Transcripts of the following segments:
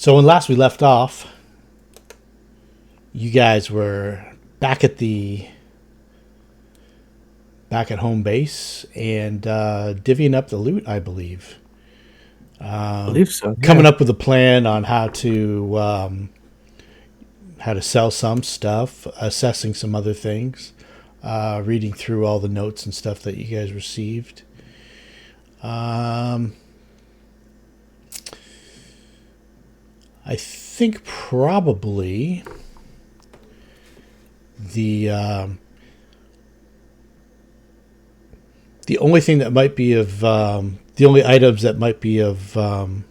So when last we left off, you guys were back at home base and divvying up the loot, I believe. I believe so. Coming Yeah. up with a plan on how to sell some stuff, assessing some other things, reading through all the notes and stuff that you guys received. I think probably the only thing that might be of the only items that might be of you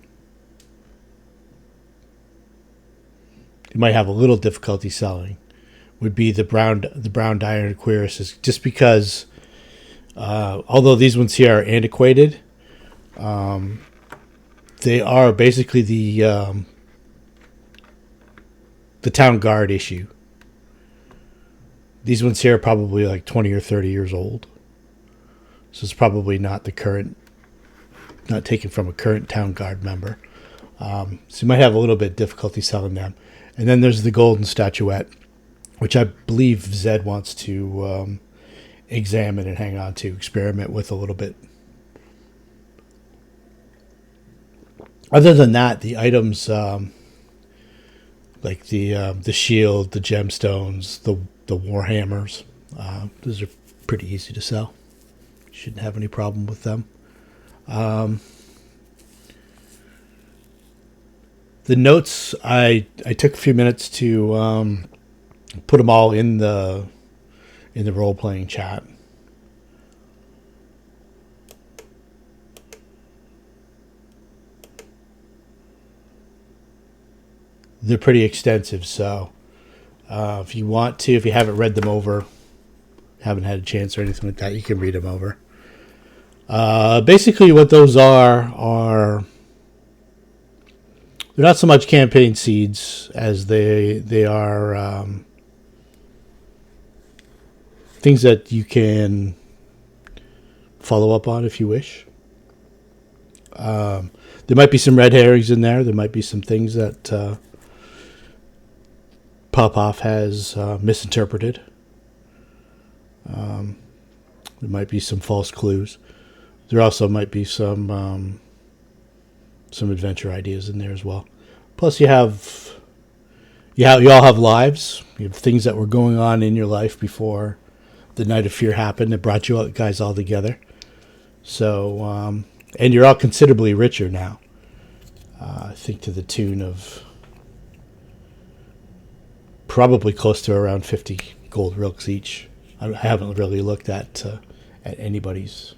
might have a little difficulty selling would be the brown iron cuirasses, just because although these ones here are antiquated, they are basically the town guard issue. These ones here are probably like 20 or 30 years old. So it's probably not taken from a current town guard member. So you might have a little bit of difficulty selling them. And then there's the golden statuette, which I believe Zed wants to examine and hang on to, experiment with a little bit. Other than that, the items like the shield, the gemstones, the warhammers, those are pretty easy to sell. Shouldn't have any problem with them. The notes, I took a few minutes to put them all in the role playing chat. They're pretty extensive, so if you want to, if you haven't read them over, haven't had a chance or anything like that, you can read them over. Basically, what those are they're not so much campaign seeds as they are things that you can follow up on if you wish. There might be some red herrings in there. There might be some things that Popoff has misinterpreted. There might be some false clues. There also might be some adventure ideas in there as well. Plus, you all have lives. You have things that were going on in your life before the Night of Fear happened. It brought you guys all together. So, and you're all considerably richer now. I think to the tune of probably close to around 50 gold rilks each. I haven't really looked at anybody's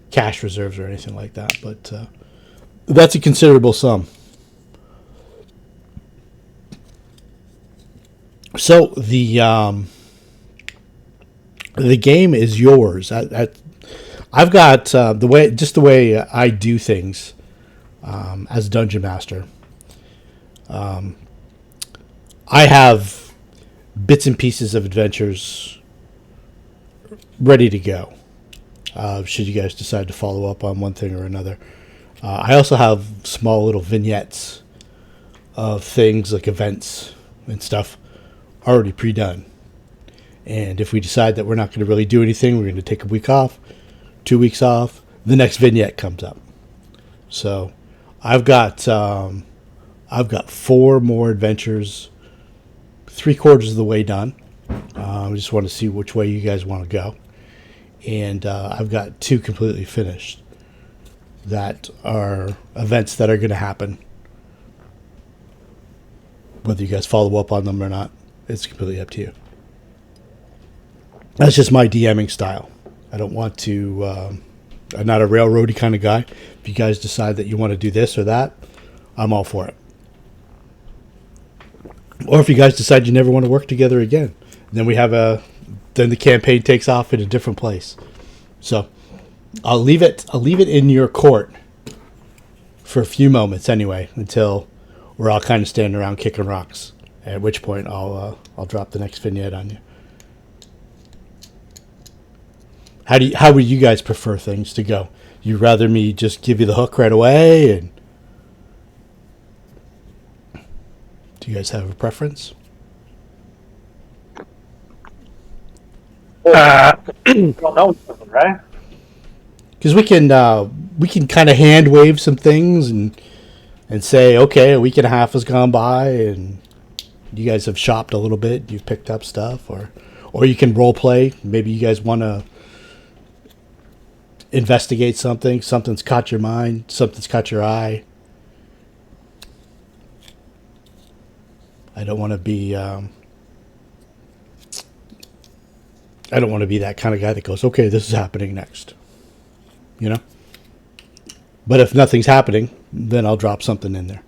cash reserves or anything like that, but that's a considerable sum. So the game is yours. I've got the way I do things as dungeon master. I have bits and pieces of adventures ready to go. Should you guys decide to follow up on one thing or another. I also have small little vignettes of things like events and stuff already pre-done. And if we decide that we're not going to really do anything, we're going to take a week off, 2 weeks off, the next vignette comes up. So I've got 4 more adventures, 3/4 of the way done. I just want to see which way you guys want to go. And I've got 2 completely finished that are events that are going to happen. Whether you guys follow up on them or not, it's completely up to you. That's just my DMing style. I don't want to... I'm not a railroady kind of guy. If you guys decide that you want to do this or that, I'm all for it. Or if you guys decide you never want to work together again, then then the campaign takes off in a different place. So I'll leave it in your court for a few moments anyway, until we're all kind of standing around kicking rocks. At which point I'll drop the next vignette on you. How would you guys prefer things to go? You rather me just give you the hook right away and Do you guys have a preference? Don't know something, right? Because we can kind of hand wave some things and say, okay, a week and a half has gone by and you guys have shopped a little bit, you've picked up stuff, or you can role play. Maybe you guys want to investigate something. Something's caught your mind. Something's caught your eye. I don't want to be. I don't want to be that kind of guy that goes, okay, this is happening next. You know. But if nothing's happening, then I'll drop something in there.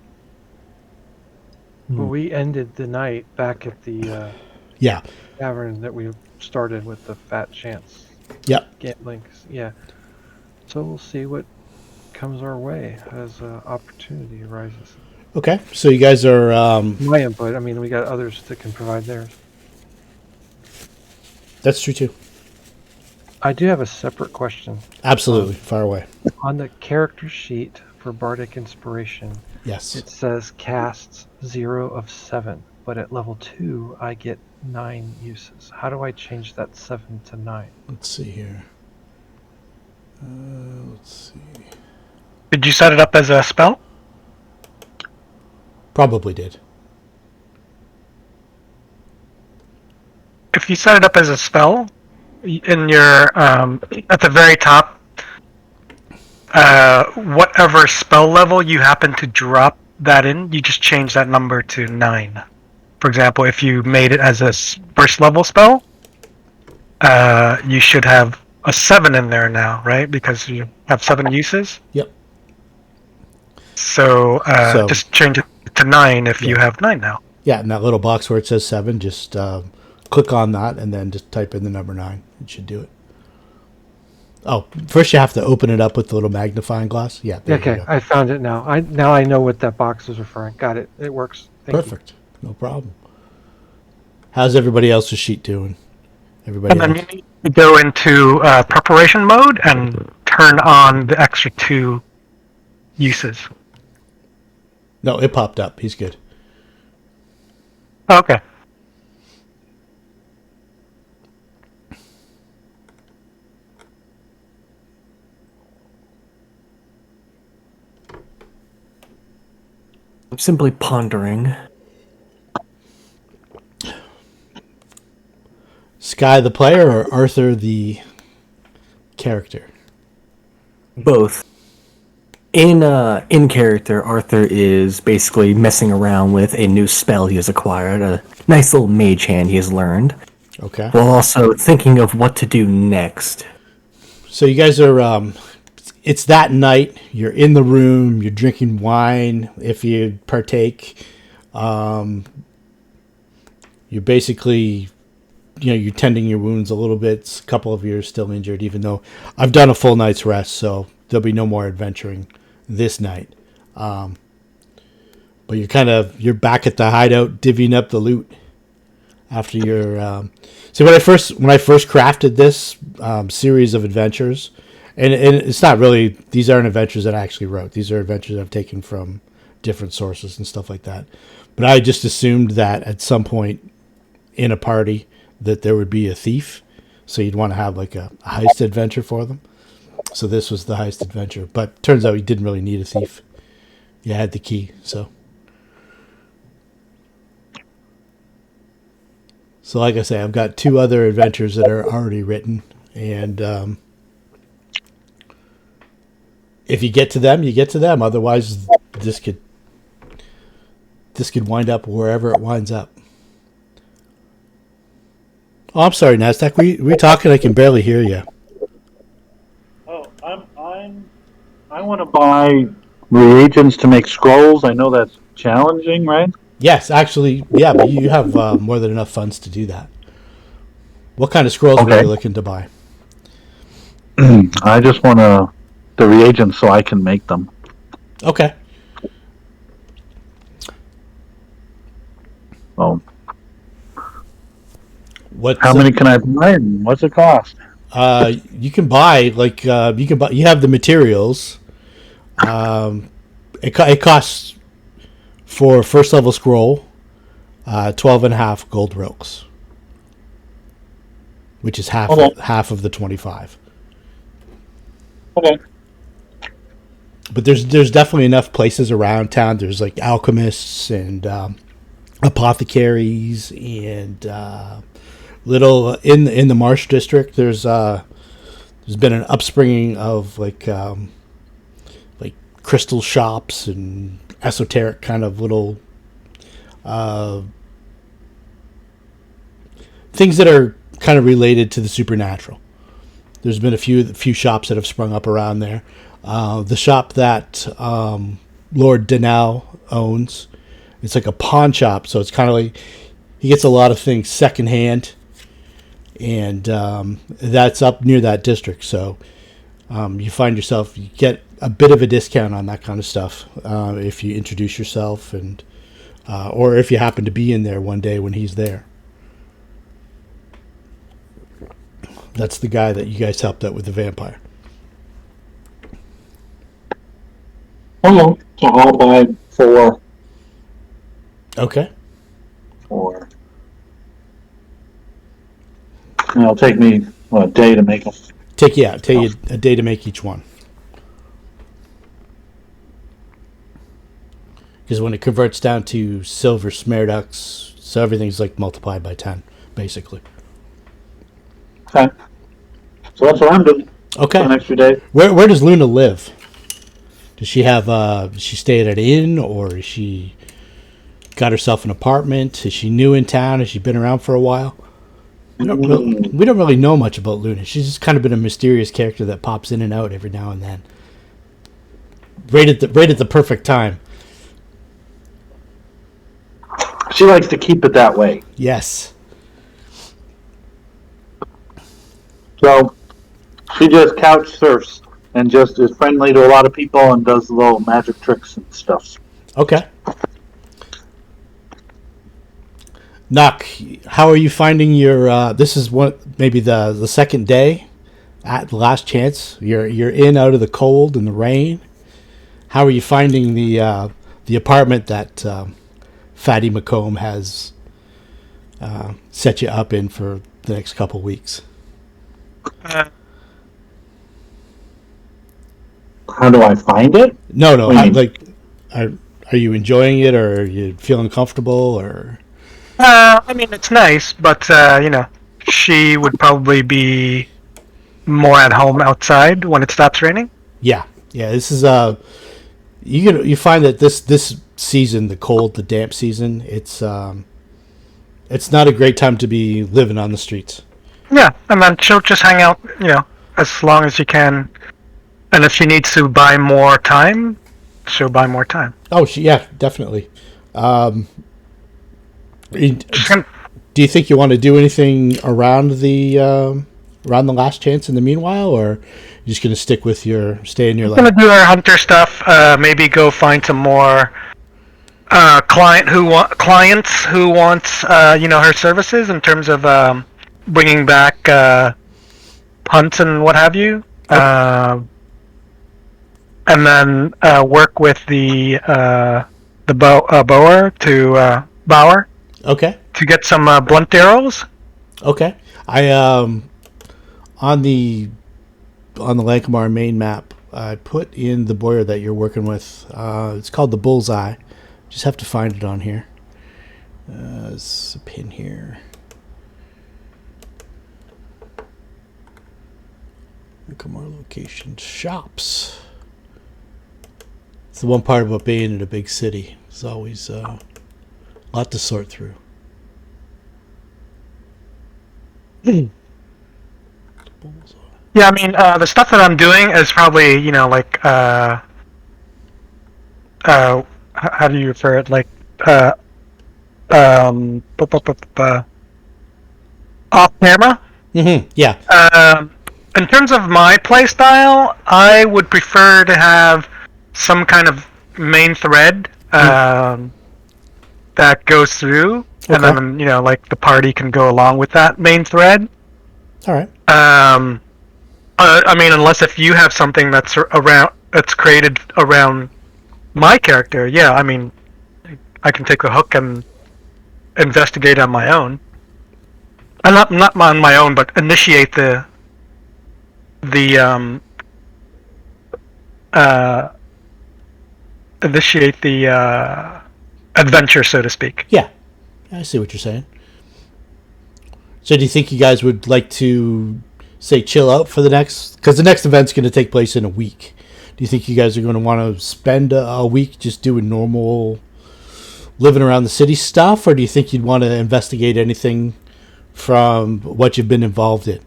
Well, we ended the night back at the Yeah. tavern that we started with the fat chance. Yep. Get links. Yeah. So we'll see what comes our way as opportunity arises. Okay. So you guys are. My input. I mean, we got others that can provide theirs. That's true too. I do have a separate question. Absolutely. Far away. On the character sheet for Bardic Inspiration, Yes. it says casts 0 of 7, but at level 2 I get 9 uses. How do I change that 7 to 9? Let's see here. Let's see. Did you set it up as a spell? Probably did. If you set it up as a spell, in your at the very top, whatever spell level you happen to drop that in, you just change that number to 9. For example, if you made it as a first level spell, you should have a 7 in there now, right? Because you have 7 uses. Yep. So, just change it to 9 if you have 9 now. Yeah, in that little box where it says 7, just click on that and then just type in the number 9. It should do it. Oh, first you have to open it up with the little magnifying glass. Yeah. There you Okay, go. I found it now. Now I know what that box is referring. Got it. It works. Thank you. Perfect. No problem. How's everybody else's sheet doing? Everybody And then else? you need to go into preparation mode and turn on the extra 2 uses. No, it popped up. He's good. Okay. I'm simply pondering. Sky the player or Arthur the character? Both. In character, Arthur is basically messing around with a new spell he has acquired, a nice little mage hand he has learned, Okay. while also thinking of what to do next. So you guys are, it's that night, you're in the room, you're drinking wine, if you partake. You're basically, you're tending your wounds a little bit. A couple of you are still injured, even though I've done a full night's rest, so there'll be no more adventuring this night. But you're back at the hideout, divvying up the loot after your. See, when I first crafted this series of adventures, and it's not really, these aren't adventures that I actually wrote. These are adventures I've taken from different sources and stuff like that. But I just assumed that at some point in a party that there would be a thief, so you'd want to have like a heist adventure for them. So this was the heist adventure, but turns out you didn't really need a thief. You had the key, so. So like I say, I've got 2 other adventures that are already written, and if you get to them, you get to them. Otherwise, this could wind up wherever it winds up. Oh, I'm sorry, Nasdaq. We talking? I can barely hear you. Oh, I want to buy reagents to make scrolls. I know that's challenging, right? Yes, actually, yeah, but you have more than enough funds to do that. What kind of scrolls were you looking to buy? I just want the reagents so I can make them. Okay. Oh, How many can I buy and what's it cost? You can buy you have the materials. It costs for a first level scroll 12 and a half gold rilks, which is Okay. half of the 25. Okay. But there's definitely enough places around town. There's like alchemists and apothecaries and little in the Marsh district. There's been an upspringing of like crystal shops and esoteric kind of little things that are kind of related to the supernatural. There's been a few shops that have sprung up around there. The shop that Lord Denal owns, it's like a pawn shop, so it's kind of like he gets a lot of things secondhand, and that's up near that district. So you find yourself, you get a bit of a discount on that kind of stuff if you introduce yourself, and or if you happen to be in there one day when he's there. That's the guy that you guys helped out with the vampire. Hello. So I'll buy 4. Okay. 4. And it'll take me a day to make them. Take you a day to make each one. Because when it converts down to silver smarducks, so everything's like multiplied by 10, basically. Okay. So that's what I'm doing Okay. for the next few days. Where does Luna live? Does she have does she stay at an inn, or is she got herself an apartment? Is she new in town? Has she been around for a while? We don't really know much about Luna. She's just kind of been a mysterious character that pops in and out every now and then. Right at the perfect time. She likes to keep it that way. Yes. So she just couch surfs and just is friendly to a lot of people and does little magic tricks and stuff. Okay. Knock, how are you finding your? This is maybe the second day at the last chance. You're in out of the cold and the rain. How are you finding the apartment that Fatty McComb has set you up in for the next couple weeks? How do I find it? No. What do you mean? Are you enjoying it, or are you feeling comfortable, or? I mean, it's nice, but she would probably be more at home outside when it stops raining. Yeah. This is you find that this season, the cold, the damp season, it's not a great time to be living on the streets. Yeah, and then she'll just hang out, as long as you can. And if she needs to buy more time, she'll buy more time. Oh, definitely. She's gonna, Do you think you want to do anything around the last chance in the meanwhile, or you're just going to stay in your gonna lane? do her hunter stuff. Maybe go find some more clients who want her services in terms of bringing back hunts and what have you. And then work with the Bower Okay. to get some blunt arrows. Okay. I on the Lankhmar main map, I put in the boiler that you're working with. It's called the Bullseye. Just have to find it on here. There's a pin here. Lankhmar location shops. It's the one part about being in a big city. It's always a lot to sort through. Yeah, I mean, the stuff that I'm doing is probably, how do you refer it? Like, off camera. Mm-hmm. Yeah. In terms of my playstyle, I would prefer to have some kind of main thread that goes through, and Okay. then the party can go along with that main thread. All right. I mean, unless if you have something that's created around my character, yeah. I mean, I can take the hook and investigate on my own. Not on my own, but initiate the adventure, so to speak. Yeah, I see what you're saying. So do you think you guys would like to, say, chill out for the next... Because the next event's going to take place in a week. Do you think you guys are going to want to spend a week just doing normal living around the city stuff? Or do you think you'd want to investigate anything from what you've been involved in?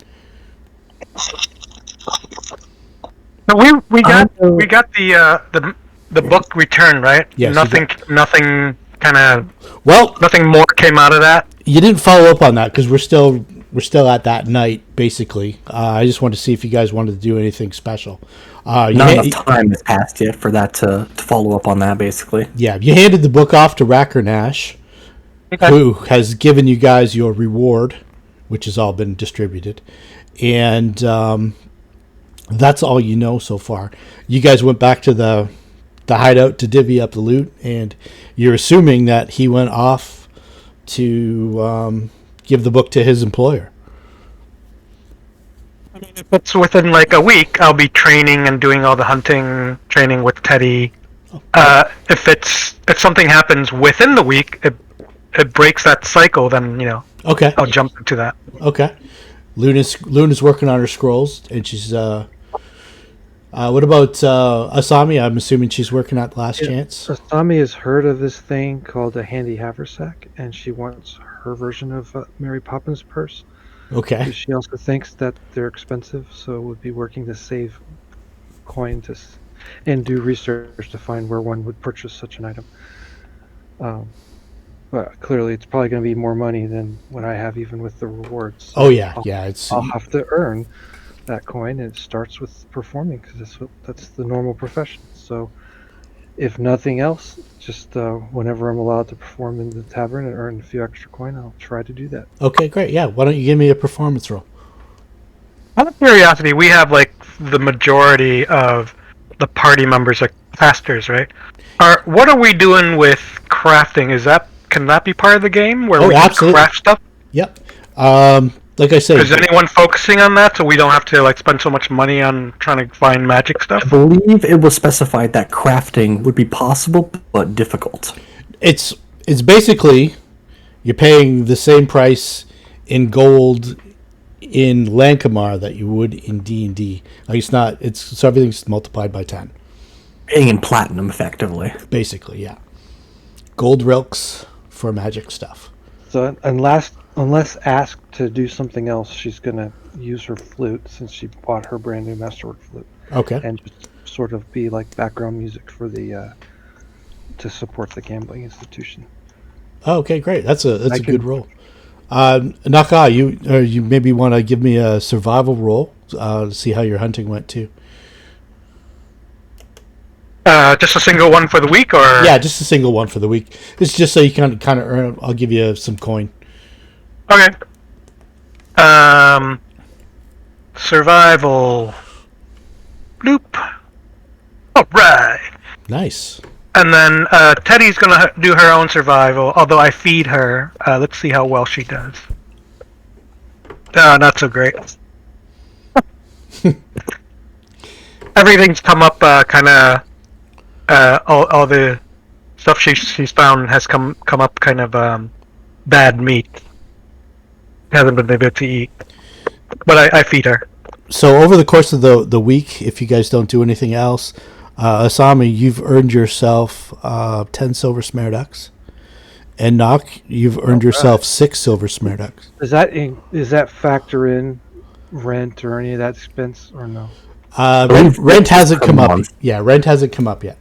No, we got the book returned, right? Yes, Nothing kind of... Well, nothing more came out of that. you didn't follow up on that because we're still at that night, basically. I just wanted to see if you guys wanted to do anything special. Not enough time has passed yet for that to follow up on that, basically. Yeah, you handed the book off to Racker Nash, who has given you guys your reward, which has all been distributed. And that's all you know so far. You guys went back to the hideout to divvy up the loot, and you're assuming that he went off to give the book to his employer. I mean, if it's within like a week, I'll be training and doing all the hunting training with Teddy. If something happens within the week, it breaks that cycle. Then Okay. I'll jump into that. Okay. Luna's working on her scrolls, and she's what about Asami? I'm assuming she's working at Last Chance. Asami has heard of this thing called a handy haversack, and she wants her version of Mary Poppins purse. Okay. She also thinks that they're expensive, so would be working to save coin and do research to find where one would purchase such an item. But clearly, it's probably going to be more money than what I have, even with the rewards. Oh yeah, I'll have to earn that coin, and it starts with performing because that's the normal profession. So, if nothing else, just whenever I'm allowed to perform in the tavern and earn a few extra coin, I'll try to do that. Okay, great. Yeah, why don't you give me a performance roll? Out of curiosity, we have like the majority of the party members are casters, right? What are we doing with crafting? Can that be part of the game where we absolutely. craft stuff? Yep. Like I said, is anyone focusing on that so we don't have to like spend so much money on trying to find magic stuff? I believe it was specified that crafting would be possible but difficult. it's basically you're paying the same price in gold in Lankhmar that you would in D&D. Like so everything's multiplied by 10. Paying in platinum, effectively. Basically, yeah. Gold rilks for magic stuff. So unless asked to do something else, she's gonna use her flute since she bought her brand new masterwork flute. Okay. And just sort of be like background music for the to support the gambling institution. Oh, okay, great. That's a good roll. Naka, you maybe want to give me a survival roll to see how your hunting went too. Just a single one for the week, or Yeah, just a single one for the week. It's just so you kind of earn. I'll give you some coin. Okay. Survival. Bloop. All right. Nice. And then Teddy's gonna do her own survival. Although I feed her. Let's see how well she does. Not so great. Everything's come up kind of. All the stuff she's found has come up kind of bad meat. Hasn't been able to eat, but I feed her. So over the course of the week, if you guys don't do anything else, Asami, you've earned yourself 10 silver smarducks, and Nock, you've earned yourself 6 silver smarducks. Is that factor in rent or any of that expense or no? Rent hasn't come up. Yeah, rent hasn't come up yet.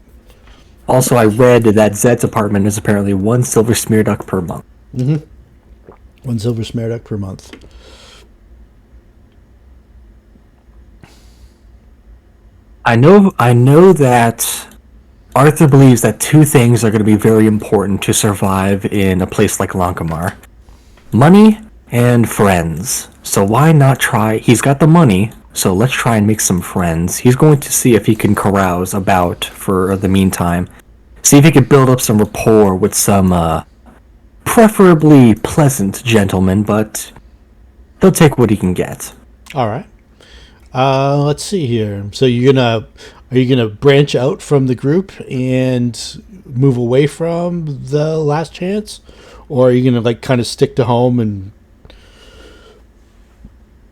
Also, I read that Zed's apartment is apparently 1 silver smear duck per month. Mm-hmm. 1 silver smarduck per month. I know that Arthur believes that 2 things are going to be very important to survive in a place like Lankhmar. Money and friends. So why not try... He's got the money, so let's try and make some friends. He's going to see if he can carouse about for the meantime. See if he can build up some rapport with some preferably pleasant gentleman, but he'll take what he can get. All right. Let's see here. So are you gonna branch out from the group and move away from the last chance, or are you gonna like kind of stick to home and?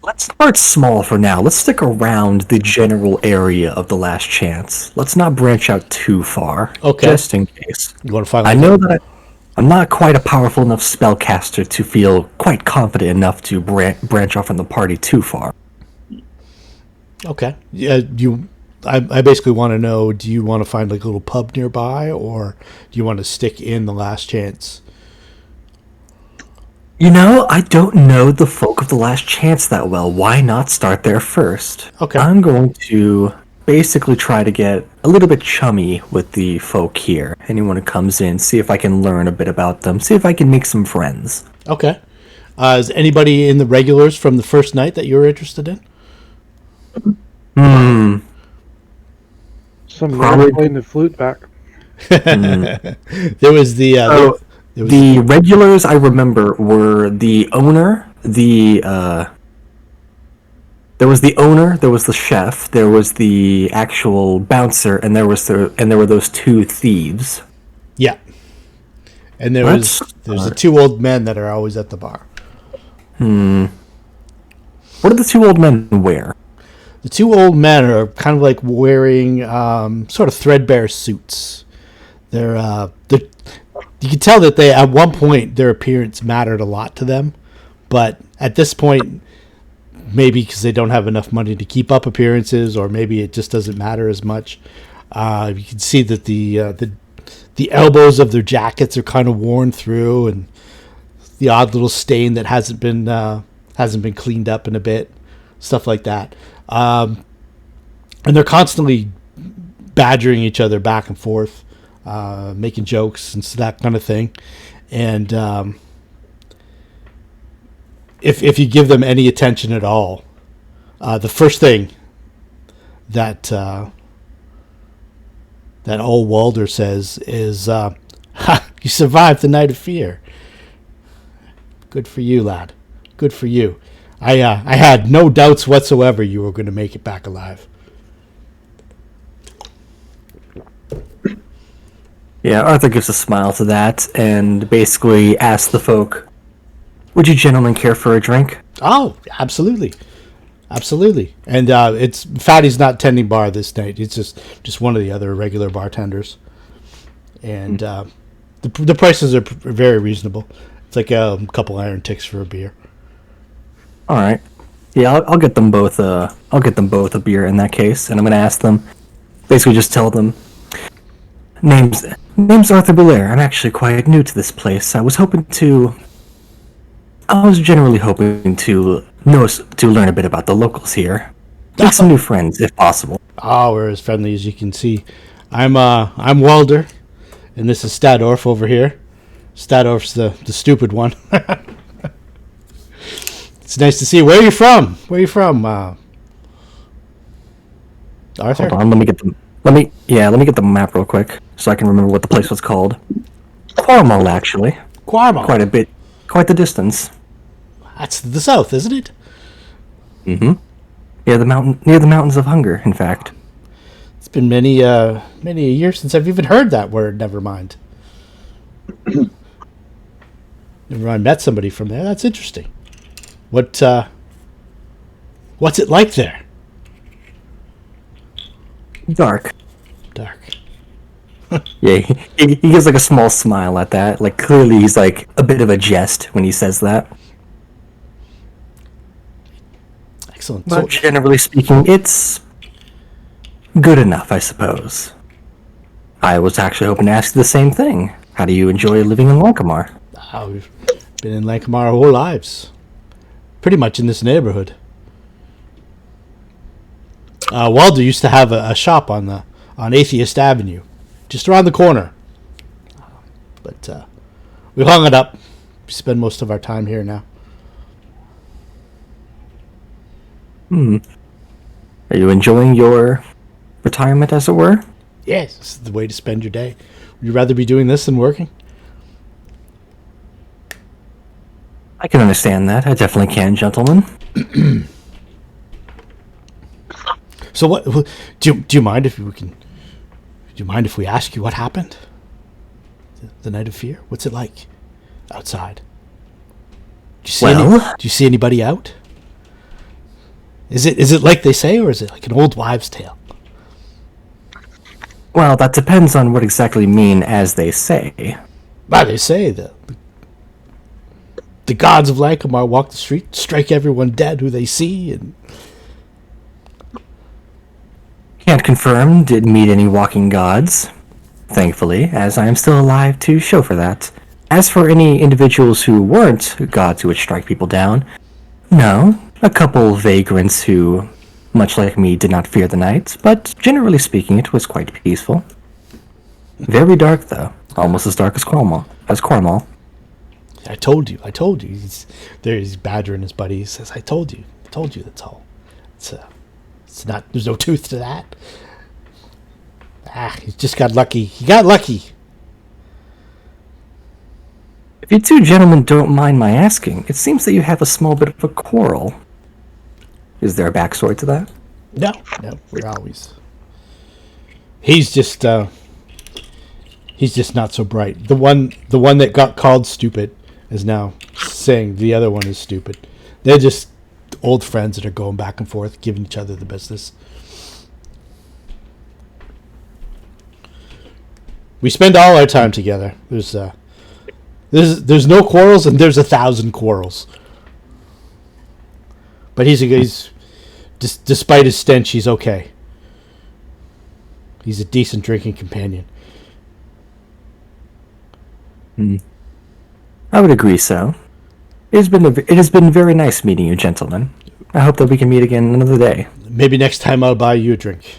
Let's start small for now. Let's stick around the general area of the last chance. Let's not branch out too far. Okay. Just in case. You want to find? I know that I'm not quite a powerful enough spellcaster to feel quite confident enough to branch off from the party too far. Okay. Yeah. I basically want to know. Do you want to find like a little pub nearby, or do you want to stick in the last chance? You know, I don't know the folk of the last chance that well. Why not start there first? Okay. I'm going to basically try to get a little bit chummy with the folk here. Anyone who comes in, see if I can learn a bit about them, see if I can make some friends. Okay. Is anybody in the regulars from the first night that you're interested in? Some Probably- man playing the flute back. There was the. There was The regulars I remember were the owner, there was the owner, there was the chef, there was the actual bouncer, and there were those two thieves. yeah. And there's the two old men that are always at the bar. What did the two old men wear? The two old men are kind of like wearing sort of threadbare suits. They're you can tell that they at one point their appearance mattered a lot to them, but at this point, maybe because they don't have enough money to keep up appearances, or maybe it just doesn't matter as much. You can see that the elbows of their jackets are kind of worn through, and the odd little stain that hasn't been cleaned up in a bit, stuff like that. And they're constantly badgering each other back and forth, making jokes and that kind of thing. And if you give them any attention at all, the first thing that old Walder says is, "Ha! You survived the night of fear. Good for you, lad. Good for you. I had no doubts whatsoever you were going to make it back alive." Yeah, Arthur gives a smile to that and basically asks the folk, "Would you gentlemen care for a drink?" Oh, absolutely, absolutely. And it's Fatty's not tending bar this night. It's just one of the other regular bartenders, and the prices are very reasonable. It's like a couple iron ticks for a beer. All right. Yeah, I'll get them both. I'll get them both a beer in that case, and I'm gonna ask them. Basically, just tell them. Name's Arthur Belair. I'm actually quite new to this place. I was generally hoping to learn a bit about the locals here. Make some new friends, if possible. Oh, we're as friendly as you can see. I'm Walder, and this is Stadorf over here. Stadorf's the stupid one. It's nice to see you. Where are you from? Where are you from, Arthur? Hold on, let me get the map real quick so I can remember what the place was called. Quarmall, actually. Quarmall. Quite the distance. That's the south, isn't it? Mm-hmm. Yeah, near the mountains of hunger, in fact. It's been many a year since I've even heard that word. Never mind. Never mind. Met somebody from there. That's interesting. What's it like there? Dark. Dark. Yeah, he gives like a small smile at that. Like clearly he's like a bit of a jest when he says that. Excellent. But generally speaking, it's good enough, I suppose. I was actually hoping to ask you the same thing. How do you enjoy living in Lankhmar? We've been in Lankhmar our whole lives. Pretty much in this neighborhood. Walder used to have a shop on Atheist Avenue, just around the corner. But we hung it up. We spend most of our time here now. Are you enjoying your retirement, as it were? Yes, this is the way to spend your day. Would you rather be doing this than working? I can understand that. I definitely can, gentlemen. So what do you mind if we can? Do you mind if we ask you what happened? The night of fear. What's it like outside? Do you see anybody out? Is it like they say, or is it like an old wives' tale? Well, that depends on what exactly you mean as they say. Well, they say that the gods of Lankhmar walk the street, strike everyone dead who they see, and Can't confirm, didn't meet any walking gods. Thankfully, as I am still alive to show for that. As for any individuals who weren't gods who would strike people down, no, a couple vagrants who, much like me, did not fear the night, but generally speaking, it was quite peaceful. Very dark, though. Almost as dark as Cornwall. I told you. He's badgering his buddy. He says, I told you, that's all. It's not, there's no truth to that. He just got lucky. He got lucky. If you two gentlemen don't mind my asking, it seems that you have a small bit of a quarrel. Is there a backstory to that? No, we're always. He's just not so bright. The one that got called stupid is now saying the other one is stupid. They're just old friends that are going back and forth, giving each other the business. We spend all our time together. There's no quarrels, and there's 1,000 quarrels. But he's despite his stench, he's okay. He's a decent drinking companion. I would agree so. It has been very nice meeting you, gentlemen. I hope that we can meet again another day. Maybe next time I'll buy you a drink.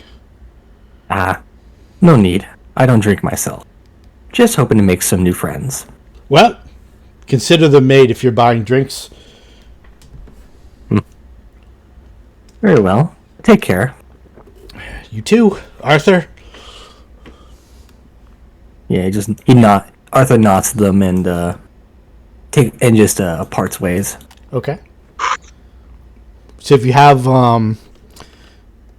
No need. I don't drink myself. Just hoping to make some new friends. Well, consider them made if you're buying drinks. Very well. Take care. You too, Arthur. Yeah, Arthur nods to them and parts ways. Okay. So if you have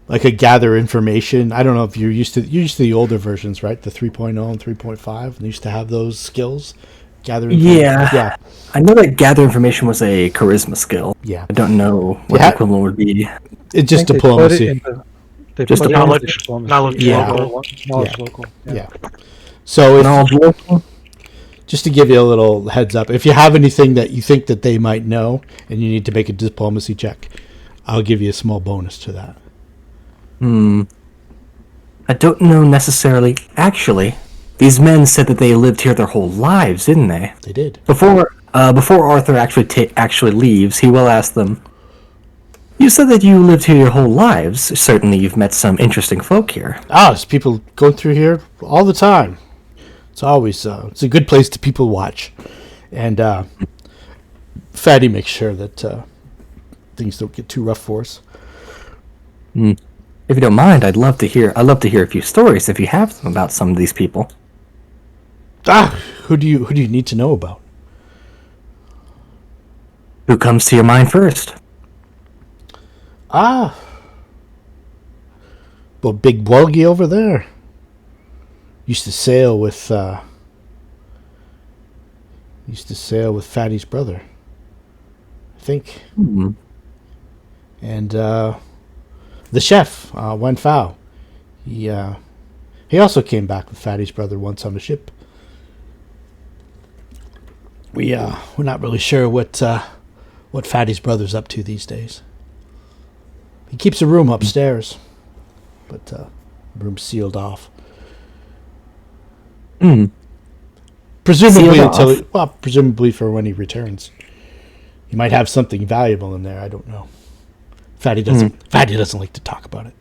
like a gather information, I don't know if you're used to the older versions, right? The 3.0 and 3.5, they used to have those skills. Gather information. Yeah. I know that gather information was a charisma skill. Yeah. I don't know what the equivalent would be. It's just diplomacy. Just knowledge Yeah. local. Knowledge local. Yeah. So if, Knowledge local? just to give you a little heads up, if you have anything that you think that they might know and you need to make a diplomacy check, I'll give you a small bonus to that. I don't know necessarily. Actually, these men said that they lived here their whole lives, didn't they? They did. Before Arthur actually leaves, he will ask them, "You said that you lived here your whole lives. Certainly you've met some interesting folk here." There's people going through here all the time. It's always it's a good place to people watch, and Fatty makes sure that things don't get too rough for us. If you don't mind, I'd love to hear a few stories if you have them about some of these people. Who do you need to know about? Who comes to your mind first? Well, Big Bloggy over there used to sail with Fatty's brother, I think. And the chef, Wen Fao, he also came back with Fatty's brother once on a ship. We're not really sure what Fatty's brother's up to these days. He keeps a room upstairs, but room's sealed off. Presumably presumably for when he returns. He might have something valuable in there. I don't know. Fatty doesn't like to talk about it.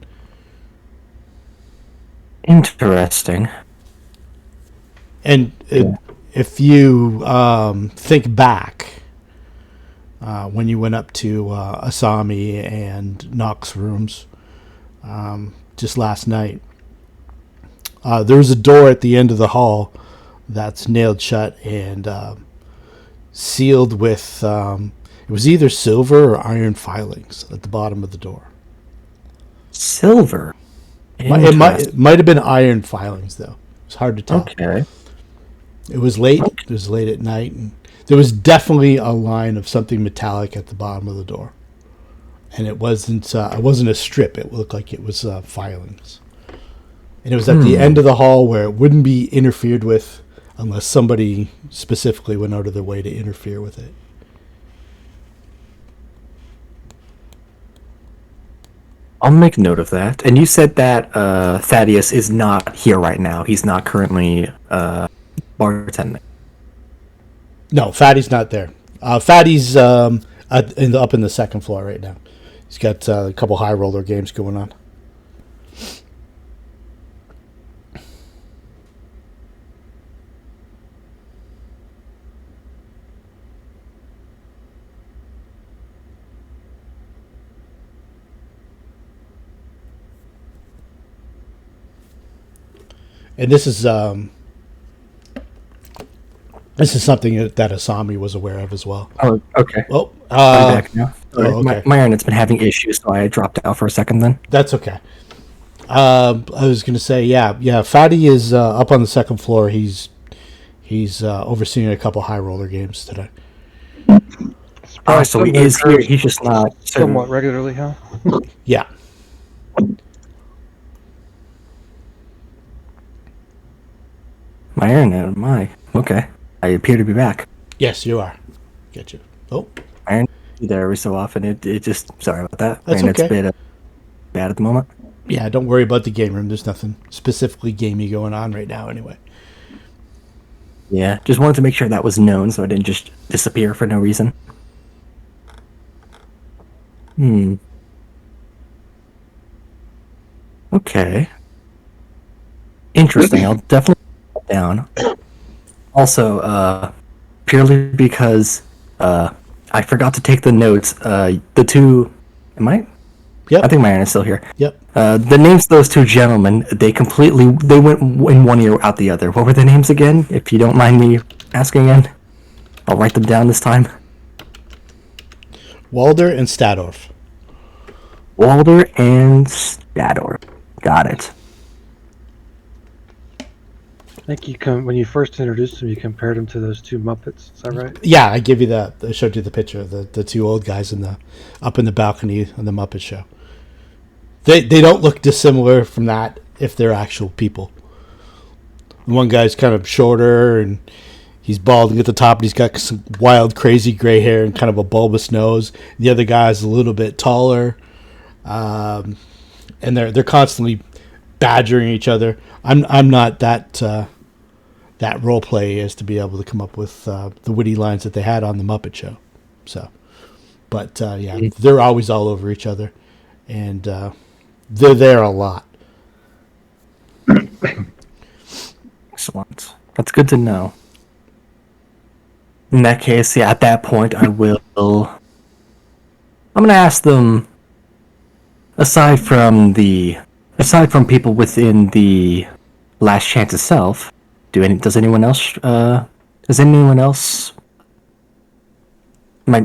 Interesting. And if you think back when you went up to Asami and Nock's rooms just last night, there was a door at the end of the hall that's nailed shut, and sealed with it was either silver or iron filings at the bottom of the door. Silver. It might have been iron filings though. It's hard to tell. Okay. It was late. It was late at night, and there was definitely a line of something metallic at the bottom of the door. And it wasn't a strip. It looked like it was filings. And it was at the end of the hall where it wouldn't be interfered with unless somebody specifically went out of their way to interfere with it. I'll make note of that. And you said that Thaddeus is not here right now. He's not currently bartending. No, Fatty's not there. Fatty's up in the second floor right now. He's got a couple high roller games going on. And this is something that Asami was aware of as well. Oh, okay. Oh, I'm back now. okay. My internet's been having issues, so I dropped out for a second then. That's okay. I was going to say, yeah. Fatty is up on the second floor. He's overseeing a couple high roller games today. So he is here. He's just not somewhat regularly, huh? Yeah. My internet. Okay. I appear to be back. Yes, you are. Get you. Oh. My internet there every so often. It just sorry about that. That's Internet's okay. a bit bad at the moment. Yeah, don't worry about the game room. There's nothing specifically gamey going on right now anyway. Yeah, just wanted to make sure that was known so I didn't just disappear for no reason. Okay. Interesting. I'll definitely put that down. Also, purely because I forgot to take the notes. The two... Am I? Yep. I think my internet's still here. Yep. The names of those two gentlemen, they went in one ear out the other. What were their names again? If you don't mind me asking again, I'll write them down this time. Walder and Stadorf. Walder and Stadorf. Got it. I think when you first introduced him, you compared him to those two Muppets. Is that right? Yeah, I give you that. I showed you the picture of the two old guys up in the balcony on the Muppet Show. They don't look dissimilar from that if they're actual people. One guy's kind of shorter and he's balding at the top, and he's got some wild, crazy gray hair and kind of a bulbous nose. The other guy's a little bit taller, and they're constantly badgering each other. I'm not that role play is to be able to come up with the witty lines that they had on the Muppet Show. So, but yeah, they're always all over each other, and they're there a lot. Excellent. That's good to know. In that case, yeah, at that point, I'm going to ask them, aside from people within the Last Chance itself, does anyone else, my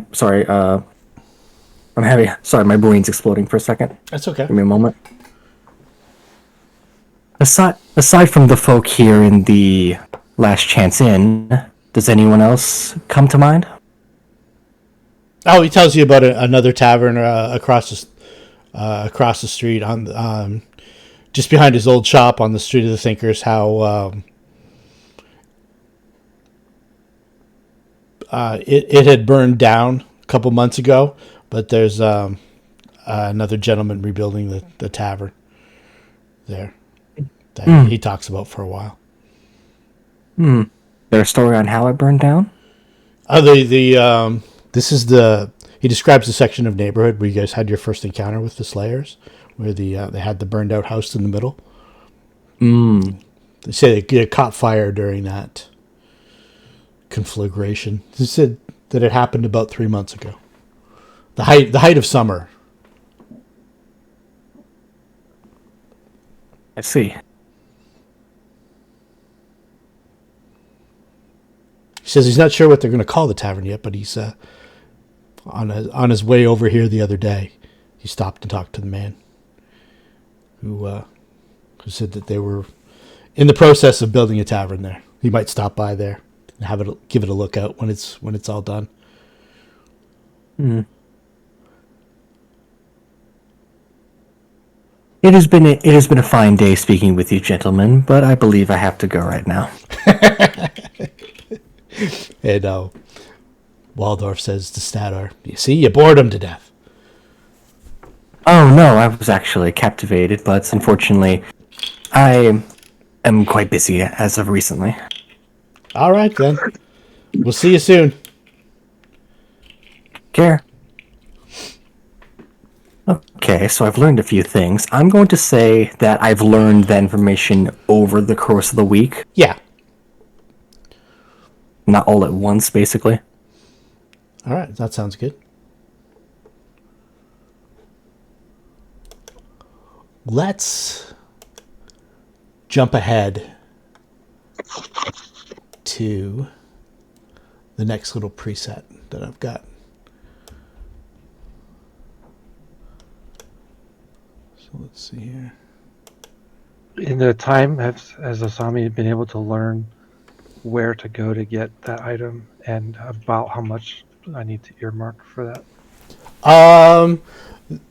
brain's exploding for a second. That's okay. Give me a moment. Aside from the folk here in the Last Chance Inn, does anyone else come to mind? Oh, he tells you about another tavern across the street on just behind his old shop on the Street of the Thinkers. How it had burned down a couple months ago, but there's another gentleman rebuilding the tavern there that he talks about for a while. Their story on how it burned down? This is he describes the section of neighborhood where you guys had your first encounter with the Slayers, where they had the burned out house in the middle. They say they caught fire during that conflagration. They said that it happened about 3 months ago. The height of summer. I see. He says he's not sure what they're going to call the tavern yet, but he's on his way over here the other day. He stopped and talked to the man who said that they were in the process of building a tavern there. He might stop by there and give it a look out when it's all done. Hmm. It has been a fine day speaking with you, gentlemen, but I believe I have to go right now. And Waldorf says to Stadar, "You see, you bored him to death." Oh no, I was actually captivated, but unfortunately, I am quite busy as of recently. All right, then. We'll see you soon. Care. Okay, so I've learned a few things. I'm going to say that I've learned that information over the course of the week, Yeah. not all at once, basically. All right, that sounds good. Let's jump ahead to the next little preset that I've got. So let's see here. In the time, has Asami been able to learn where to go to get that item and about how much I need to earmark for that?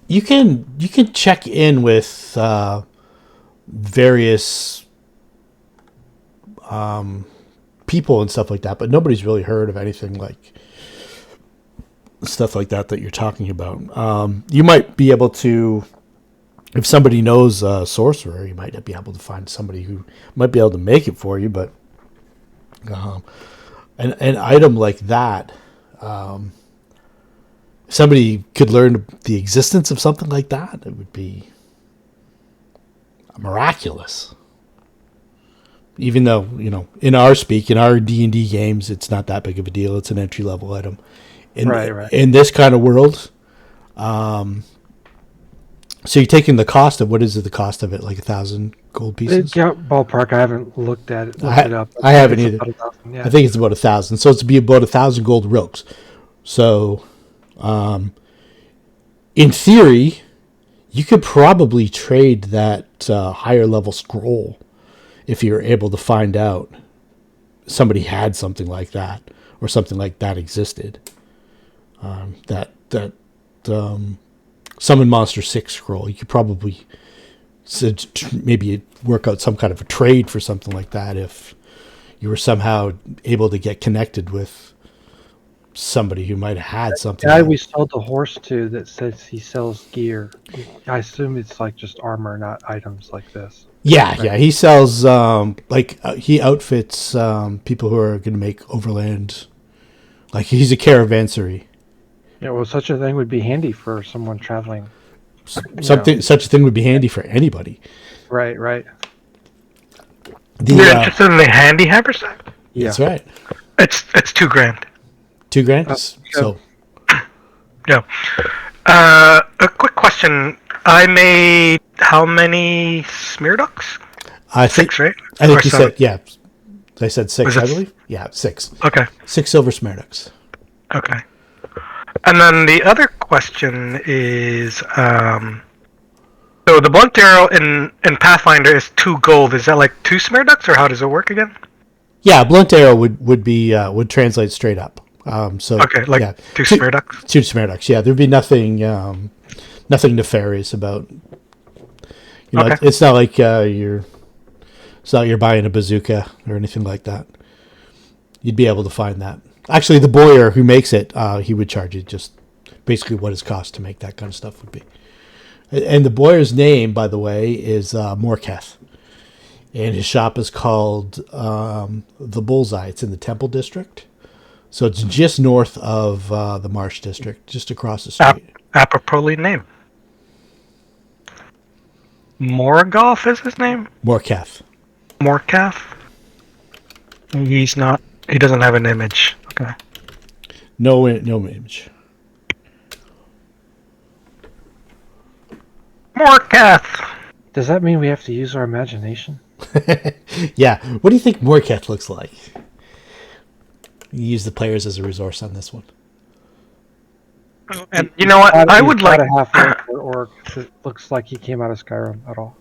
You can check in with various people and stuff like that, but nobody's really heard of anything like stuff like that you're talking about. You might be able to, if somebody knows a sorcerer, you might be able to find somebody who might be able to make it for you. But an item like that, if somebody could learn the existence of something like that, it would be miraculous. Even though, in our D&D games, it's not that big of a deal. It's an entry-level item. Right. In this kind of world, so you're taking the cost of, what is it, the cost of it, like 1,000 gold pieces? Yeah, ballpark. I haven't looked it up. I haven't either. About 1,000, yeah. I think it's about 1,000. So it's to be about 1,000 gold rilks. So, in theory, you could probably trade that higher level scroll if you're able to find out somebody had something like that, or something like that existed. That Summon Monster 6 scroll, you could probably maybe work out some kind of a trade for something like that if you were somehow able to get connected with somebody who might have had something. The guy we sold the horse to that says he sells gear. I assume it's like just armor, not items like this. Yeah. He sells he outfits people who are going to make overland. Like, he's a caravansary. Yeah, well, such a thing would be handy for someone traveling. Such a thing would be handy for anybody. Right. You're interested in the handy haversack? Yeah. That's right. It's $2,000. $2,000. So, Yeah. A quick question. I made how many smear ducks? I think 6, right? I think Or you 7? said, yeah. I said 6, Was it I believe. Yeah, 6. Okay. 6 silver smarducks. Okay. And then the other question is, so the blunt arrow in Pathfinder is 2 gold. Is that like 2 smear ducks, or how does it work again? Yeah, blunt arrow would translate straight up. So Okay, like yeah, 2 smear ducks. 2 smear ducks. Yeah, there'd be nothing nefarious about. Okay. It's not like you're buying a bazooka or anything like that. You'd be able to find that. Actually, the boyer who makes it, he would charge you just basically what his cost to make that kind of stuff would be. And the boyer's name, by the way, is Morketh. And his shop is called the Bullseye. It's in the Temple District. So it's just north of the Marsh District, just across the street. Apropos name. Morgoth is his name? Morketh. Morcath? He doesn't have an image. Okay. No image. Morcath! Does that mean we have to use our imagination? Yeah. What do you think Morketh looks like? You use the players as a resource on this one. And you know what? I would like. a half orc or orc that looks like he came out of Skyrim at all.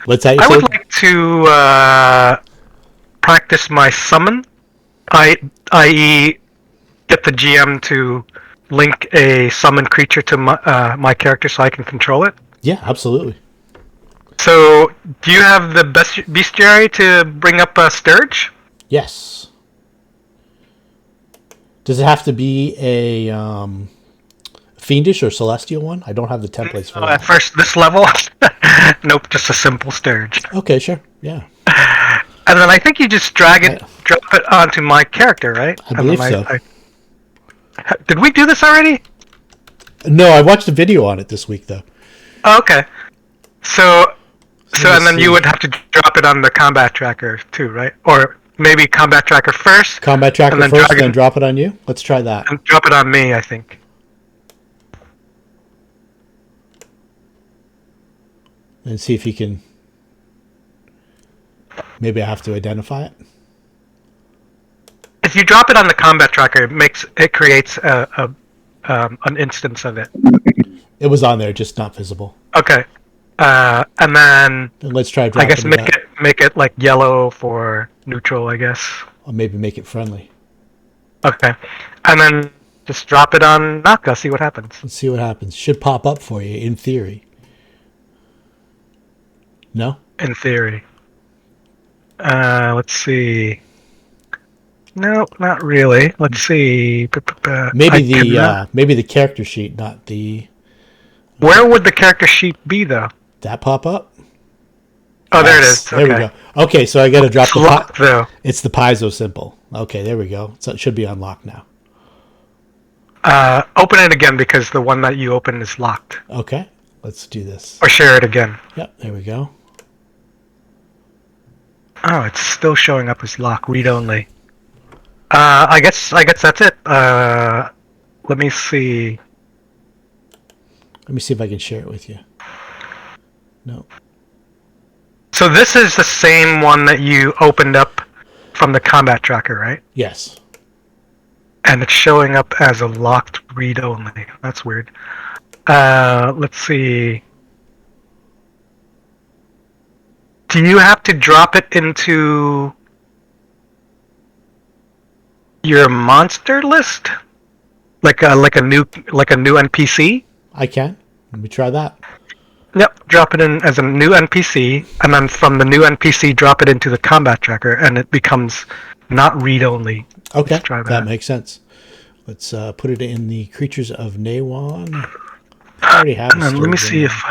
What's that? I would like to practice my summon, i.e., get the GM to link a summon creature to my character so I can control it. Yeah, absolutely. So, do you have the bestiary to bring up a Sturge? Yes. Does it have to be a fiendish or celestial one? I don't have the templates for that. At first, this level? Nope, just a simple Sturge. Okay, sure. Yeah. And then I think you just drop it onto my character, right? I believe so. Did we do this already? No, I watched a video on it this week, though. Oh, okay. So and then see. you would have to drop it on the combat tracker too, right? Or maybe combat tracker first. Combat tracker and then first, then drop it on you? Let's try that. And drop it on me, I think. And see if you can... Maybe I have to identify it. If you drop it on the combat tracker, it creates an instance of it. It was on there, just not visible. Okay. And then And let's try dropping I guess it make it like yellow for neutral, I guess. Or maybe make it friendly. Okay. And then just drop it on Naka, see what happens. Let's see what happens. Should pop up for you, in theory. No? In theory. Let's see. No, not really. Let's see. Maybe the character sheet, not the... Where would the character sheet be, though? That pop up? Oh, there it is. Okay. There we go. Okay, so I got to drop It's locked, though. It's the piezo symbol. Okay, there we go. So it should be unlocked now. Open it again because the one that you opened is locked. Okay, let's do this. Or share it again. Yep, there we go. Oh, it's still showing up as lock. Read only. I guess that's it. Let me see. Let me see if I can share it with you. No. So this is the same one that you opened up from the combat tracker, right? Yes. And it's showing up as a locked read only. That's weird. Let's see. Do you have to drop it into your monster list? Like a new NPC? I can. Let me try that. Yep, drop it in as a new NPC, and then from the new NPC, drop it into the combat tracker, and it becomes not read-only. Okay, Let's try that makes sense. Let's put it in the Creatures of Nawan. I already have a Let me Sturge see in if...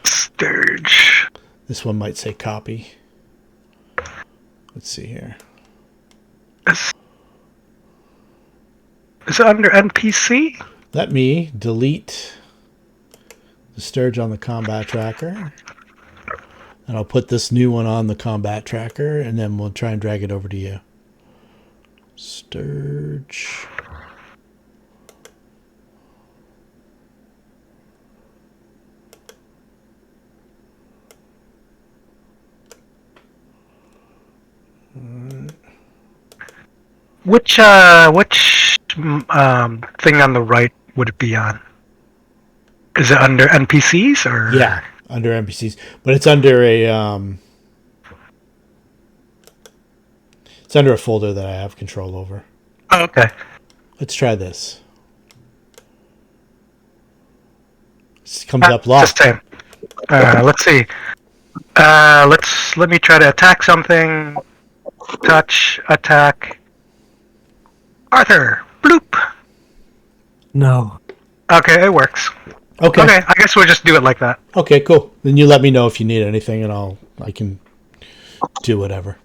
Sturge... This one might say copy. Let's see here. Is it under NPC? Let me delete the Sturge on the combat tracker. And I'll put this new one on the combat tracker, and then we'll try and drag it over to you. Sturge. Which thing on the right would it be on? Is it under NPCs or? Yeah, under NPCs, but it's under a it's under a folder that I have control over. Oh, okay. Let's try this. This comes up locked. Just same. Let's see. Let me try to attack something. Touch, attack. Arthur, bloop. No. Okay, it works. Okay. Okay, I guess we'll just do it like that. Okay, cool. Then you let me know if you need anything, and I can do whatever.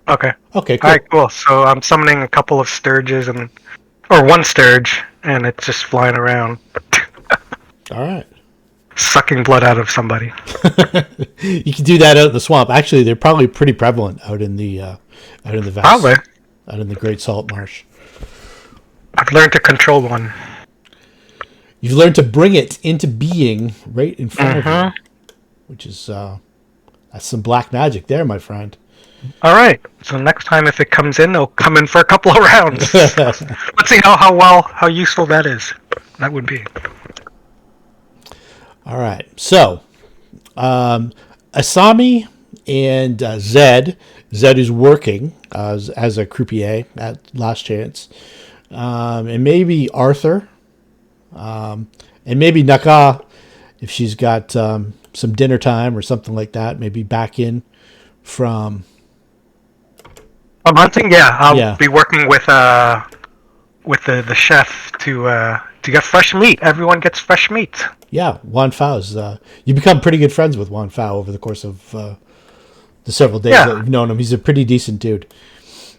Okay. Okay, cool. All right, cool. So I'm summoning a couple of Sturges or one Sturge, and it's just flying around, All right. sucking blood out of somebody. You can do that out in the swamp. Actually, they're probably pretty prevalent out in the vast, Probably. out in the Great Salt Marsh. I've learned to control one. You've learned to bring it into being right in front of you, which is that's some black magic there, my friend. All right. So next time, if it comes in, it'll come in for a couple of rounds. Let's see how useful that is. That would be. All right. So, Asami and Zed. Zed is working as a croupier at Last Chance. And maybe Arthur. And maybe Naka, if she's got some dinner time or something like that. Maybe back in from... I'm hunting. Yeah, I'll Yeah. be working with the chef to get fresh meat. Everyone gets fresh meat. Yeah, Juan Fao's. You become pretty good friends with Juan Fao over the course of the several days that you've known him. He's a pretty decent dude.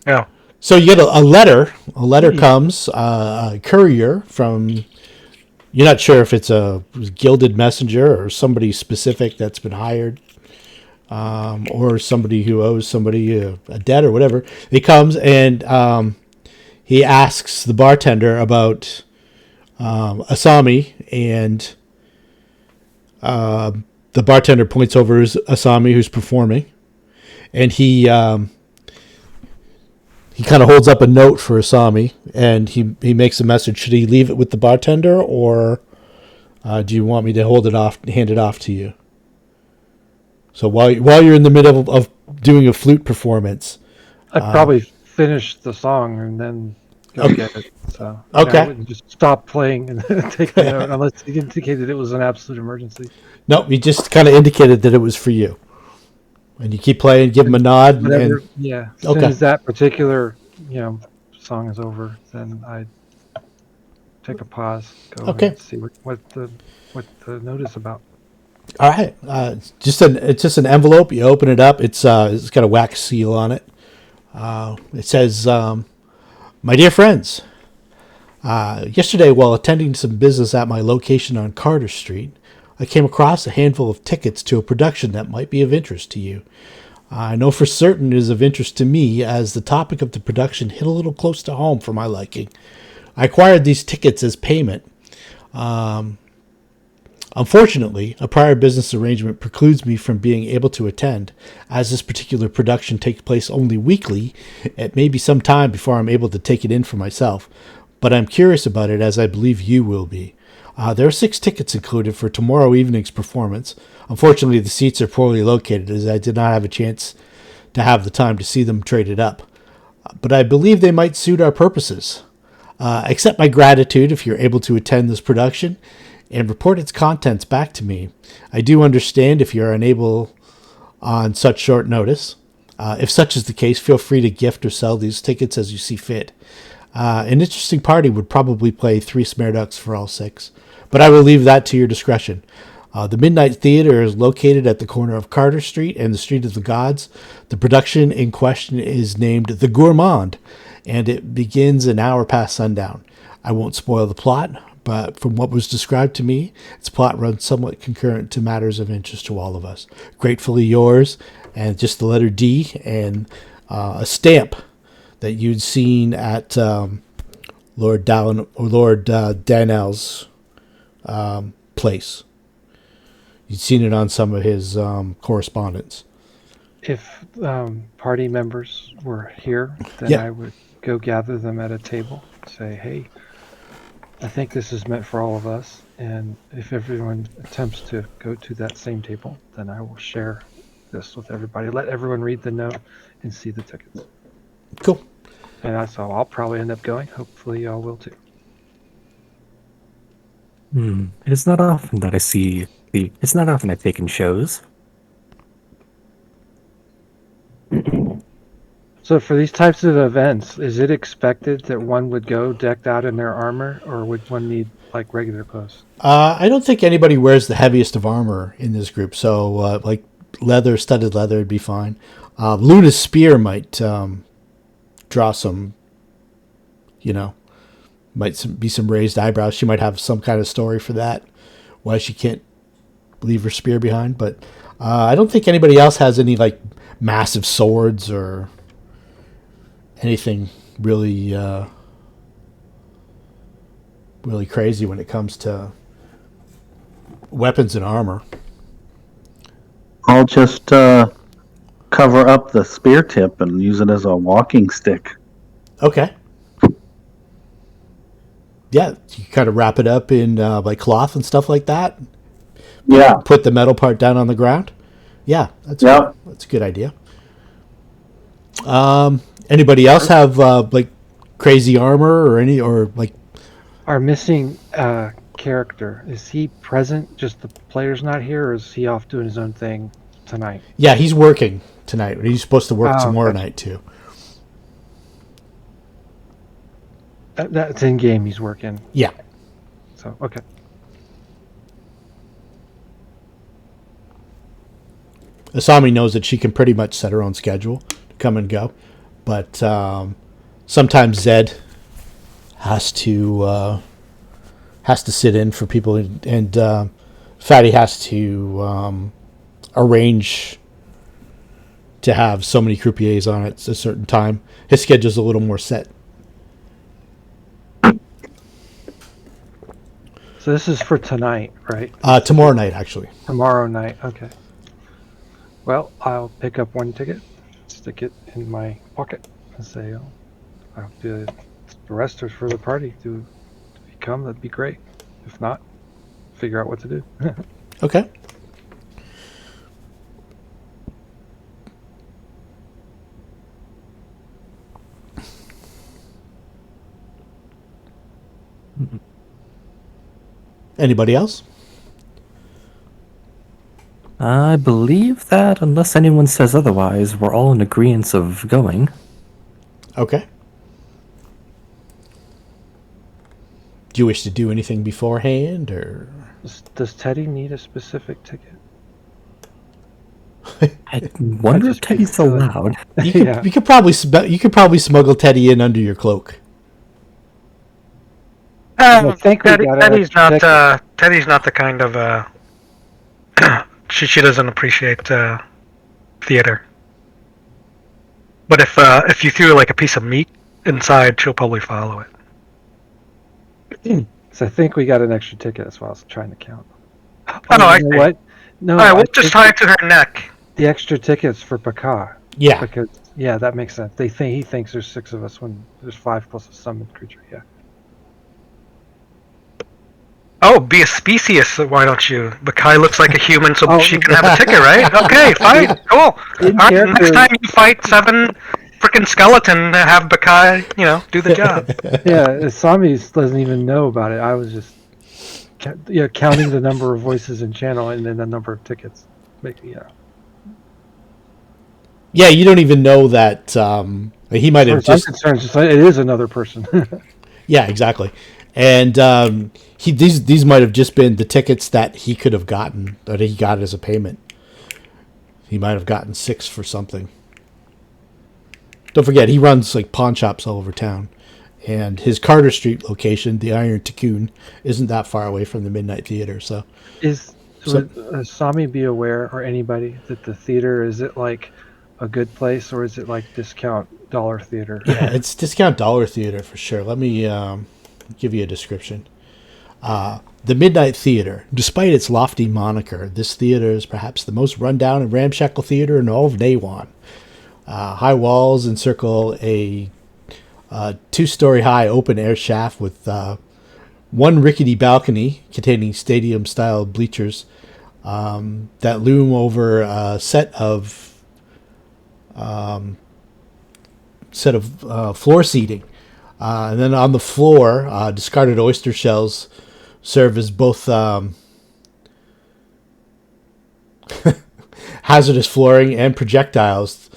Yeah. So you get a letter. A letter comes, a courier from... You're not sure if it's a gilded messenger or somebody specific that's been hired, or somebody who owes somebody a debt or whatever. He comes and he asks the bartender about Asami, and the bartender points over as Asami, who's performing, and he kind of holds up a note for Asami, and he makes a message. Should he leave it with the bartender, or do you want me to hand it off to you? So while you're in the middle of doing a flute performance, I'd probably finish the song and then go get it. So Okay. I wouldn't just stop playing and take the note unless it indicated it was an absolute emergency. no, he just kind of indicated that it was for you, and you keep playing, give him a nod, Whatever. and Yeah. As Okay. soon as that particular song is over, then I take a pause, go Okay. and see what the note is about. all right, it's just an envelope. You open it up. It's got a wax seal on it. It says, "My dear friends, yesterday while attending some business at my location on Carter Street, I came across a handful of tickets to a production that might be of interest to you. I know for certain it is of interest to me, as the topic of the production hit a little close to home for my liking. I acquired these tickets as payment. Unfortunately, a prior business arrangement precludes me from being able to attend, as this particular production takes place only weekly. It may be some time before I'm able to take it in for myself, but I'm curious about it, as I believe you will be. There are 6 tickets included for tomorrow evening's performance. Unfortunately, the seats are poorly located, as I did not have a chance to have the time to see them traded up. But I believe they might suit our purposes. Accept my gratitude if you're able to attend this production and report its contents back to me. I do understand if you're unable on such short notice. If such is the case, feel free to gift or sell these tickets as you see fit. An interesting party would probably play 3 Smerducks for all 6, but I will leave that to your discretion. The Midnight Theater is located at the corner of Carter Street and the Street of the Gods. The production in question is named The Gourmand, and it begins an hour past sundown. I won't spoil the plot, but from what was described to me, its plot runs somewhat concurrent to matters of interest to all of us. Gratefully yours, and just the letter D, and a stamp that you'd seen at Lord Danel's place. You'd seen it on some of his correspondence. If party members were here, then Yeah. I would go gather them at a table, say, hey, I think this is meant for all of us, and if everyone attempts to go to that same table, then I will share this with everybody. Let everyone read the note and see the tickets. Cool. And that's how I'll probably end up going. Hopefully y'all will too. It's not often that I see it's not often I take in shows. So for these types of events, is it expected that one would go decked out in their armor, or would one need like regular clothes? I don't think anybody wears the heaviest of armor in this group, so like studded leather would be fine. Luna's spear might draw some, be some raised eyebrows. She might have some kind of story for that, why she can't leave her spear behind. But I don't think anybody else has any like massive swords or anything really really crazy when it comes to weapons and armor. I'll just go cover up the spear tip and use it as a walking stick. Okay. Yeah, you kind of wrap it up in like cloth and stuff like that. Yeah. Put the metal part down on the ground. Yeah, that's Yeah. good. That's a good idea. Anybody else have like crazy armor or like? Our missing character, is he present? Just the player's not here, or is he off doing his own thing tonight? Yeah, he's working tonight. He's supposed to work tomorrow gotcha. night too. That's in game. He's working. Yeah. So okay. Asami knows that she can pretty much set her own schedule to come and go, but sometimes Zed has to sit in for people, and Fatty has to arrange to have so many croupiers on at a certain time. His schedule's a little more set. So this is for tonight, right? Tomorrow night, actually. Tomorrow night. Okay. Well, I'll pick up one ticket, stick it in my pocket, and say, I'll do the rest are for the party. If you come, that'd be great. If not, figure out what to do. Okay. Anybody else? I believe that, unless anyone says otherwise, we're all in agreement of going. Okay. Do you wish to do anything beforehand, or? Does Teddy need a specific ticket? I wonder if just Teddy's feel it. allowed. You could, Yeah. you could probably smuggle Teddy in under your cloak. I think we got Teddy's an extra not Teddy's not the kind of she doesn't appreciate theater. But if you threw like a piece of meat inside, she'll probably follow it. So I think we got an extra ticket. That's why I was trying to count. Oh no, I you know see. what? No, All right, we'll I just think tie it to her neck. the extra tickets for Paka. Yeah. Because that makes sense. He thinks there's 6 of us when there's 5 plus a summoned creature. Yeah. Oh, be a specious, why don't you? Bakai looks like a human, so Oh. she can have a ticket, right? Okay, fine, cool. All In right, character- next time you fight 7 freaking skeleton, have Bakai, do the job. Yeah, Sami doesn't even know about it. I was just counting the number of voices in channel and then the number of tickets. Yeah, you don't even know that he might have As far as just. I'm concerned, it is another person. Yeah, exactly. And these might have just been the tickets that he could have gotten, that he got as a payment. He might have gotten 6 for something. Don't forget, he runs like pawn shops all over town, and his Carter Street location, the Iron Ticoon, isn't that far away from the Midnight Theater. So, Would Sami be aware, or anybody, that the theater, is it like a good place, or is it like discount dollar theater? yeah, it's discount dollar theater for sure. Let me give you a description. The Midnight Theater. Despite its lofty moniker, this theater is perhaps the most rundown and ramshackle theater in all of Naywan. High walls encircle a 2-story high open-air shaft with one rickety balcony containing stadium-style bleachers that loom over a set of floor seating. And then on the floor, discarded oyster shells serve as both hazardous flooring and projectiles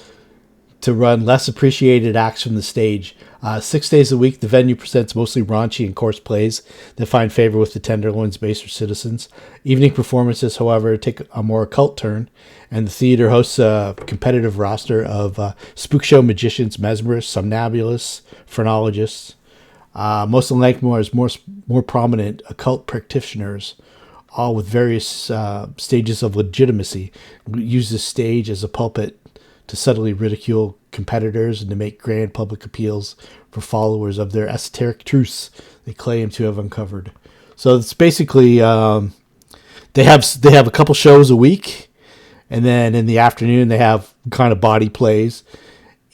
to run less appreciated acts from the stage. 6 days a week, the venue presents mostly raunchy and coarse plays that find favor with the Tenderloin's baser citizens. Evening performances, however, take a more occult turn, and the theater hosts a competitive roster of spook show magicians, mesmerists, somnambulists, phrenologists. Most of Lankhmar's more prominent occult practitioners, all with various stages of legitimacy, use this stage as a pulpit to subtly ridicule competitors and to make grand public appeals for followers of their esoteric truths they claim to have uncovered. So it's basically they have a couple shows a week, And then in the afternoon, they have kind of body plays.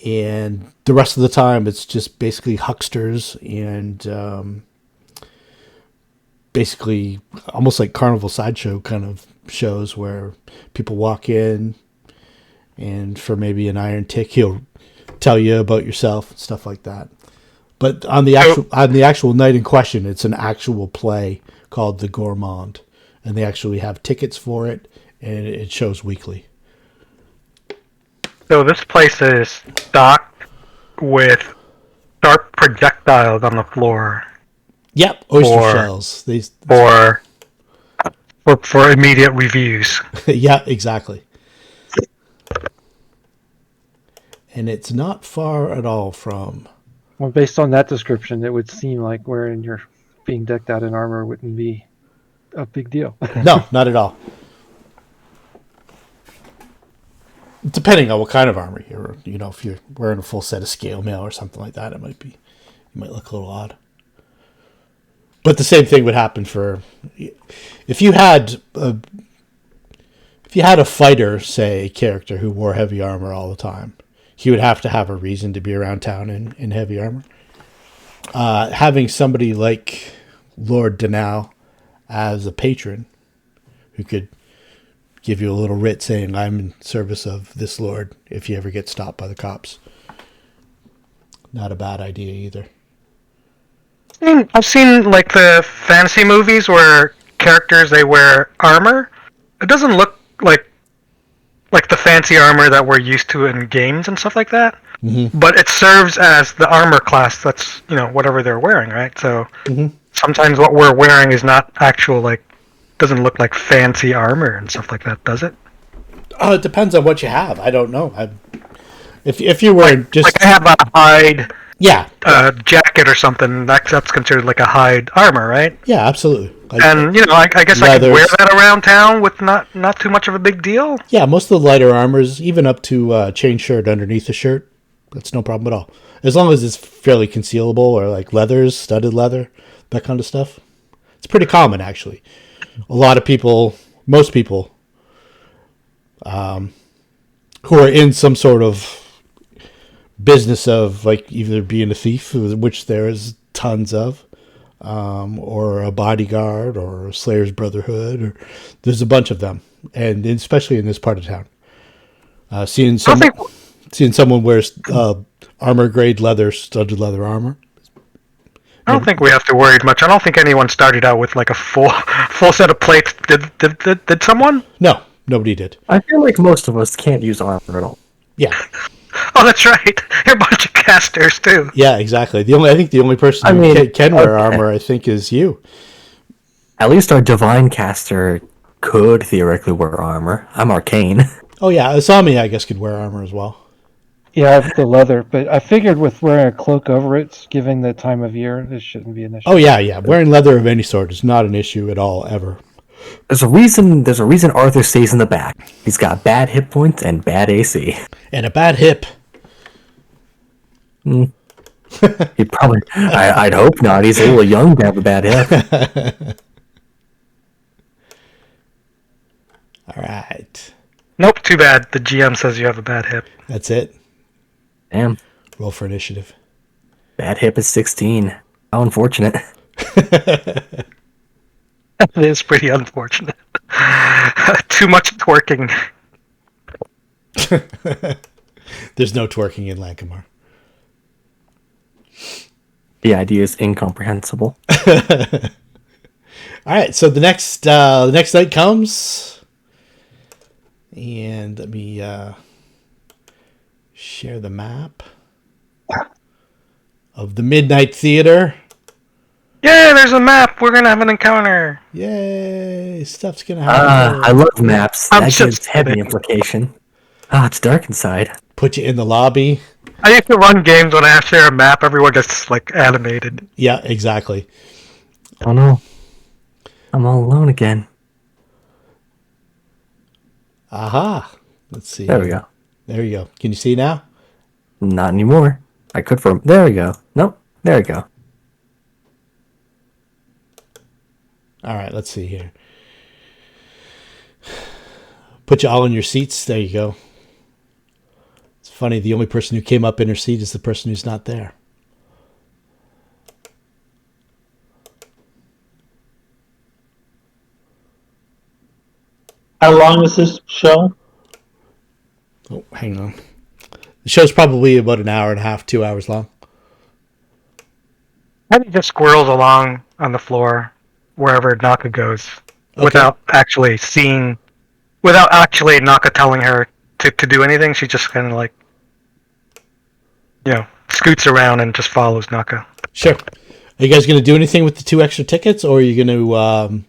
And the rest of the time, it's just basically hucksters and basically almost like carnival sideshow kind of shows where people walk in and for maybe an iron tick, he'll tell you about yourself and stuff like that. But on the actual night in question, it's an actual play called The Gourmand, and they actually have tickets for it, and it shows weekly. So this place is stocked with sharp projectiles on the floor Yep, oyster shells. These for immediate reviews. yeah, exactly. And it's not far at all from. Well, based on that description, it would seem like wearing your being decked out in armor wouldn't be a big deal. No, not at all. Depending on what kind of armor you're, if you're wearing a full set of scale mail or something like that, you might look a little odd. But the same thing would happen if you had a fighter, say, character who wore heavy armor all the time. He would have to have a reason to be around town in heavy armor. Having somebody like Lord Danao as a patron who could give you a little writ saying, I'm in service of this lord if you ever get stopped by the cops. Not a bad idea either. I've seen like the fantasy movies where characters, they wear armor. It doesn't look like the fancy armor that we're used to in games and stuff like that. Mm-hmm. But it serves as the armor class that's, whatever they're wearing, right? So sometimes what we're wearing is not actual, doesn't look like fancy armor and stuff like that, does it? It depends on what you have. I don't know. If you're wearing just... I have a hide Yeah. jacket or something, that's considered like a hide armor, right? Yeah, absolutely. And, I guess I could wear that around town with not too much of a big deal. Yeah, most of the lighter armors, even up to chain shirt underneath the shirt, that's no problem at all. As long as it's fairly concealable or like leathers, studded leather, that kind of stuff. It's pretty common, actually. A lot of people, most people, who are in some sort of business of either being a thief, which there is tons of, or a bodyguard or a Slayer's Brotherhood, or there's a bunch of them, and especially in this part of town, seeing someone wears armor grade leather, studded leather armor. I don't think we have to worry much. I don't think anyone started out with a full set of plates. Did someone? No, nobody did. I feel like most of us can't use armor at all. Yeah. Oh, that's right. You're a bunch of casters too. Yeah, exactly. I think the only person who can wear armor, I think, is you. At least our divine caster could theoretically wear armor. I'm arcane. Oh yeah, Asami, I guess, could wear armor as well. Yeah, I have the leather, but I figured with wearing a cloak over it, given the time of year, this shouldn't be an issue. Oh yeah. Wearing leather of any sort is not an issue at all, ever. There's a reason Arthur stays in the back. He's got bad hit points and bad AC. And a bad hip. He probably... I'd hope not. He's a little young to have a bad hip. All right. Nope, too bad. The GM says you have a bad hip. That's it. Damn. Roll for initiative. Bad hip is 16. How unfortunate. It is pretty unfortunate. Too much twerking. There's no twerking in Lankhmar. The idea is incomprehensible. All right, so the next night comes, and let me share the map of the Midnight Theater. Yeah, there's a map. We're gonna have an encounter. Yay! Stuff's gonna happen. I love maps. I'm That just gives heavy kidding. implication. It's dark inside. Put you in the lobby. I used to run games when I have to share a map. Everyone gets animated. Yeah, exactly. Oh no. I'm all alone again. Aha! Let's see. There we go. There you go. Can you see now? Not anymore. I could for... There we go. Nope. There we go. All right, let's see here. Put you all in your seats. There you go. It's funny. The only person who came up in her seat is the person who's not there. How long is this show? Oh, hang on. The show's probably about an hour and a half, 2 hours long. Teddy just squirrels along on the floor wherever Naka goes Okay. without actually Naka telling her to do anything. She just kind of like, scoots around and just follows Naka. Sure. Are you guys going to do anything with the 2 extra tickets, or are you going to... Well,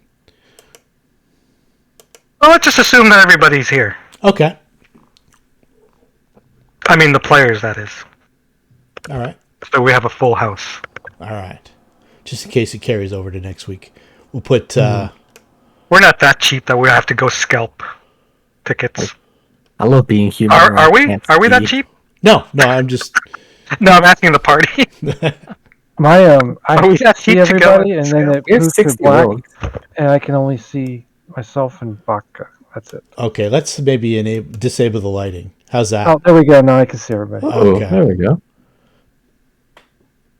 let's just assume that everybody's here. Okay. I mean, the players, that is. All right. So we have a full house. All right. Just in case it carries over to next week. We'll put... We're not that cheap that we have to go scalp tickets. I love being human. Are we that cheap? No, I'm just... No, I'm asking the party. My I Are we that see cheap to go everybody, and then it We have moves to 60 black, rolls. and I can only see myself and Baka. That's it. Okay, let's maybe disable the lighting. How's that? Oh, there we go. Now I can see everybody. Oh, Okay. there we go.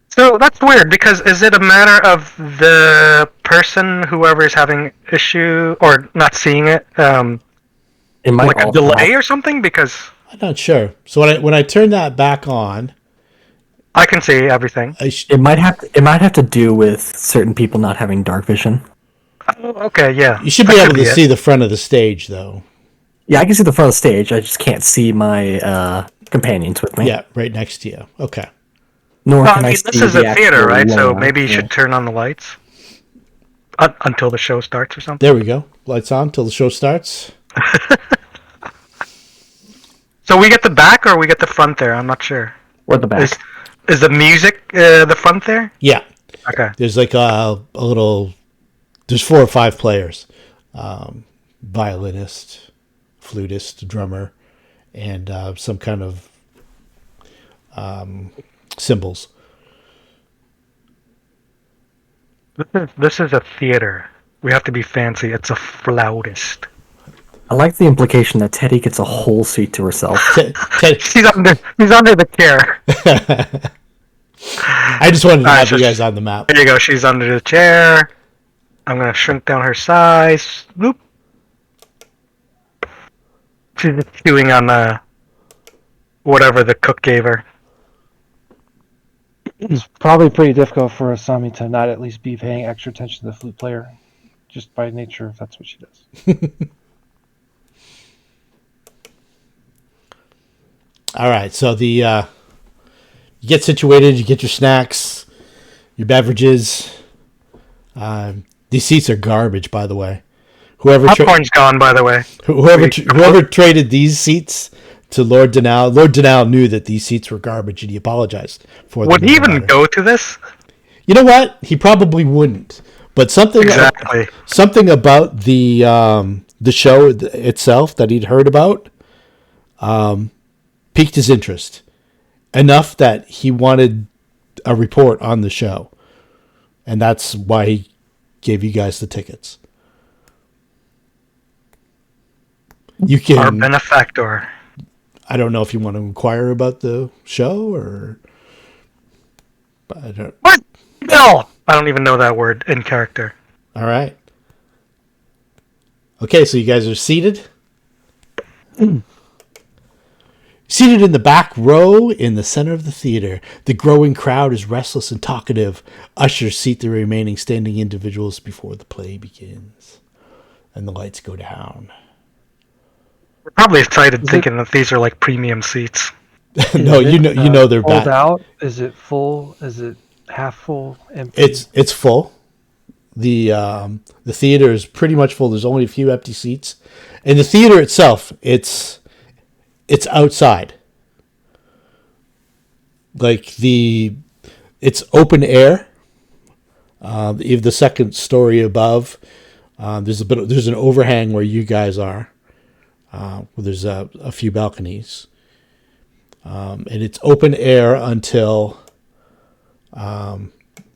So that's weird, because is it a matter of the person, whoever is having issue, or not seeing it, It might like a all delay or something? Because I'm not sure. So when I turn that back on, I can see everything. It might have to do with certain people not having dark vision. Oh, okay, yeah. you should be able to see the front of the stage, though. Yeah, I can see the front of the stage. I just can't see my companions with me. Yeah, right next to you. Okay. Nor Well, I can I mean, see this is the a theater, actual right? So layout. maybe you Yeah. should turn on the lights until the show starts or something. There we go. Lights on till the show starts. So we get the back or we get the front there? I'm not sure. Or the back. Is the music the front there? Yeah. Okay. There's like a little... There's 4 or 5 players. Violinist, flutist, drummer, and some kind of cymbals. This is a theater. We have to be fancy. It's a flautist. I like the implication that Teddy gets a whole seat to herself. He's under the chair. I just wanted to have you guys on the map. There you go. She's under the chair. I'm gonna shrink down her size. Whoop. She's just chewing on whatever the cook gave her. It's probably pretty difficult for Asami to not at least be paying extra attention to the flute player, just by nature, if that's what she does. All right, so you get situated, you get your snacks, your beverages. These seats are garbage, by the way. Popcorn's gone, by the way. Whoever traded these seats to Lord Denal, Lord Denal knew that these seats were garbage, and he apologized for them. Would he even go to this? You know what? He probably wouldn't. But something about the show itself that he'd heard about piqued his interest enough that he wanted a report on the show, and that's why he gave you guys the tickets. You can. Our benefactor. I don't know if you want to inquire about the show or. But I don't. What? No! I don't even know that word in character. All right. Okay, so you guys are seated. Seated in the back row in the center of the theater, the growing crowd is restless and talkative. Ushers seat the remaining standing individuals before the play begins, and the lights go down. We're probably excited thinking that these are like premium seats. No, you know they're Sold bad. out? Is it full? Is it half full? Empty? It's full. The theater is pretty much full. There's only a few empty seats, and the theater itself, it's outside. Like it's open air. Even the second story above, there's an overhang where you guys are. Where there's a few balconies, and it's open air until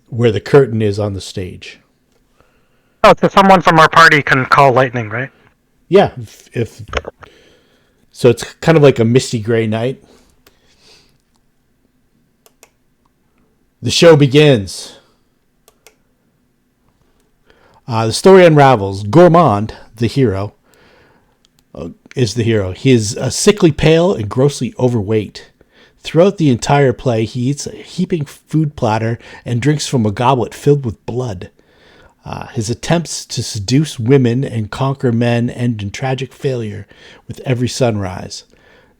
where the curtain is on the stage. Oh, so someone from our party can call lightning, right? Yeah, if so, it's kind of like a misty gray night. The show begins. The story unravels. Gourmand, the hero, is the hero. He is sickly pale and grossly overweight. Throughout the entire play, he eats a heaping food platter and drinks from a goblet filled with blood. His attempts to seduce women and conquer men end in tragic failure with every sunrise.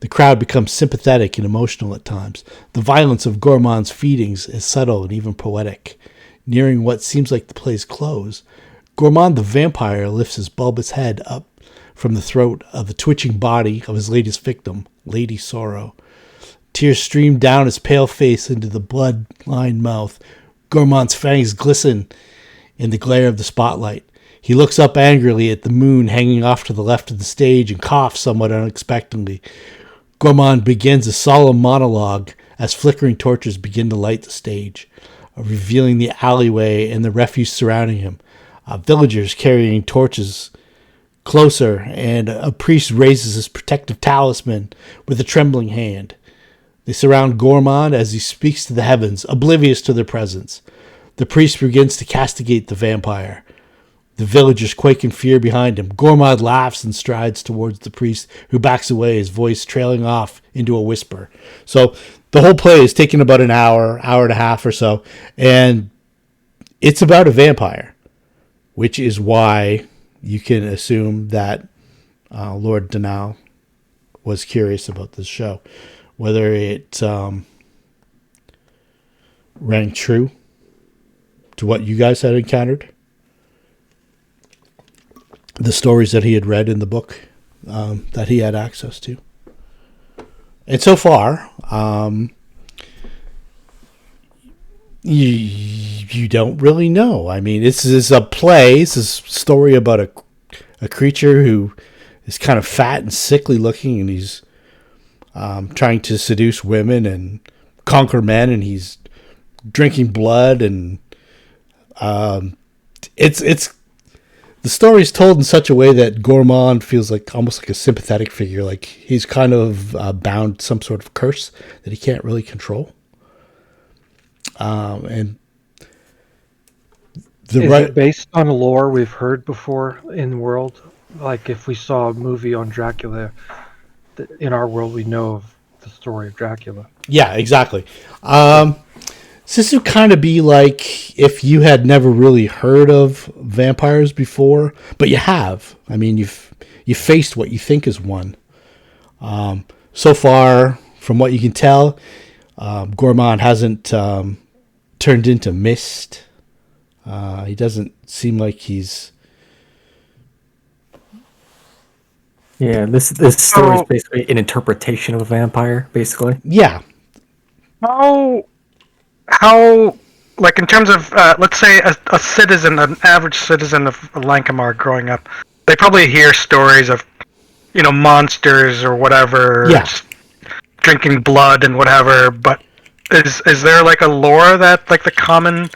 The crowd becomes sympathetic and emotional at times. The violence of Gourmand's feedings is subtle and even poetic. Nearing what seems like the play's close, Gourmand the vampire lifts his bulbous head up from the throat of the twitching body of his latest victim, Lady Sorrow. Tears stream down his pale face into the blood-lined mouth. Gourmand's fangs glisten in the glare of the spotlight. He looks up angrily at the moon hanging off to the left of the stage and coughs somewhat unexpectedly. Gourmand begins a solemn monologue as flickering torches begin to light the stage, revealing the alleyway and the refuse surrounding him. Villagers carrying torches closer, and a priest raises his protective talisman with a trembling hand. They surround Gourmand as he speaks to the heavens, oblivious to their presence. The priest begins to castigate the vampire. The villagers quake in fear behind him. Gourmand laughs and strides towards the priest, who backs away, his voice trailing off into a whisper. So the whole play is taking about an hour and a half or so, and it's about a vampire, which is why you can assume that Lord Danal was curious about this show. Whether it rang true to what you guys had encountered, the stories that he had read in the book that he had access to. And so far, you don't really know. I mean, this is a play. It's a story about a creature who is kind of fat and sickly looking, and he's trying to seduce women and conquer men, and he's drinking blood, and it's the story is told in such a way that Gourmand feels like almost like a sympathetic figure, like he's kind of bound to some sort of curse that he can't really control. And Is it based on a lore we've heard before in the world? Like if we saw a movie on Dracula, in our world we know of the story of Dracula. Yeah, exactly. So this would kind of be like if you had never really heard of vampires before, but you have. I mean, you faced what you think is one. So far, from what you can tell, Gourmand hasn't turned into mist. He doesn't seem like he's... Yeah, this story is basically an interpretation of a vampire, basically. Yeah. How, like in terms of, let's say a citizen, an average citizen of Lankhmar growing up, they probably hear stories of, monsters or whatever, Yeah. drinking blood and whatever, but is there like a lore that like the common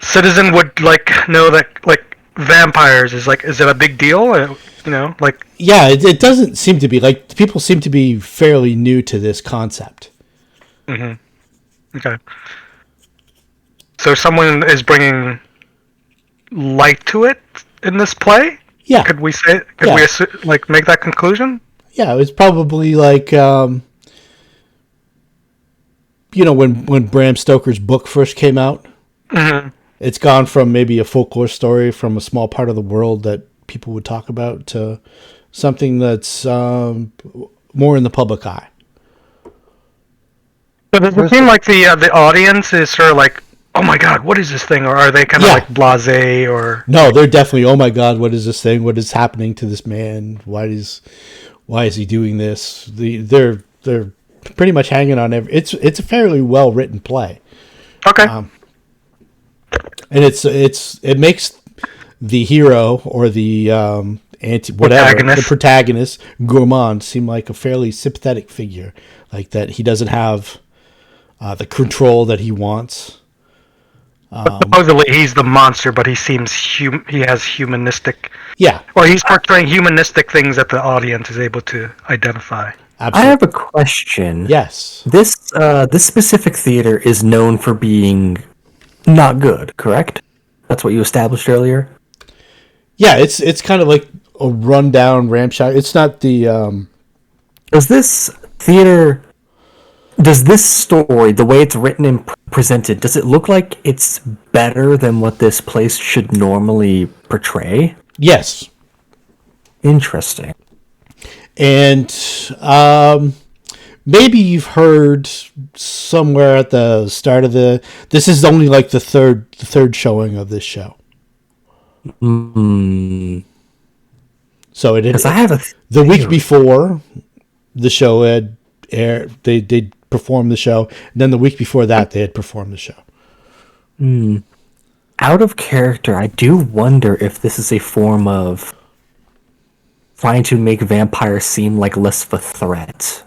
citizen would like know that like vampires is it a big deal? Like... Yeah, it doesn't seem to be. Like, people seem to be fairly new to this concept. Mm-hmm. Okay. So someone is bringing light to it in this play? Yeah. Could we say? Could we make that conclusion? Yeah, it was probably like, when Bram Stoker's book first came out. Mm-hmm. It's gone from maybe a folklore story from a small part of the world that people would talk about to something that's more in the public eye. So does it seem like the audience is sort of like, oh my god, what is this thing? Or are they kind of like blasé or... No, they're definitely, oh my god, what is this thing? What is happening to this man? Why is he doing this? They're pretty much hanging on it's a fairly well written play. Okay. And it makes the hero or the the protagonist, Gourmand, seem like a fairly sympathetic figure, like that he doesn't have the control that he wants. Supposedly he's the monster, but he seems he has humanistic, Yeah, or he's portraying humanistic things that the audience is able to identify. I absolutely. have a question. Yes. This specific theater is known for being not good, correct? That's what you established earlier. Yeah, it's kind of like a rundown ramshackle. It's not the Does this theater, does this story, the way it's written and presented, does it look like it's better than what this place should normally portray? yes. Interesting. And maybe you've heard somewhere at the start of this is only like the third showing of this show. So it Because I have a the week before the show had aired, they performed the show, and then the week before that they had performed the show. out of character. I do wonder if this is a form of trying to make vampires seem like less of a threat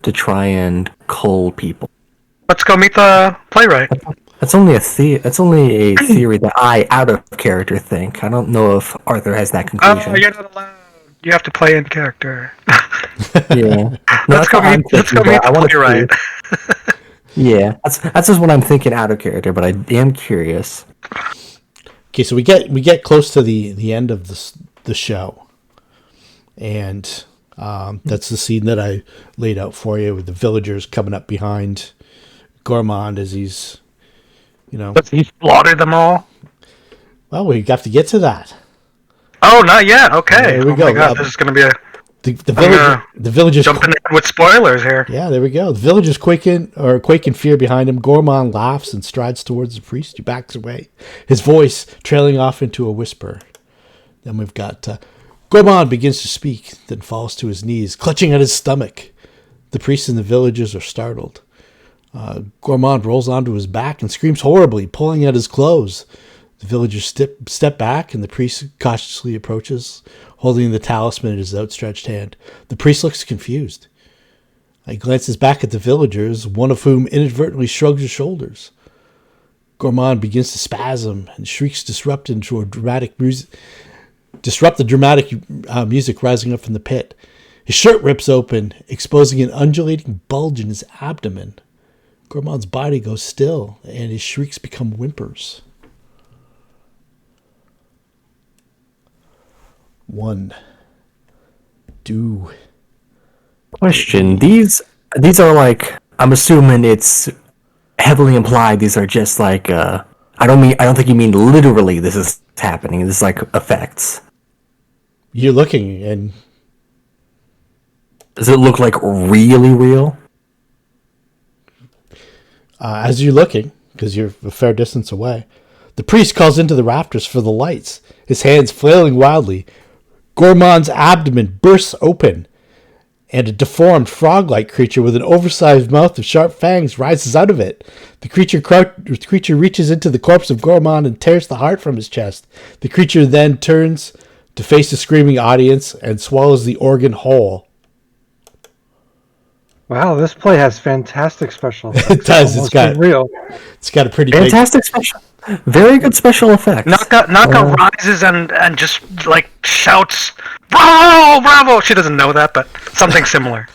to try and cull people. Let's go meet the playwright. That's only a theory that I, out of character, think. I don't know if Arthur has that conclusion. Oh, you're not allowed. You have to play in character. Yeah. No, Let's go meet I the wanna playwright. Yeah, that's just what I'm thinking out of character, but I am curious. Okay, so we get close to the end of the show, and that's the scene that I laid out for you with the villagers coming up behind Gourmand as he's, Does he slaughter them all? well, we have to get to that. Oh, not yet. Okay. There we Oh go. my god, this is going to be a The villagers jumping in with spoilers here. Yeah, there we go. The villagers quake in fear behind him. Gourmand laughs and strides towards the priest, who backs away, his voice trailing off into a whisper. Then we've got Gourmand begins to speak, then falls to his knees, clutching at his stomach. The priest and the villagers are startled. Gourmand rolls onto his back and screams horribly, pulling at his clothes. The villagers step back, and the priest cautiously approaches, holding the talisman in his outstretched hand. The priest looks confused. He glances back at the villagers, one of whom inadvertently shrugs his shoulders. Gourmand begins to spasm, and shrieks disrupt the dramatic music rising up from the pit. His shirt rips open, exposing an undulating bulge in his abdomen. Gourmand's body goes still, and his shrieks become whimpers. 1, 2. Question: These are like, I'm assuming it's heavily implied. These are just like I don't think you mean literally. This is happening. This is like effects. You're looking, and Does it look like really real? as you're looking, because you're a fair distance away, the priest calls into the rafters for the lights, his hands flailing wildly. Gourmand's abdomen bursts open, and a deformed frog-like creature with an oversized mouth with sharp fangs rises out of it. The creature reaches into the corpse of Gourmand and tears the heart from his chest. The creature then turns to face the screaming audience and swallows the organ whole. Wow, this play has fantastic special effects. It does. Almost real. It's got a pretty Fantastic special, very good special effects. Naka rises and just like shouts, "Bravo, bravo!" She doesn't know that, but something similar.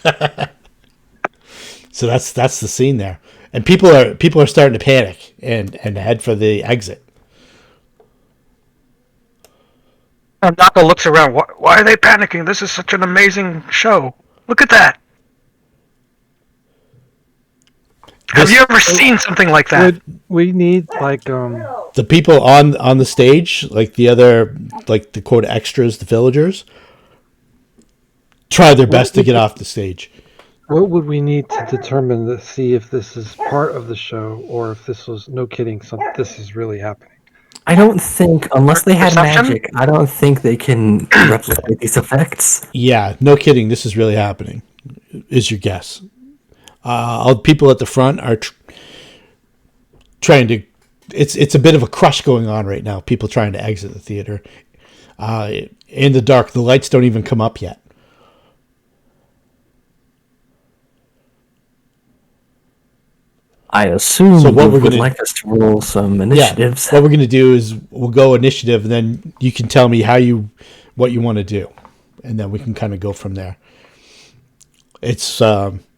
So that's the scene there, and people are starting to panic and head for the exit. And Naka looks around. Why are they panicking? This is such an amazing show. Look at that. Have you ever seen something like that? We need like The people on the stage, like the quote extras, the villagers, try their best to get off the stage. what would we need to determine to see if this is part of the show or if this was no kidding this is really happening? I don't think, unless they had Perception? magic, I don't think they can replicate these effects. Yeah, no kidding. This is really happening. Is your guess? All the people at the front are trying to. It's a bit of a crush going on right now. People trying to exit the theater. In the dark, the lights don't even come up yet. I assume So what you we're would gonna- like us to roll some initiatives. What we're going to do is we'll go initiative, and then you can tell me what you want to do, and then we can kind of go from there. It's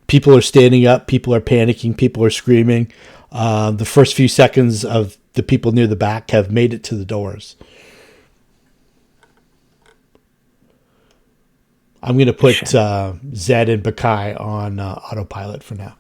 people are standing up, people are panicking, people are screaming. The first few seconds of the people near the back have made it to the doors. I'm going to put Zed and Bakai on autopilot for now.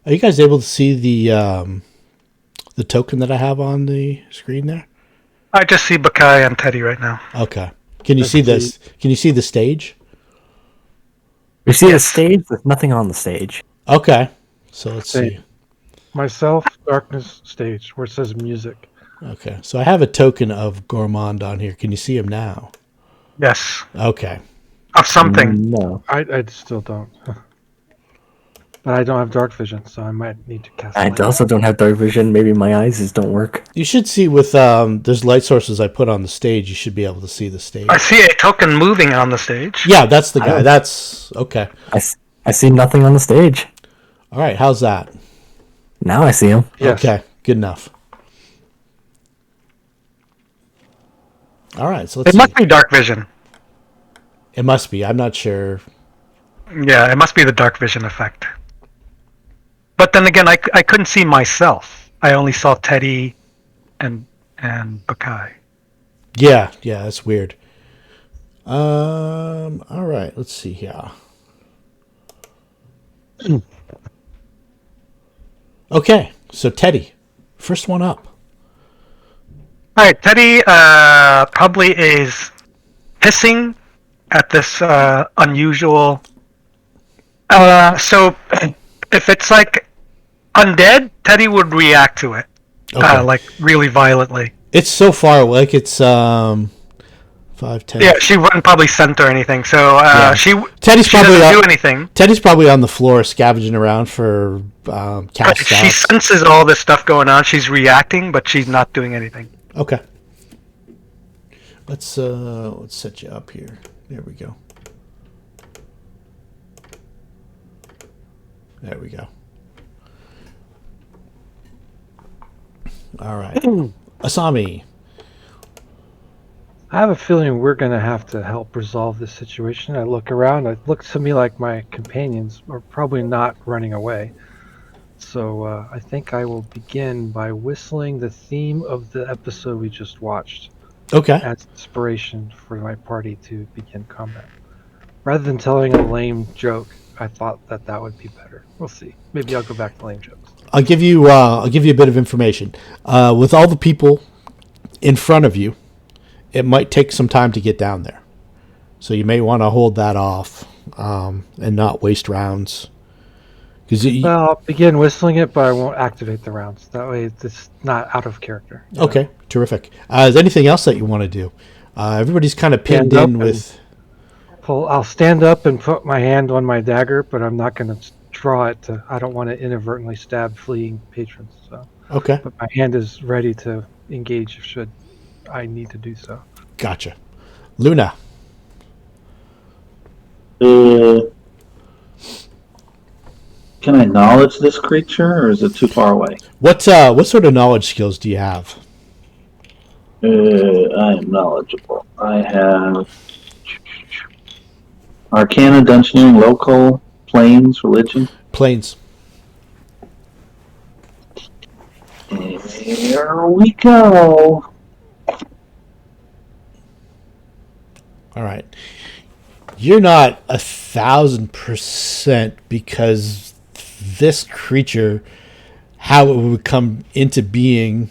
Are you guys able to see the token that I have on the screen there? I just see Bakai and Teddy right now. Okay. Can you see this? Can you see the stage? We see the Yes. stage. There's nothing on the stage. Okay. So let's see. Myself, darkness stage, where it says music. Okay. So I have a token of Gourmand on here. Can you see him now? Yes. Okay. Of something. No. I still don't. But I don't have dark vision, so I might need to cast I light. also don't have dark vision. Maybe my eyes just don't work. You should see with there's light sources I put on the stage. You should be able to see the stage. I see a token moving on the stage. Yeah, that's the guy. Oh. That's okay. I see nothing on the stage. All right. How's that? Now I see him. Yes. Okay. Good enough. All right. So let's It see. must be dark vision. It must be. I'm not sure. Yeah, it must be the dark vision effect. But then again, I couldn't see myself. I only saw Teddy and Bakai. Yeah. That's weird. All right. Let's see here. Okay. So Teddy, first one up. All right, Teddy probably is hissing at this unusual. So if it's like undead, Teddy would react to it, Okay. like really violently. It's so far away. Like it's 5, 10. Yeah, she wouldn't probably scent or anything. So Teddy's she probably doesn't on, do anything. Teddy's probably on the floor scavenging around for cast She spots. senses all this stuff going on. She's reacting, but she's not doing anything. Okay. Let's set you up here. There we go. There we go. All right. Asami. I have a feeling we're going to have to help resolve this situation. I look around. It looks to me like my companions are probably not running away. So I think I will begin by whistling the theme of the episode we just watched Okay. as inspiration for my party to begin combat. Rather than telling a lame joke, I thought that would be better. We'll see. Maybe I'll go back to lame jokes. I'll give you a bit of information. With all the people in front of you, it might take some time to get down there. So you may want to hold that off and not waste rounds. Well, I'll begin whistling it, but I won't activate the rounds. That way it's not out of character. you know? Okay, terrific. Is there anything else that you want to do? Everybody's kind of pinned Stand up in and- with... I'll stand up and put my hand on my dagger, but I'm not going to draw it. I don't want to inadvertently stab fleeing patrons. So, Okay, but my hand is ready to engage should I need to do so. gotcha. Luna. Can I knowledge this creature, or is it too far away? What sort of knowledge skills do you have? I am knowledgeable. I have Arcana, Dungeoneering, Local, Planes, Religion. Planes. Here we go. All right. You're not 1,000% because this creature, how it would come into being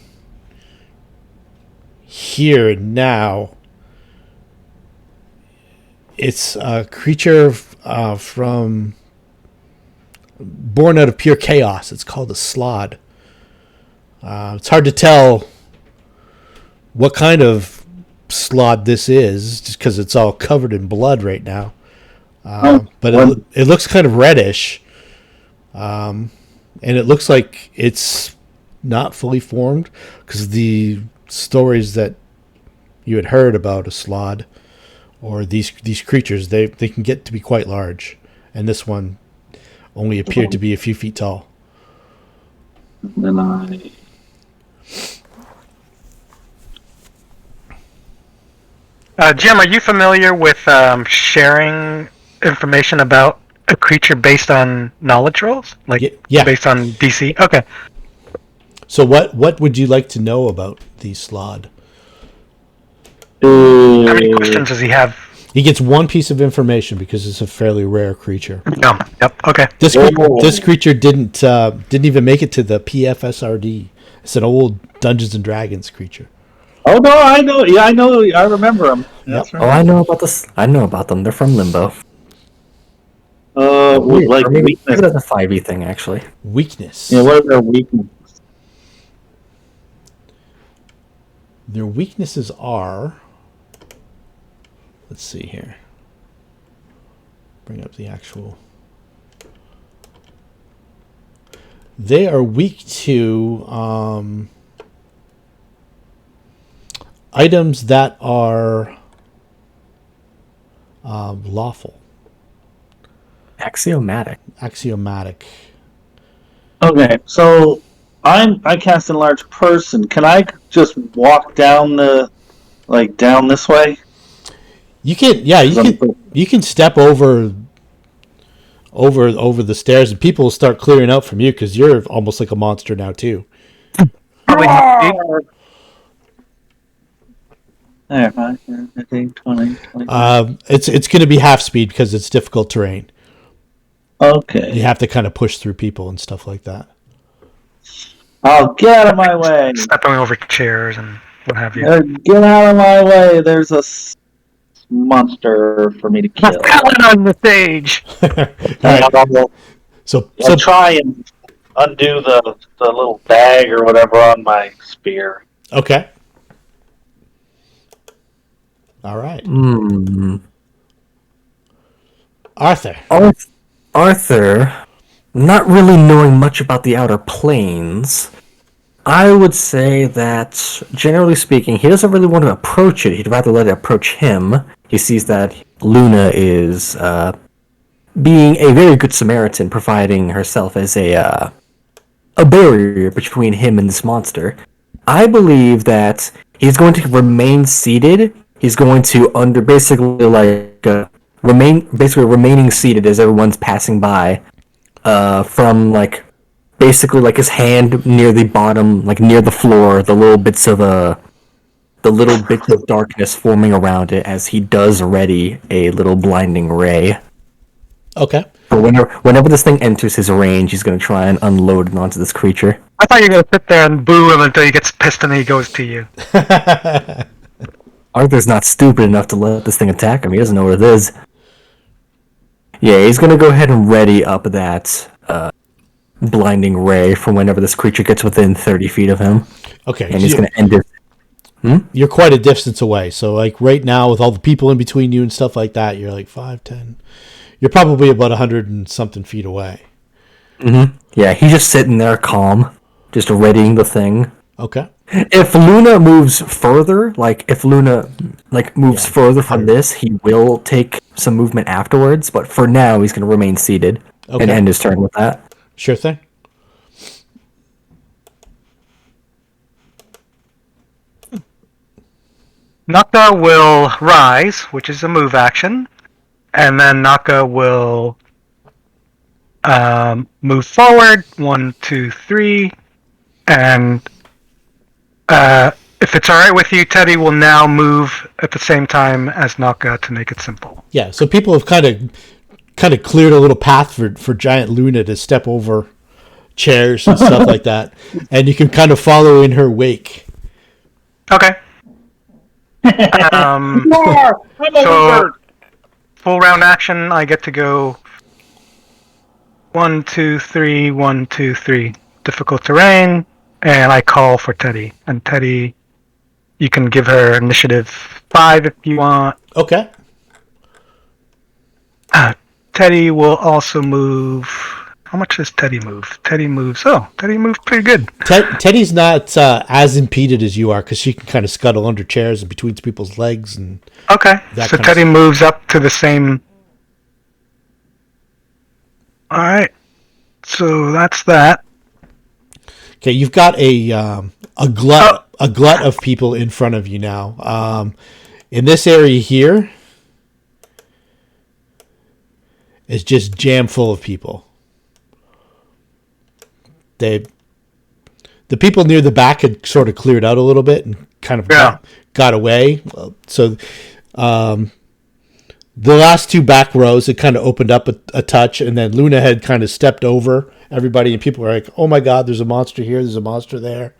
here and now. It's a creature from born out of pure chaos. It's called a slod. It's hard to tell what kind of slod this is, just because it's all covered in blood right now. But it looks kind of reddish, and it looks like it's not fully formed, because the stories that you had heard about a slod or these creatures, they can get to be quite large, and this one only appeared to be a few feet tall. Then I. Jim, are you familiar with sharing information about a creature based on knowledge rolls? Like, yeah. based on DC? Okay. So what would you like to know about the slod? How many questions does he have? He gets one piece of information because it's a fairly rare creature. Yep. Okay. This creature didn't even make it to the PFSRD. It's an old Dungeons and Dragons creature. Oh no, I know. Yeah, I know. I remember them. That's Oh, I know about this. I know about them. They're from Limbo. Like maybe weakness. that's a 5e thing, actually. Weakness. Yeah, what are their weaknesses? Their weaknesses are. Let's see here. Bring up the actual. They are weak to items that are lawful. Axiomatic. Okay, so I cast enlarge person. Can I just walk down down this way? You can, yeah, you can step over the stairs, and people will start clearing out from you because you're almost like a monster now too. Probably There, 5, 10, 15, 20, 20. It's going to be half speed because it's difficult terrain. Okay. You have to kind of push through people and stuff like that. Oh, get out of my way! stepping over chairs and what have you. Get out of my way! There's a monster for me to kill. Talent on the stage. All right. So I'll try and undo the little bag or whatever on my spear. Okay. All right. Arthur. Arthur, not really knowing much about the Outer Planes, I would say that, generally speaking, he doesn't really want to approach it. He'd rather let it approach him. He sees that Luna is being a very good Samaritan, providing herself as a barrier between him and this monster. I believe that he's going to remain seated. He's going to remaining seated as everyone's passing by, from basically his hand near the bottom, near the floor, the little bits of darkness forming around it as he does ready a little blinding ray. Okay. But whenever this thing enters his range, he's going to try and unload it onto this creature. I thought you were going to sit there and boo him until he gets pissed and he goes to you. Arthur's not stupid enough to let this thing attack him. He doesn't know what it is. Yeah, he's going to go ahead and ready up that blinding ray for whenever this creature gets within 30 feet of him. Okay. And he's going to end it. You're quite a distance away. So, right now, with all the people in between you and stuff like that, you're 5, 10. You're probably about 100 and something feet away. Mm-hmm. Yeah, he's just sitting there calm, just readying the thing. Okay. If Luna moves further, further from this, he will take some movement afterwards. But for now, he's going to remain seated and end his turn with that. Sure thing. Naka will rise, which is a move action, and then Naka will move forward 1, 2, 3, and if it's all right with you, Teddy will now move at the same time as Naka to make it simple. Yeah. So people have kind of cleared a little path for giant Luna to step over chairs and stuff like that, and you can kind of follow in her wake. Okay. So full round action, I get to go 1, 2, 3, 1, 2, 3. Difficult terrain, and I call for Teddy. And Teddy, you can give her initiative 5 if you want. Okay. Teddy will also move. How much does Teddy move? Teddy moves pretty good. Teddy's not as impeded as you are because she can kind of scuttle under chairs and between people's legs and. Okay, so Teddy moves up to the same. All right, so that's that. Okay, you've got a glut of people in front of you now. In this area here is just jam full of people. The people near the back had sort of cleared out a little bit and kind of got away. So the last two back rows, it kind of opened up a touch, and then Luna had kind of stepped over everybody, and people were like, oh my God, there's a monster here, there's a monster there.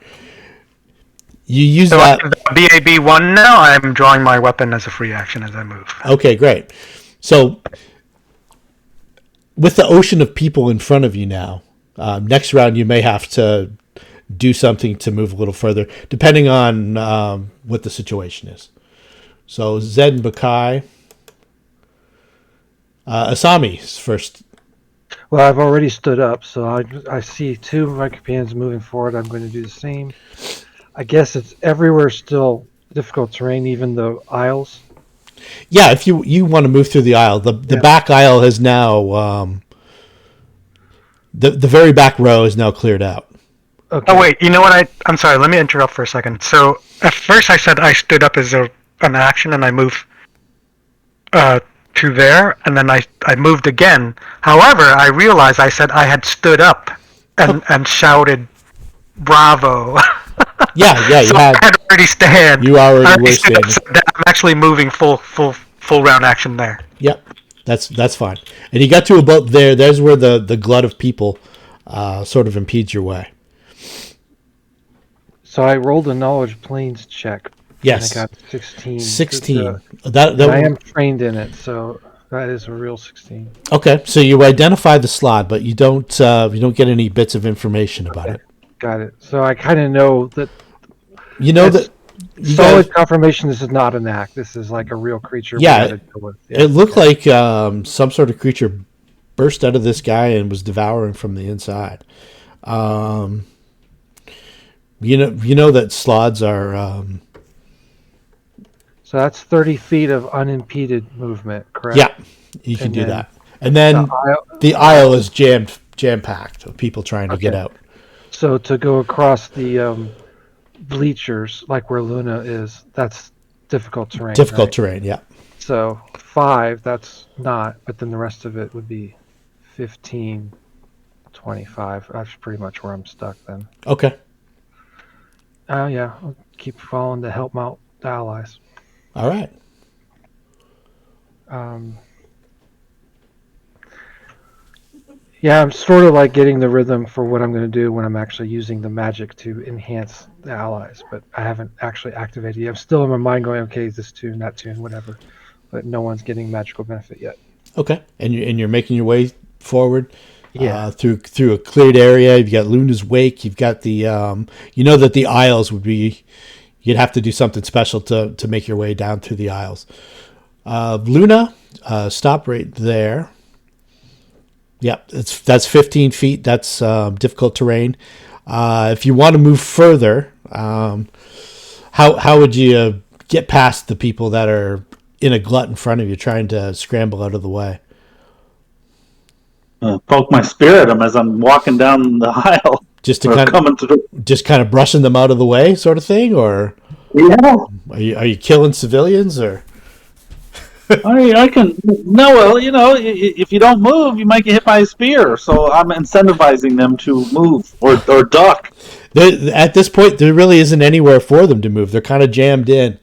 You use that. BAB1 now, I'm drawing my weapon as a free action as I move. Okay, great. So with the ocean of people in front of you now, next round you may have to do something to move a little further, depending on what the situation is. So Zed and Bakai. Asami's first. Well, I've already stood up, so I see two of my companions moving forward. I'm going to do the same. I guess it's everywhere still difficult terrain, even the aisles. Yeah, if you want to move through the aisle, the back aisle has now the very back row is now cleared out. Okay. Oh wait, you know what? I'm sorry. Let me interrupt for a second. So at first I said I stood up as an action, and I moved to there, and then I moved again. However, I realized I said I had stood up and shouted "Bravo!" Yeah, so I had already stand. You already were standing. So I'm actually moving full round action there. Yep, that's fine. And you got to about there. There's where the glut of people sort of impedes your way. So I rolled a knowledge planes check. Yes. And I got 16. 16. I am trained in it, so that is a real 16. Okay, so you identify the slot, but you don't get any bits of information about it. Got it. So I kind of know that. You know that. Solid confirmation. This is not an act. This is like a real creature. Yeah, it looked like some sort of creature burst out of this guy and was devouring from the inside. You know that slots are. So that's 30 feet of unimpeded movement, correct? Yeah, you can do that. And then the aisle is jam-packed of people trying to get out. So to go across the bleachers, like where Luna is, that's difficult terrain. Difficult terrain, yeah. So 5, that's not, but then the rest of it would be 15, 25. That's pretty much where I'm stuck then. Okay. Yeah, I'll keep following to help out the allies. All right. Yeah, I'm sort of like getting the rhythm for what I'm going to do when I'm actually using the magic to enhance the allies, but I haven't actually activated it. I'm still in my mind going, okay, this tune, that tune, whatever, but no one's getting magical benefit yet. Okay, and you're making your way forward. Yeah. Through a cleared area. You've got Luna's Wake. You've got the you know that the aisles would be. You'd have to do something special to make your way down through the aisles. Luna, stop right there. Yep, that's 15 feet. That's difficult terrain. If you want to move further, how would you get past the people that are in a glut in front of you trying to scramble out of the way? Poke my spear at them as I'm walking down the aisle. Just kind of brushing them out of the way, sort of thing, or are you killing civilians, or? I can if you don't move, you might get hit by a spear. So I'm incentivizing them to move or duck. At this point, there really isn't anywhere for them to move. They're kind of jammed in.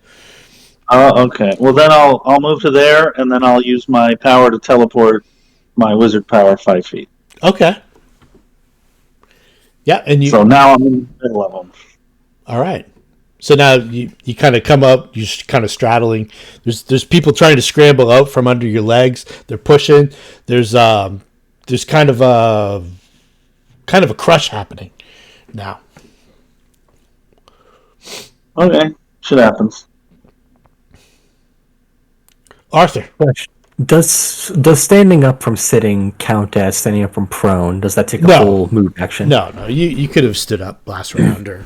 Okay. Well, then I'll move to there, and then I'll use my power to teleport my wizard power 5 feet. Okay. Yeah, and so now I'm in the middle of them. All right. So now you kind of come up, you're kind of straddling. There's people trying to scramble out from under your legs. They're pushing. There's kind of a crush happening now. Okay, shit happens. Arthur. Question. Does standing up from sitting count as standing up from prone? Does that take a No. full move action? No. You could have stood up last round, or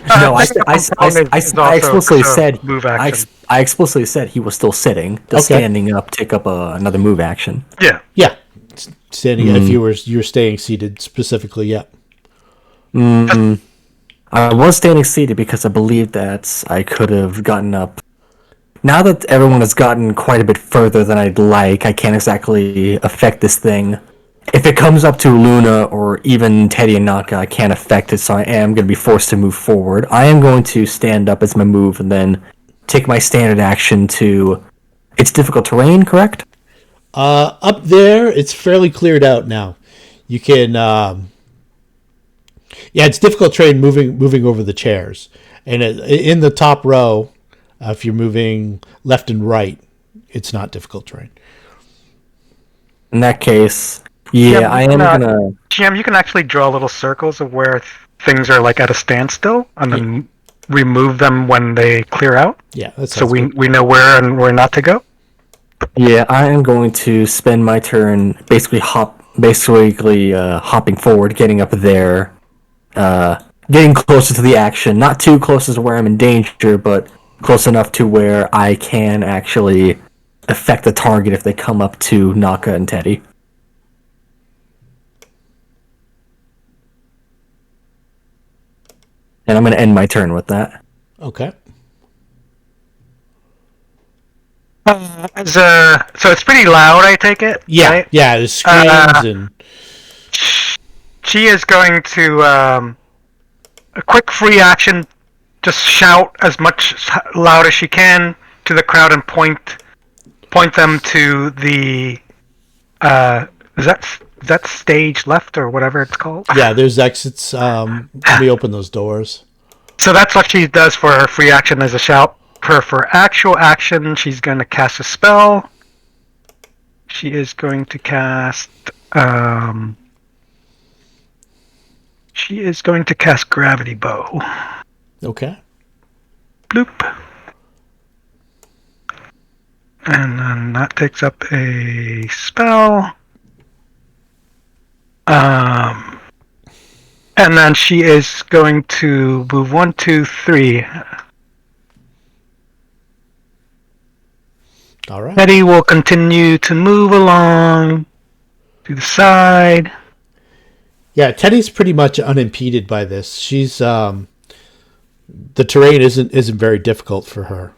No, I Taking a component is I also explicitly a said move action. I explicitly said he was still sitting. Does Okay. standing up take up another move action? Yeah. yeah, standing. If you're staying seated specifically, yeah. I was standing seated because I believed that I could have gotten up. Now that everyone has gotten quite a bit further than I'd like, I can't exactly affect this thing. If it comes up to Luna or even Teddy and Naka, I can't affect it, so I am going to be forced to move forward. I am going to stand up as my move and then take my standard action to... It's difficult terrain, correct? Up there, it's fairly cleared out now. You can, yeah, it's difficult terrain moving over the chairs, and in the top row, if you're moving left and right, it's not difficult terrain. In that case, yeah, I am going to... GM, you can actually draw little circles of where things are like at a standstill, and then remove them when they clear out. Yeah, that's so we know where and where not to go. Yeah, I am going to spend my turn basically hopping forward, getting up there, getting closer to the action. Not too close as to where I'm in danger, but close enough to where I can actually affect the target if they come up to Naka and Teddy. And I'm going to end my turn with that. Okay. So it's pretty loud, I take it? Yeah, right? yeah, the screams and... She is going to, a quick free action, just shout as much loud as she can to the crowd and point them to the, is that stage left or whatever it's called? Yeah, there's exits. Let me open those doors. So that's what she does for her free action as a shout. For actual action, she's going to cast a spell. She is going to cast... she is going to cast Gravity Bow. Okay. Bloop. And then that takes up a spell. And then she is going to move 1, 2, 3. All right. Teddy will continue to move along to the side. Yeah, Teddy's pretty much unimpeded by this. She's the terrain isn't very difficult for her.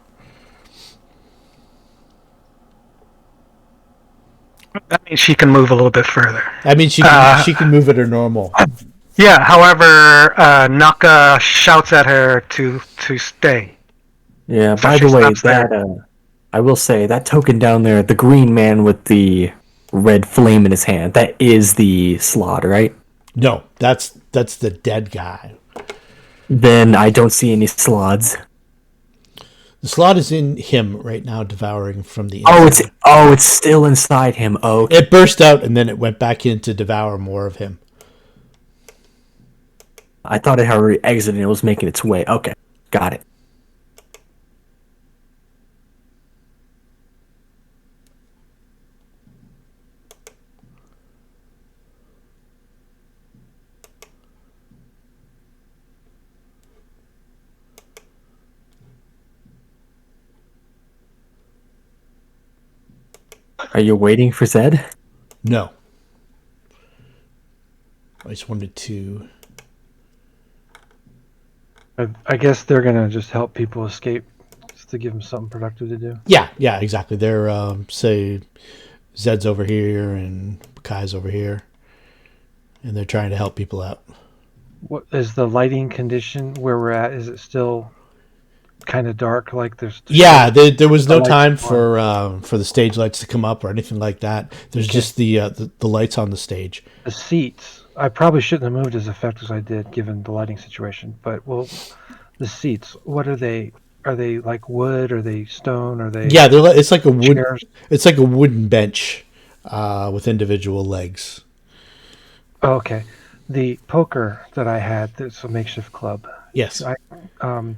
That means she can move a little bit further. I mean, she can move at her normal. Yeah, however, Naka shouts at her to stay. Yeah, So by she the way, stops there. that I will say, that token down there, the green man with the red flame in his hand, that is the slot, right? No, that's the dead guy. Then I don't see any slots. The slot is in him right now, devouring from the inside. It's still inside him. Oh, It burst out and then it went back in to devour more of him. I thought it had already exited and it was making its way. Okay, got it. Are you waiting for Zed? No. I just wanted to... I guess they're gonna just help people escape, just to give them something productive to do. Yeah, exactly. They're, say, Zed's over here and Kai's over here. And they're trying to help people out. What is the lighting condition where we're at? Is it still kind of dark? Like there's Yeah, there was no lights time on. for the stage lights to come up or anything like that. There's just the lights on the stage. The seats. I probably shouldn't have moved as effective as I did, given the lighting situation. But the seats. What are they? Are they like wood? Are they stone? Are they? Yeah, it's like a wood. chairs? It's like a wooden bench with individual legs. Oh, okay. The poker that I had, that's a makeshift club. Yes. I'm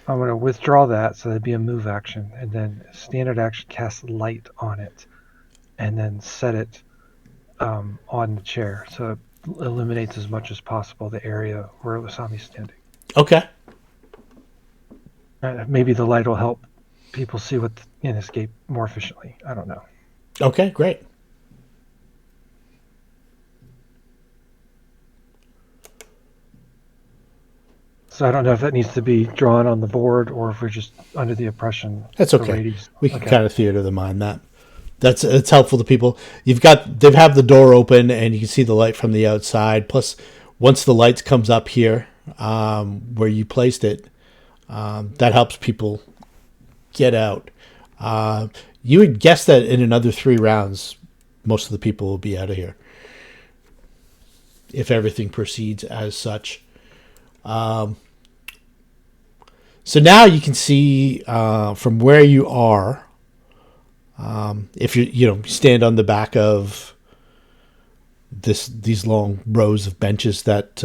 going to withdraw that, so that'd be a move action, and then standard action cast light on it, and then set it on the chair, so it eliminates as much as possible the area where Usami's standing. Okay. Maybe the light will help people see what and escape more efficiently. I don't know. Okay, great. So I don't know if that needs to be drawn on the board or if we're just under the impression. That's the okay. ladies. We can Okay. kind of theater the mind that. It's helpful to people. They have the door open and you can see the light from the outside. Plus, once the light comes up here, where you placed it, that helps people get out. You would guess that in another 3 rounds, most of the people will be out of here if everything proceeds as such. So now you can see from where you are. If you stand on the back of these long rows of benches that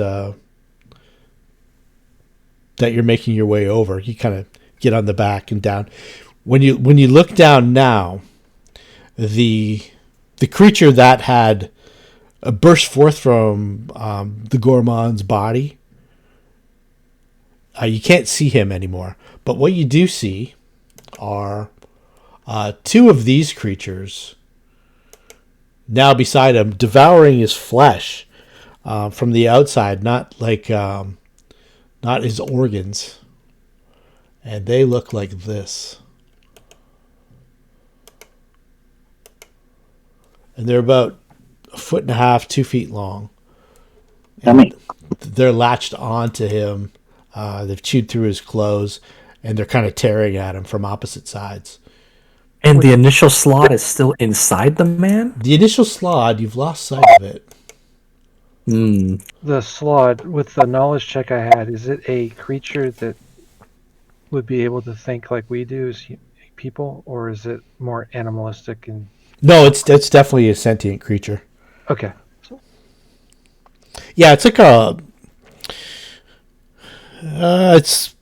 you're making your way over, you kind of get on the back and down. When you look down now, the creature that had burst forth from the gourmand's body, you can't see him anymore. But what you do see are 2 of these creatures now beside him, devouring his flesh from the outside, not his organs. And they look like this. And they're about 1.5 feet, 2 feet long. Yummy. They're latched onto him. They've chewed through his clothes, and they're kind of tearing at him from opposite sides. And the initial slot is still inside the man? The initial slot, you've lost sight of it. The slod, with the knowledge check I had, is it a creature that would be able to think like we do as people, or is it more animalistic? And No, it's definitely a sentient creature. okay, Yeah, it's like a. It's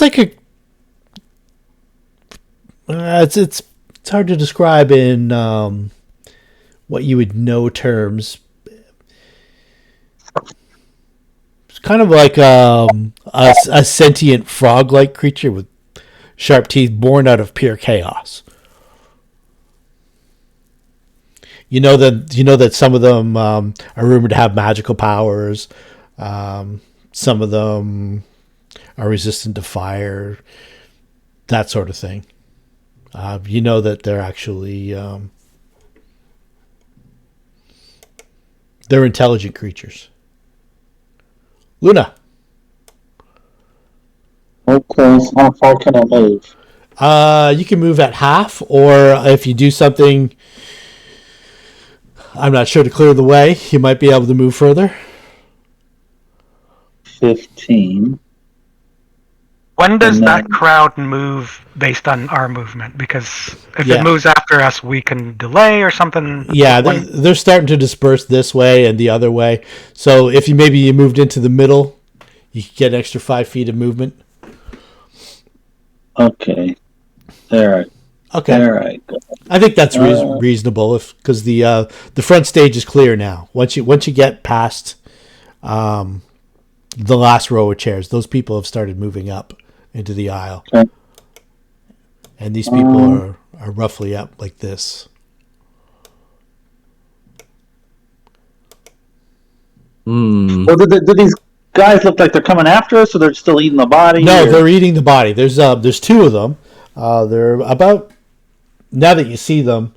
like a. It's hard to describe in what you would know terms. It's kind of like a sentient frog-like creature with sharp teeth, born out of pure chaos. You know that some of them are rumored to have magical powers. Some of them are resistant to fire, that sort of thing. You know that they're actually they're intelligent creatures. Luna. Okay, so how far can I move? You can move at half, or if you do something, I'm not sure, to clear the way, you might be able to move further. 15. When does And that then- crowd move based on our movement? Because if Yeah. it moves after us, we can delay or something. Yeah, When- they're starting to disperse this way and the other way. So if you moved into the middle, you could get an extra 5 feet of movement. Okay. There Okay, I go. I think that's reasonable, because the front stage is clear now. Once you get past the last row of chairs, those people have started moving up into the aisle, Okay. and these people are roughly up like this. Well, do these guys look like they're coming after us, or they're still eating the body? No, or- they're eating the body. There's 2 of them. They're about, now that you see them,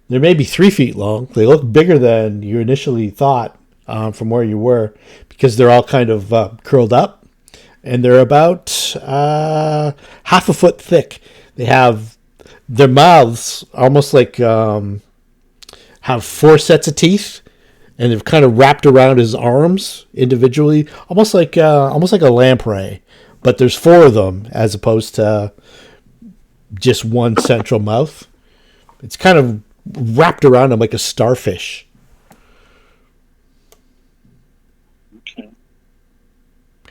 they're maybe 3 feet long. They look bigger than you initially thought from where you were, because they're all kind of curled up, and they're about half a foot thick. They have their mouths almost like have 4 sets of teeth, and they've kind of wrapped around his arms individually, almost like a lamprey. But there's 4 of them as opposed to just one central mouth. It's kind of wrapped around him like a starfish. Okay.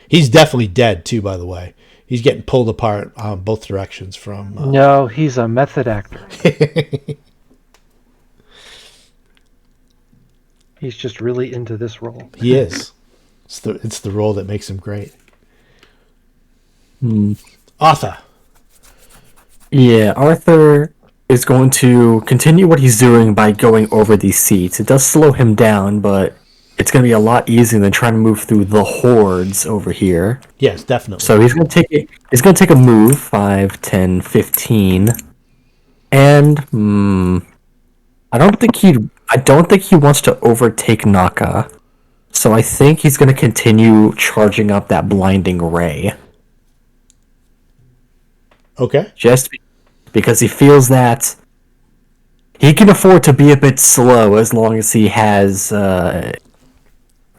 He's definitely dead too, by the way. He's getting pulled apart both directions from. No, he's a method actor. He's just really into this role. He is. It's the role that makes him great. Arthur. Yeah, Arthur is going to continue what he's doing by going over these seats. It does slow him down, but it's going to be a lot easier than trying to move through the hordes over here. Yes, definitely. So he's going to take a move, 5, 10, 15. And I don't think he wants to overtake Naka. So I think he's going to continue charging up that blinding ray. Okay. Just because he feels that he can afford to be a bit slow as long as he has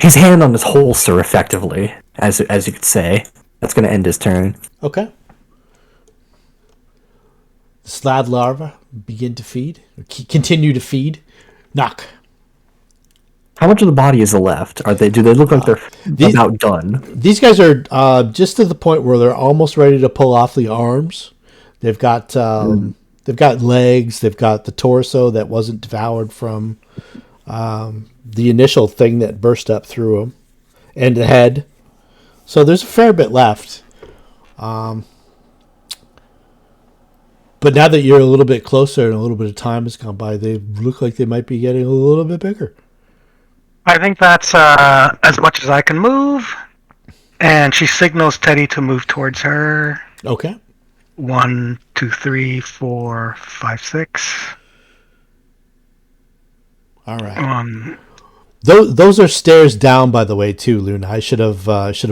his hand on his holster effectively, as you could say. That's going to end his turn. Okay. The slad larvae begin to feed, or continue to feed. Knock. How much of the body is left? Do they look like they're about done? These guys are just to the point where they're almost ready to pull off the arms. They've got legs. They've got the torso that wasn't devoured from the initial thing that burst up through them, and the head. So there's a fair bit left. But now that you're a little bit closer and a little bit of time has gone by, they look like they might be getting a little bit bigger. I think that's as much as I can move. And she signals Teddy to move towards her. Okay. 1, 2, 3, 4, 5, 6. All right. Those are stairs down, by the way, too, Luna. I should have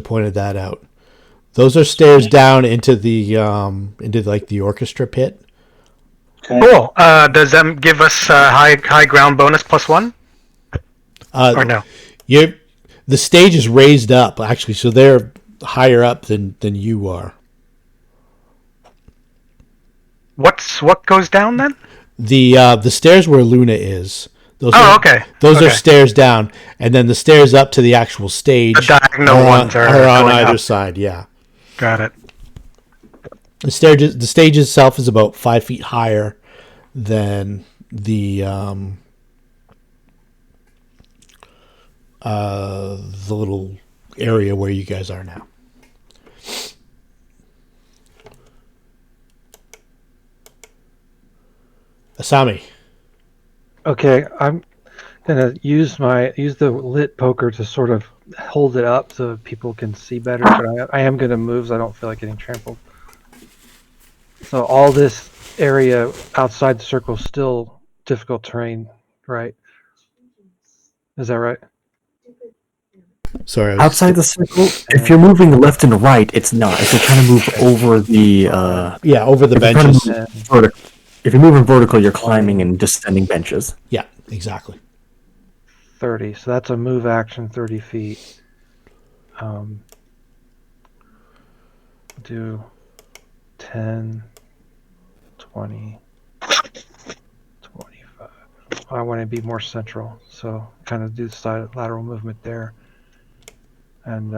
pointed that out. Those are stairs down into the the orchestra pit. Okay. Cool. Does that give us high ground bonus +1? Or no? The stage is raised up, actually, so they're higher up than you are. What goes down then? The stairs where Luna is. Those okay. Those are stairs down, and then the stairs up to the actual stage. The diagonal ones are on going either up. side. Yeah. Got it. The stage itself is about 5 feet higher than the little area where you guys are now. Asami. Okay, I'm gonna use the lit poker to sort of hold it up so people can see better. But I am gonna move, so I don't feel like getting trampled. So all this area outside the circle is still difficult terrain, right? Is that right? Sorry. Outside the circle, if you're moving left and right, it's not. If you're trying to move over the over the benches. If you're moving vertical, you're climbing and descending benches. Yeah, exactly. 30. So that's a move action, 30 feet. Do 10, 20, 25. I want to be more central, so kind of do the lateral movement there. And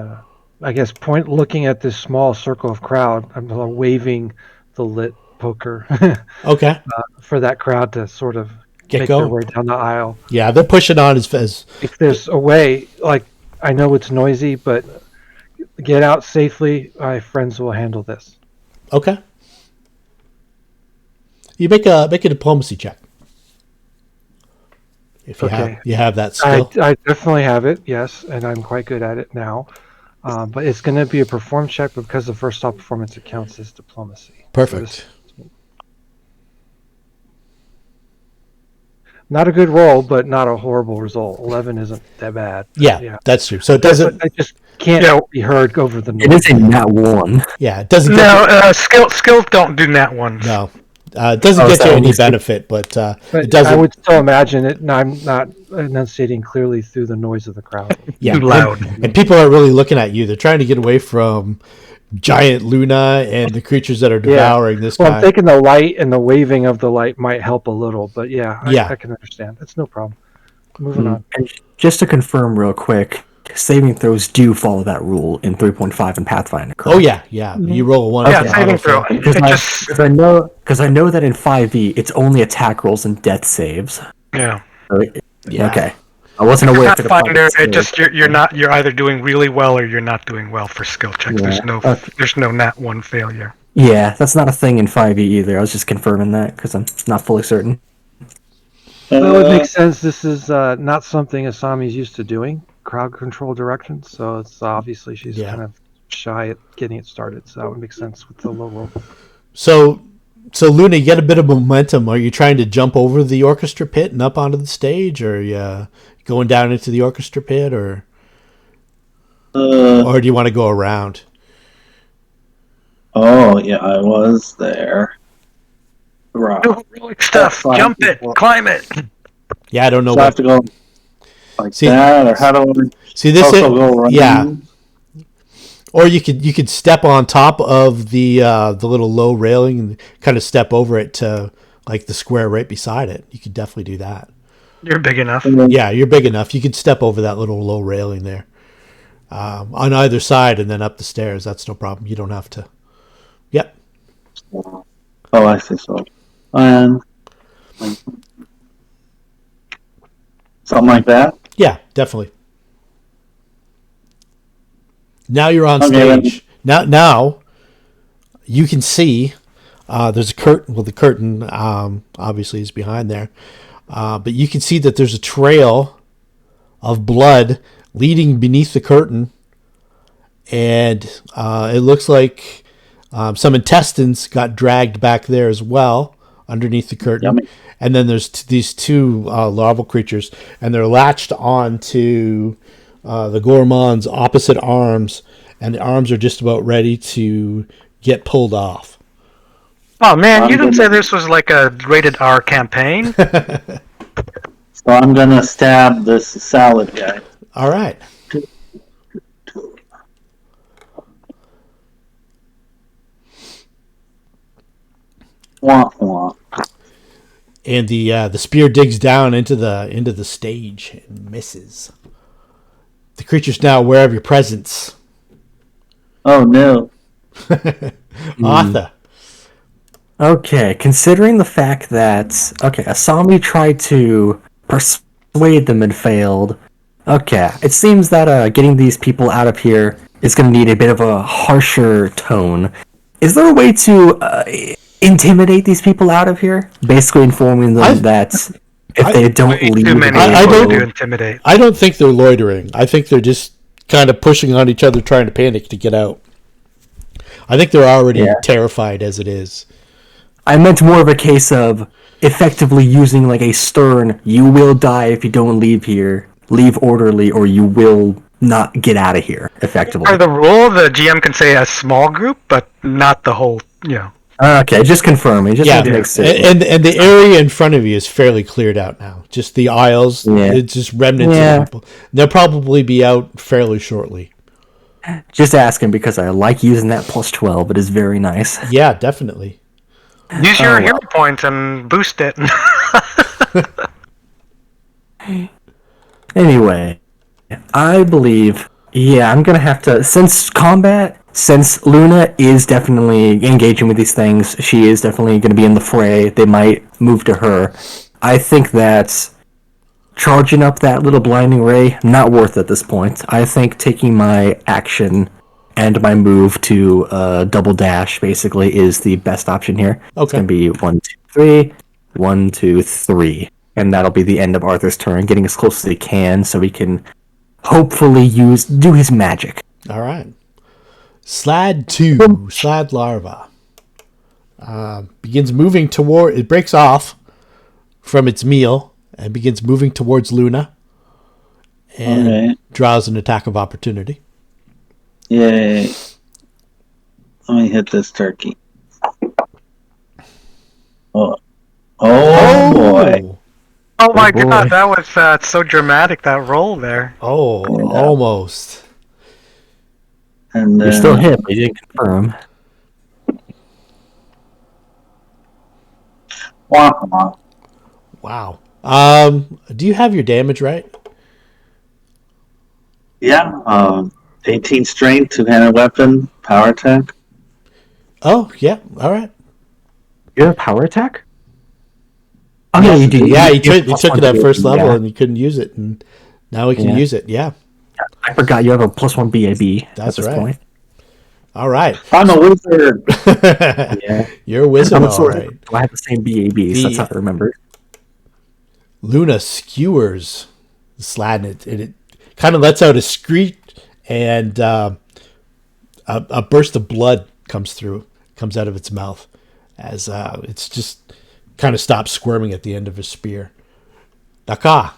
I guess looking at this small circle of crowd, I'm waving the lit poker Okay. for that crowd to sort of Get make going. their way down the aisle. Yeah, they're pushing on as If there's a way, like, I know it's noisy, but get out safely. My friends will handle this. okay. You make a diplomacy check. If you have that skill. I definitely have it, yes, and I'm quite good at it now. But it's going to be a perform check because the first top performance it counts as diplomacy. Perfect. Not a good roll, but not a horrible result. 11 isn't that bad. Yeah, that's true. So it doesn't. I just can't be heard over the noise. It is a nat 1. Yeah, it doesn't. No, skills don't do nat ones. No, it doesn't get you any benefit, but it doesn't. I would still imagine it, and I'm not enunciating clearly through the noise of the crowd. Yeah, Too loud. and people are really looking at you. They're trying to get away from giant Luna and the creatures that are devouring this guy. I'm thinking the light and the waving of the light might help a little, but I can understand. That's no problem. Moving on. And just to confirm real quick, saving throws do follow that rule in 3.5 in Pathfinder. Correct? Oh yeah. You roll a 1. Yeah, for saving throw. autofill. Because It just I know that in 5e it's only attack rolls and death saves. yeah. Yeah. Okay. I wasn't aware if it applied Pathfinder, to it just you're either doing really well or you're not doing well for skill checks. Yeah, There's no nat 1 failure. Yeah, that's not a thing in 5e either. I was just confirming that because I'm not fully certain. That would make sense. This is not something Asami's used to doing, crowd control directions. So it's obviously she's Yeah. kind of shy at getting it started. So that would make sense with the low roll. So Luna, you get a bit of momentum. Are you trying to jump over the orchestra pit and up onto the stage, or are you going down into the orchestra pit, or do you want to go around? Oh yeah, I was there. Right. No heroic stuff. That's Jump fine. it. Climb it. Yeah, I don't know So I have what. to go like See- that, or how do I See this? also go around? Yeah, or you could step on top of the little low railing and kind of step over it to like the square right beside it. You could definitely do that. You're big enough. Yeah, you're big enough. You could step over that little low railing there on either side and then up the stairs. That's no problem. You don't have to. Yep. Oh, I see. So, and like, something like that. Yeah, definitely. Now you're on Okay, stage. Now you can see there's a curtain. Well, the curtain obviously is behind there, but you can see that there's a trail of blood leading beneath the curtain, and it looks like some intestines got dragged back there as well underneath the curtain. Yummy. And then there's these two larval creatures, and they're latched onto the gourmand's opposite arms, and the arms are just about ready to get pulled off. Oh man, you didn't I'm say gonna- this was like a rated R campaign. So I'm gonna stab this salad guy. All right. Wah, wah. And the spear digs down into the stage and misses. The creature's now aware of your presence. Oh no. Arthur. Okay, considering the fact that Asami tried to persuade them and failed. Okay, it seems that getting these people out of here is going to need a bit of a harsher tone. Is there a way to intimidate these people out of here? Basically informing them that if they don't Way leave, too many I people don't- to intimidate. I don't think they're loitering. I think they're just kind of pushing on each other, trying to panic to get out. I think they're already terrified as it is. I meant more of a case of effectively using like a stern, you will die if you don't leave here, leave orderly, or you will not get out of here, effectively. For the rule, the GM can say a small group, but not the whole. Okay, just confirming. Just Yeah, to make sense. and the area in front of you is fairly cleared out now. Just the aisles, Yeah. it's just remnants Yeah. of people. They'll probably be out fairly shortly. Just asking because I like using that plus 12. It is very nice. Yeah, definitely. Use your well. hero points and boost it. Anyway, I believe, I'm gonna have to, since Luna is definitely engaging with these things, she is definitely gonna be in the fray, they might move to her. I think that charging up that little blinding ray, not worth it at this point. I think taking my action and my move to double dash basically is the best option here. It's Okay. gonna be 1, 2, 3, 1, 2, 3. And that'll be the end of Arthur's turn, getting as close as he can so he can hopefully do his magic. All right. Slad 2, Slad larva. Begins moving toward, it breaks off from its meal and begins moving towards Luna and Okay. draws an attack of opportunity. Yay. Let me hit this turkey. Oh, boy. Oh my boy. god, that was so dramatic, that roll there. Oh, Yeah. almost. And You're still hit, but you didn't confirm. Wah, wah. Wow. Do you have your damage right? Yeah. 18 strength, two-handed weapon, power attack. Oh, yeah. All right. You have a power attack? Oh yeah, Yes, you do. indeed. Yeah, You he have took +1 it at first BAB, level yeah. and he couldn't use it, and now he can Yeah. use it. Yeah, I forgot you have a +1 BAB at that's this right. point. All right. I'm a wizard. Yeah. You're a wizard, I'm a all sorcerer. right. I have the same BAB, so that's The how I remember. Luna skewers the slad, and it kind of lets out a screech, and a burst of blood comes out of its mouth as it's just kind of stops squirming at the end of his spear. Daka.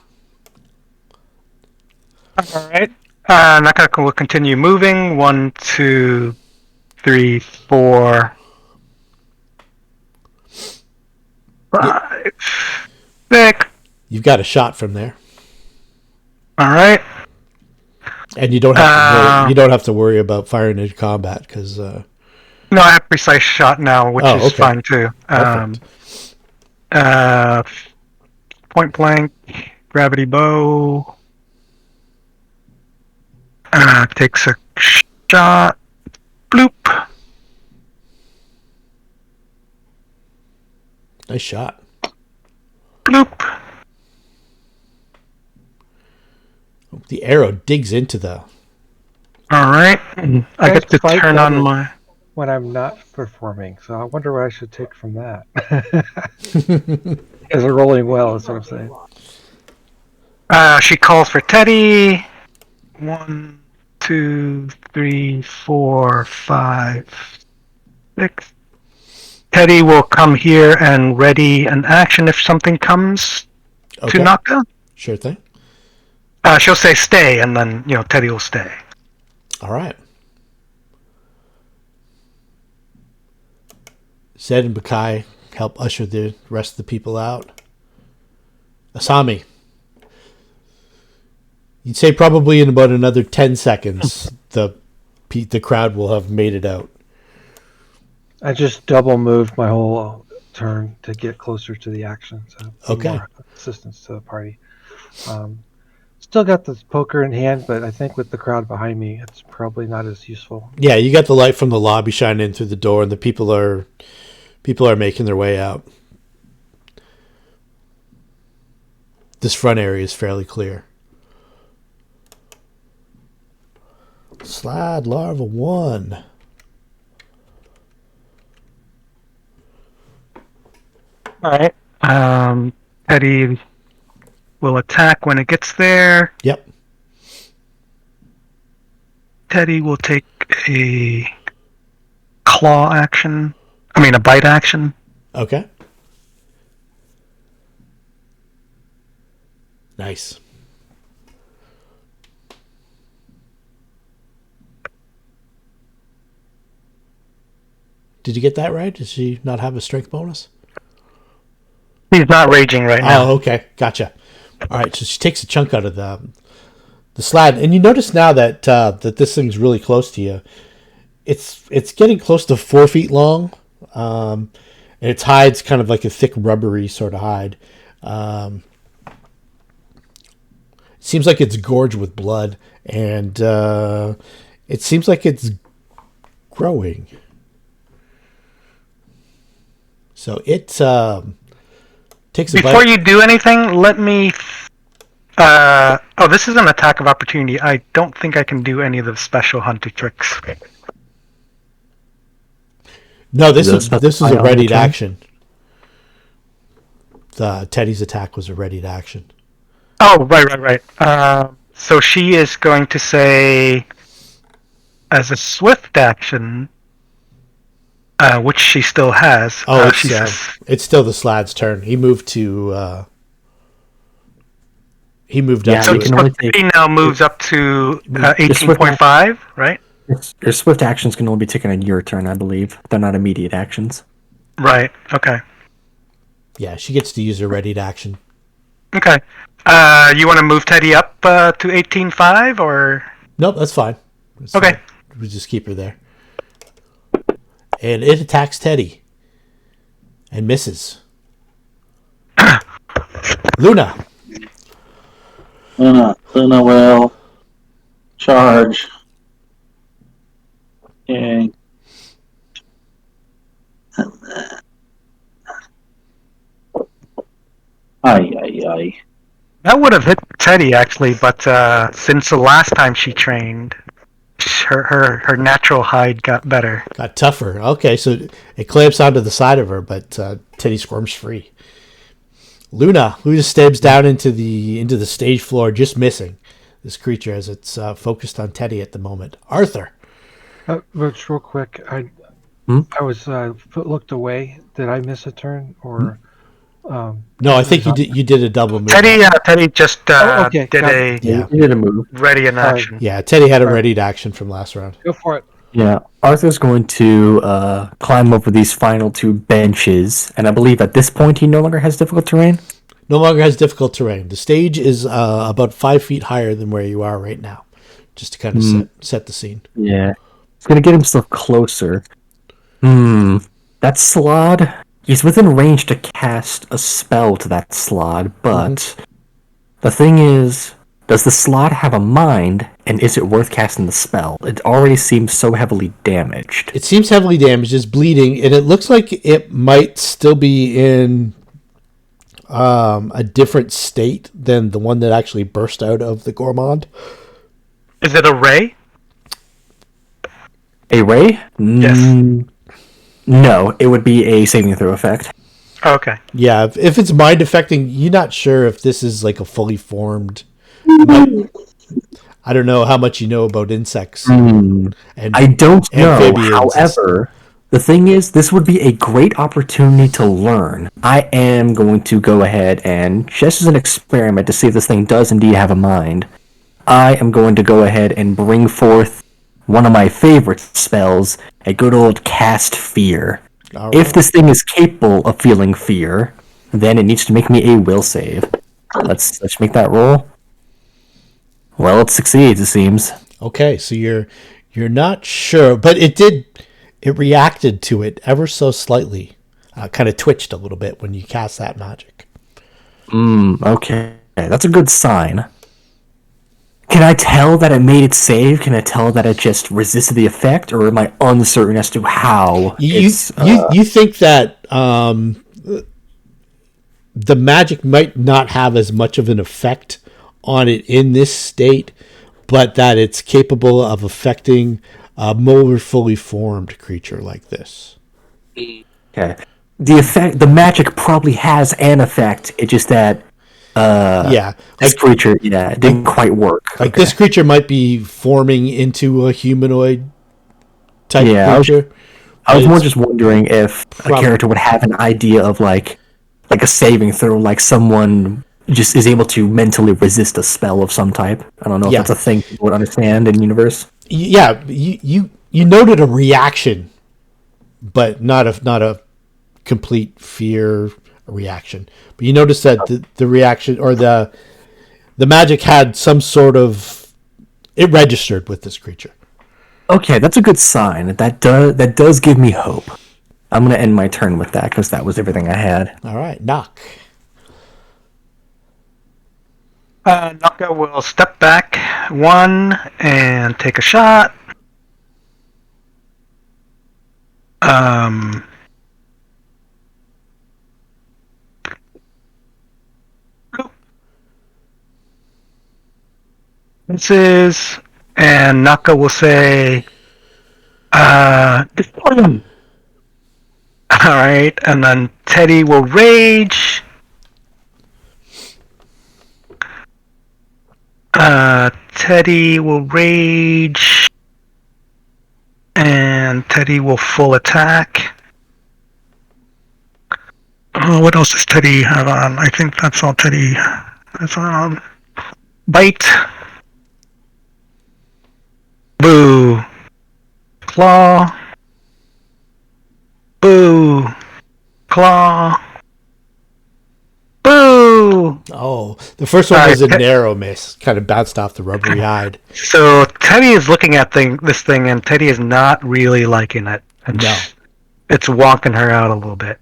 All right. Nakako will continue moving. 1, 2, 3, 4, 5, 6. You've got a shot from there, All right. and you don't have to worry. You don't have to worry about firing into combat because. No, I have precise shot now, which is Okay. fine too. Perfect. Point blank, gravity bow. Takes a shot. Bloop. Nice shot. Bloop. The arrow digs into the. All right. I get to fight turn on better my. when I'm not performing. So I wonder what I should take from that. Is it rolling well? Is what I'm saying. She calls for Teddy. 1, 2, 3, 4, 5, 6. Teddy will come here and ready an action if something comes Okay. to knock down. Sure thing. She'll say stay, and then Teddy will stay. All right. Zed and Bakai help usher the rest of the people out. Asami. You'd say probably in about another 10 seconds, the crowd will have made it out. I just double moved my whole turn to get closer to the action. So Okay. more assistance to the party. Still got the poker in hand, but I think with the crowd behind me, it's probably not as useful. Yeah, you got the light from the lobby shining in through the door, and the people are making their way out. This front area is fairly clear. Slide larva 1. All right. Teddy will attack when it gets there. Yep. Teddy will take a claw action. I mean, a bite action. Okay. Nice. Did you get that right? Does she not have a strength bonus? He's not raging right now. Oh, okay. Gotcha. All right, so she takes a chunk out of the slab, and you notice now that that this thing's really close to you. It's getting close to 4 feet long, and its hide's kind of like a thick rubbery sort of hide. It seems like it's gorged with blood, and it seems like it's growing. So it takes a Before bite. you do anything, let me. This is an attack of opportunity. I don't think I can do any of the special hunter tricks. No, this Is it is specified a on readied your turn? action. Teddy's attack was a readied action. Oh, right. So she is going to say, as a swift action, which she still has. Oh, She says, it's still the slad's turn. He moved to. He moved Yeah, up so you to can it. only take- he now moves up to The swift 18.5, right? Your swift actions can only be taken on your turn, I believe. They're not immediate actions. Right. Okay. Yeah, she gets to use her readied action. Okay. You want to move Teddy up to 18.5 or? Nope, that's fine. It's Okay. fine. We just keep her there. And it attacks Teddy. And misses. Luna. Luna will charge, and ay. That would have hit Teddy actually, but since the last time she trained, her natural hide got better. Got tougher. Okay, so it clamps onto the side of her, but Teddy squirms free. Luna stabs down into the stage floor, just missing this creature as it's focused on Teddy at the moment. Arthur. But real quick, I was looked away. Did I miss a turn or? No, I think you did a double move. Teddy just okay, did a You did a move. ready in action. Yeah, Teddy had a readied action from last round. Go for it. Yeah, Arthur's going to climb over these final 2 benches, and I believe at this point he no longer has difficult terrain. No longer has difficult terrain. The stage is about 5 feet higher than where you are right now, just to kind of set the scene. Yeah, he's going to get himself closer. That slot, he's within range to cast a spell to that slot, but the thing is, does the slot have a mind, and is it worth casting the spell? It already seems so heavily damaged. It seems heavily damaged, it's bleeding, and it looks like it might still be in a different state than the one that actually burst out of the gourmand. Is it a ray? A ray? Yes. No, it would be a saving throw effect. Okay. Yeah, if it's mind affecting, you're not sure if this is like a fully formed. I don't know how much you know about insects. And I don't know. amphibians. However, the thing is, this would be a great opportunity to learn. I am going to go ahead and, just as an experiment to see if this thing does indeed have a mind, I am going to go ahead and bring forth one of my favorite spells, a good old cast fear. All If right. this thing is capable of feeling fear, then it needs to make me a will save. Let's make that roll. Well, it succeeds, it seems. Okay, so you're not sure, but it reacted to it ever so slightly. Kind of twitched a little bit when you cast that magic. Okay, that's a good sign. Can I tell that it made it save? Can I tell that it just resisted the effect, or am I uncertain as to how You think that the magic might not have as much of an effect on it in this state, but that it's capable of affecting a more fully formed creature like this. Okay. The magic probably has an effect. It's just that this creature, it didn't quite work. Like this creature might be forming into a humanoid type creature. I was more just wondering if a character would have an idea of like a saving throw, like someone just is able to mentally resist a spell of some type. I don't know if that's a thing people would understand in universe. Yeah, you noted a reaction, but not a complete fear reaction. But you noticed that the reaction or the magic had some sort of, it registered with this creature. Okay, that's a good sign. That does give me hope. I'm gonna end my turn with that because that was everything I had. All right, knock. Naka will step back 1 and take a shot. Misses, and Naka will say, destroy him. Alright, and then Teddy will rage. Teddy will rage. And Teddy will full attack. What else does Teddy have on? I think that's all Teddy has on. Bite. Boo. Claw. Boo. Claw. Boo! Oh, the first one was a narrow miss. Kind of bounced off the rubbery hide. So Teddy is looking at this thing, and Teddy is not really liking it. And No. It's wonking her out a little bit.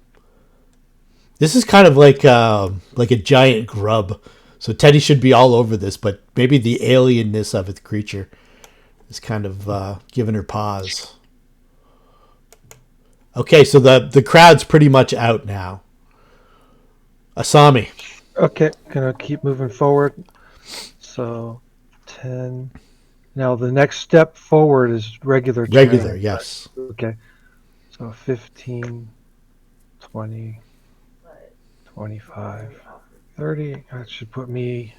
This is kind of like a giant grub. So Teddy should be all over this, but maybe the alienness of its creature is kind of giving her pause. Okay, so the crowd's pretty much out now. Asami. Okay, gonna keep moving forward. So, 10. Now the next step forward is regular. Regular, terrain. yes. Okay. So 15, 20, 25, 30. That should put me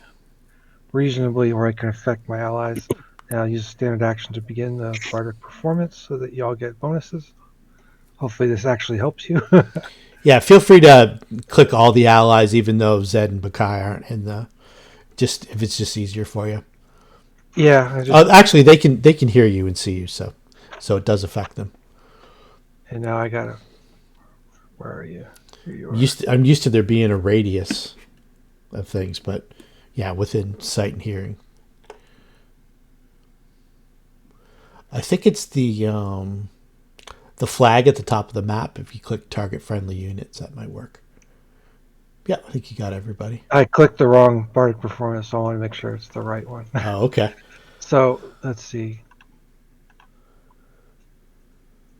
reasonably where I can affect my allies. Now I'll use a standard action to begin the bardic performance so that y'all get bonuses. Hopefully this actually helps you. Yeah, feel free to click all the allies, even though Zed and Bakai aren't in the. Just if it's just easier for you. Yeah. Actually, they can hear you and see you, so it does affect them. And now I gotta. Where are you? Here you are. I'm used to there being a radius of things, but yeah, within sight and hearing. I think it's the flag at the top of the map. If you click target friendly units, that might work. Yeah, I think you got everybody. I clicked the wrong bardic performance, so I want to make sure it's the right one. Oh, okay. So let's see.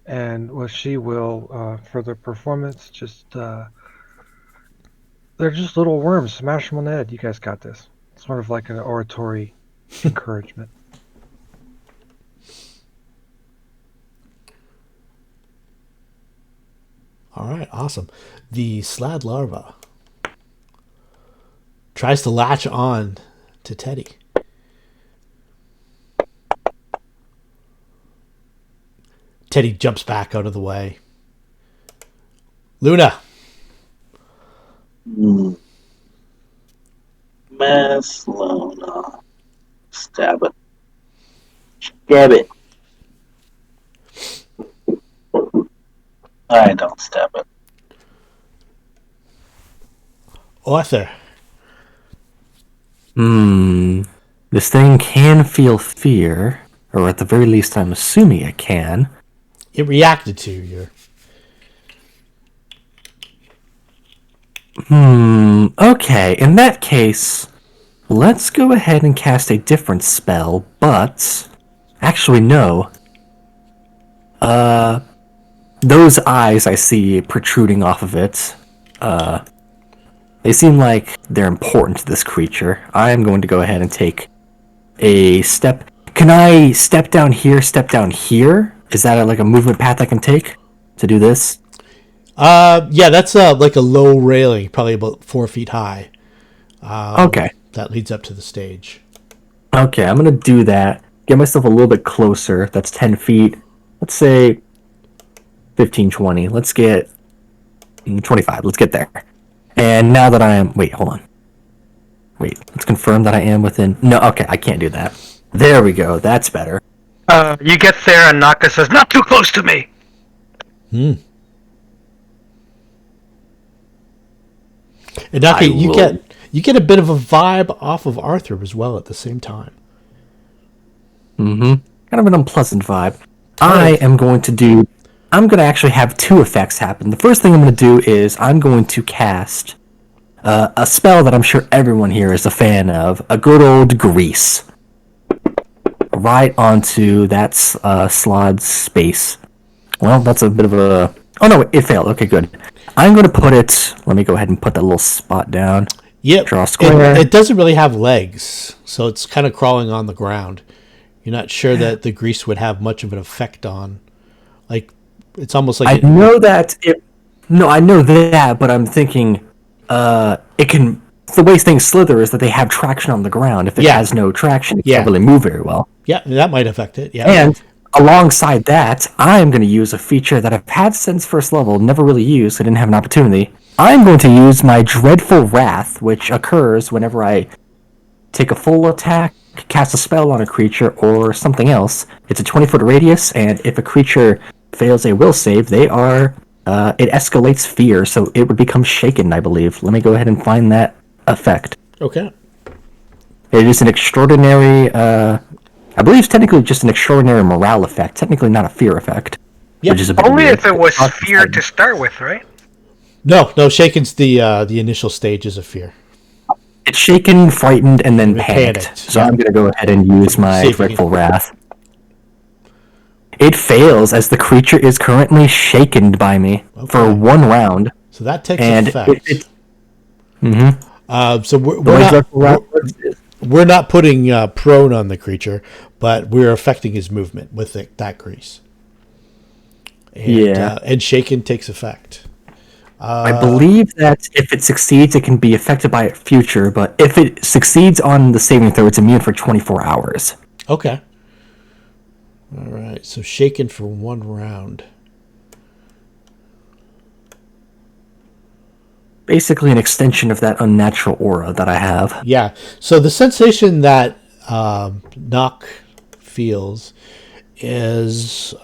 And what she will for the performance, just they're just little worms. Smash them on the head. You guys got this. It's sort of like an oratory encouragement. All right, awesome. The Slad larva tries to latch on to Teddy. Teddy jumps back out of the way. Luna. Miss Luna. Stab it. Stab it. I don't stab it. Arthur. This thing can feel fear, or at the very least, I'm assuming it can. It reacted to you. Okay, in that case, let's go ahead and cast a different spell, but... Actually, no. Those eyes I see protruding off of it, they seem like they're important to this creature. I'm going to go ahead and take a step. Can I step down here, step down here? Is that like a movement path I can take to do this? Yeah, that's like a low railing, probably about 4 feet high. Okay. That leads up to the stage. Okay, I'm going to do that. Get myself a little bit closer. That's 10 feet. Let's say 15, 20. Let's get 25. Let's get there. And now that I am... Wait, hold on. Wait, let's confirm that I am within... No, okay, I can't do that. There we go. That's better. You get there and Naka says, "Not too close to me." And Naka, you get a bit of a vibe off of Arthur as well at the same time. Kind of an unpleasant vibe. I'm going to actually have two effects happen. The first thing I'm going to do is I'm going to cast a spell that I'm sure everyone here is a fan of, a good old grease. Right onto that slot's space. Well, that's a bit of a... Oh no, it failed. Okay, good. I'm going to put it... Let me go ahead and put that little spot down. Yep. Draw a square. It doesn't really have legs, so it's kind of crawling on the ground. You're not sure that the grease would have much of an effect on... Like, it's almost like... I know that... I know that, but I'm thinking... it can... The way things slither is that they have traction on the ground. If it has no traction, it can't really move very well. Yeah, that might affect it, yeah. And alongside that, I'm going to use a feature that I've had since first level, never really used, I didn't have an opportunity. I'm going to use my Dreadful Wrath, which occurs whenever I take a full attack, cast a spell on a creature, or something else. It's a 20-foot radius, and if a creature fails a will save, they are... it escalates fear, so it would become shaken, I believe. Let me go ahead and find that effect. Okay. It is an extraordinary... I believe it's technically just an extraordinary morale effect, technically not a fear effect. Yep. Which is a bit Only weird. if it was fear to start with, right? No, shaken's the initial stages of fear. It's shaken, frightened, and then Panicked, panicked. So yeah. I'm going to go ahead and use my See if you Dreadful Wrath. It fails as the creature is currently shaken by me for 1 round. So that takes And effect. So The way dreadful wrath works is we're not putting prone on the creature, but we're affecting his movement with that grease. And, and shaken takes effect. I believe that if it succeeds, it can be affected by it future, but if it succeeds on the saving throw, it's immune for 24 hours. Okay. All right. So shaken for 1 round. Basically an extension of that unnatural aura that I have. Yeah. So the sensation that Nock feels is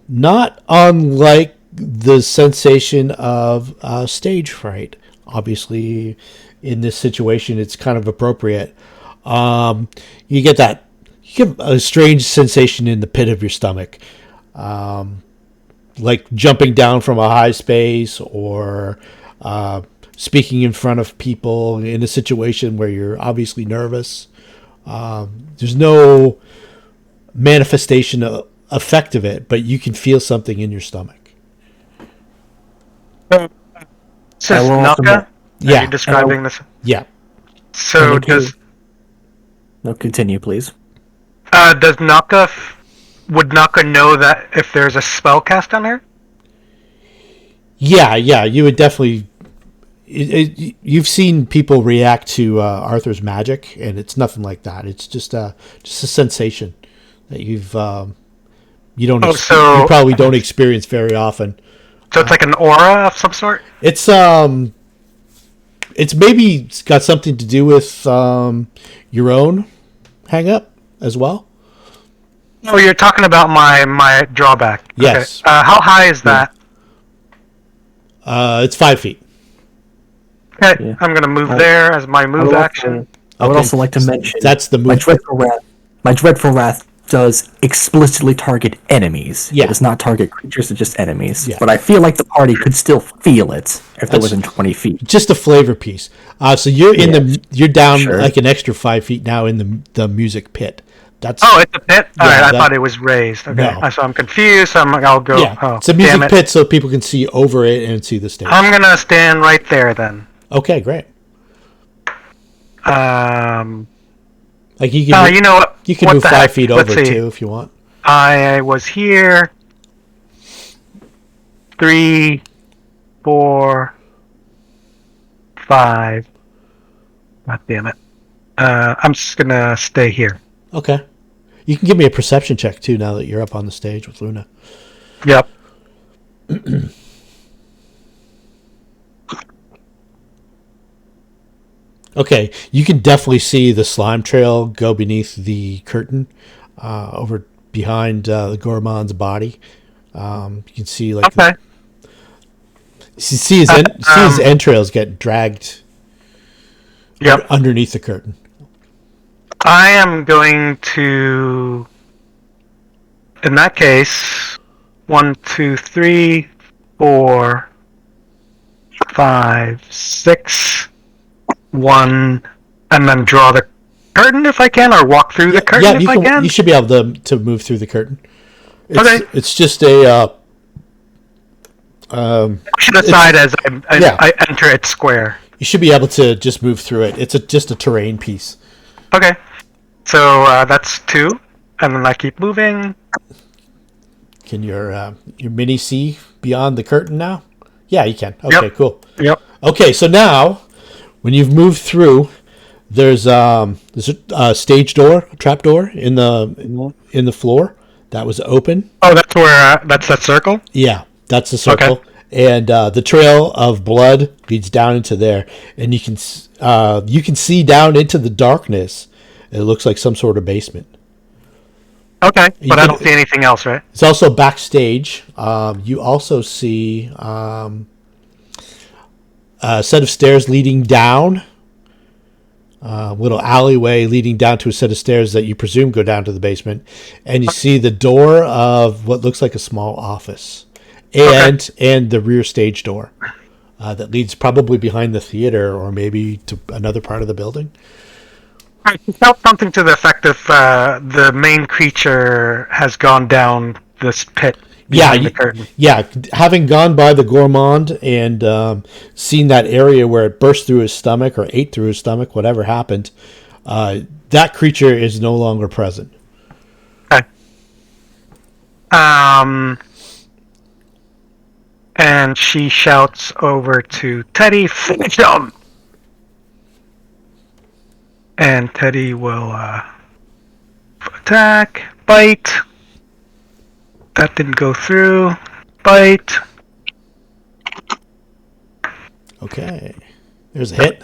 not unlike the sensation of stage fright. Obviously, in this situation, it's kind of appropriate. You get a strange sensation in the pit of your stomach, like jumping down from a high space or speaking in front of people in a situation where you're obviously nervous. There's no manifestation effect of it, but you can feel something in your stomach. Says Naka? Are you describing this? Yeah. So No, continue, please. Does would Naka know that if there's a spell cast on her? Yeah, you would definitely. You've seen people react to Arthur's magic, and it's nothing like that. It's just a sensation that you probably don't experience very often. So it's like an aura of some sort? It's maybe got something to do with your own hang up as well. Oh, you're talking about my drawback. Yes. Okay. How high is that? It's 5 feet. Okay, yeah. I'm gonna move there as my move action. I would also like to mention that's the move. My dreadful wrath does explicitly target enemies. Yeah. It does not target creatures, it's just enemies. Yeah. But I feel like the party could still feel it if they're within 20 feet. Just a flavor piece. So you're you're down like an extra 5 feet now in the music pit. It's a pit? Alright, I thought it was raised. Okay, no. So I'm confused. I'll go. Yeah, it's a music pit so people can see over it and see the stage. I'm gonna stand right there then. Okay, great. Like you know what? You can move 5 feet over too if you want. I was here. 3, 4, 5. God damn it! I'm just gonna stay here. Okay. You can give me a perception check too now that you're up on the stage with Luna. Yep. Okay, you can definitely see the slime trail go beneath the curtain, over behind the Gormon's body. You can see see his entrails get dragged underneath the curtain. I am going to, in that case, 1, 2, 3, 4, 5, 6, 1, and then draw the curtain if I can, or walk through the curtain if I can. You should be able to move through the curtain. It's just a. Push it aside as I enter its square. You should be able to just move through it. It's just a terrain piece. Okay, so that's 2, and then I keep moving. Can your mini see beyond the curtain now? Yeah, you can. Okay, cool. Yep. Okay, so now, when you've moved through, there's a stage door, a trap door in the floor that was open. Oh, that's where that's that circle. Yeah, that's the circle. Okay. And the trail of blood leads down into there, and you can see down into the darkness. It looks like some sort of basement. Okay, but I don't see anything else, right? It's also backstage. You also see a set of stairs leading down, a little alleyway leading down to a set of stairs that you presume go down to the basement, and you see the door of what looks like a small office, and the rear stage door that leads probably behind the theater or maybe to another part of the building. She felt something to the effect of the main creature has gone down this pit behind the curtain. Yeah, having gone by the gourmand and seen that area where it burst through his stomach or ate through his stomach, whatever happened, that creature is no longer present. Okay. And she shouts over to Teddy, "Finish him!" And Teddy will attack, bite. That didn't go through. Bite. Okay. There's a hit.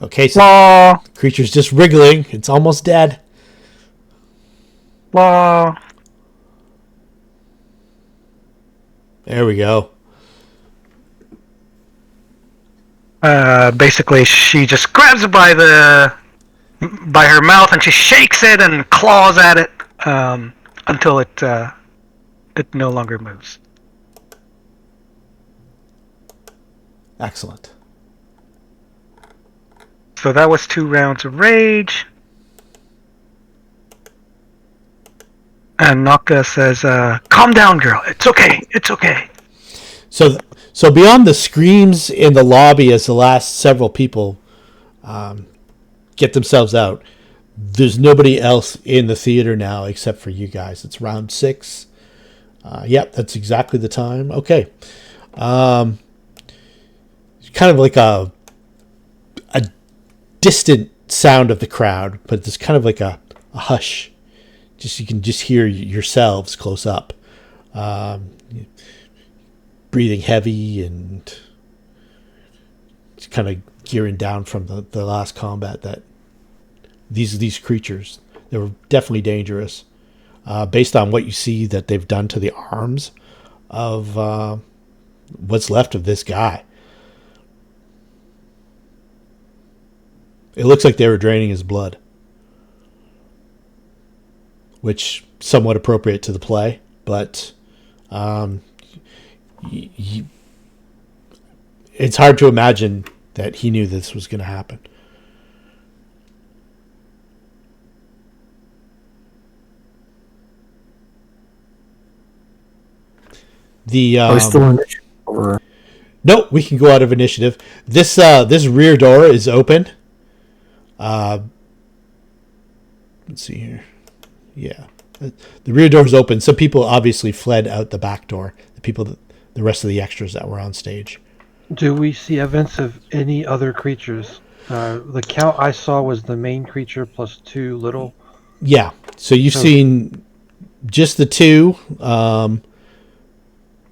Okay, so Claw. creature's just wriggling. It's almost dead. Claw. There we go. Basically, she just grabs it by her mouth and she shakes it and claws at it until it no longer moves. Excellent. So that was 2 rounds of rage. And Naka says, "Calm down, girl. It's okay. It's okay." So beyond the screams in the lobby as the last several people get themselves out, there's nobody else in the theater now except for you guys. It's round 6. Yep, that's exactly the time. Okay. Kind of like a distant sound of the crowd, but there's kind of like a hush. Just you can just hear yourselves close up, breathing heavy and just kind of gearing down from the last combat. That these creatures, they were definitely dangerous, based on what you see that they've done to the arms of what's left of this guy. It looks like they were draining his blood, which somewhat appropriate to the play, but it's hard to imagine that he knew this was going to happen. Are we still in initiative? Or... No, we can go out of initiative. This rear door is open. Let's see here. Yeah, the rear door is open. Some people obviously fled out the back door. The rest of the extras that were on stage. Do we see evidence of any other creatures? The count I saw was the main creature plus 2 little. Yeah, so you've seen just the 2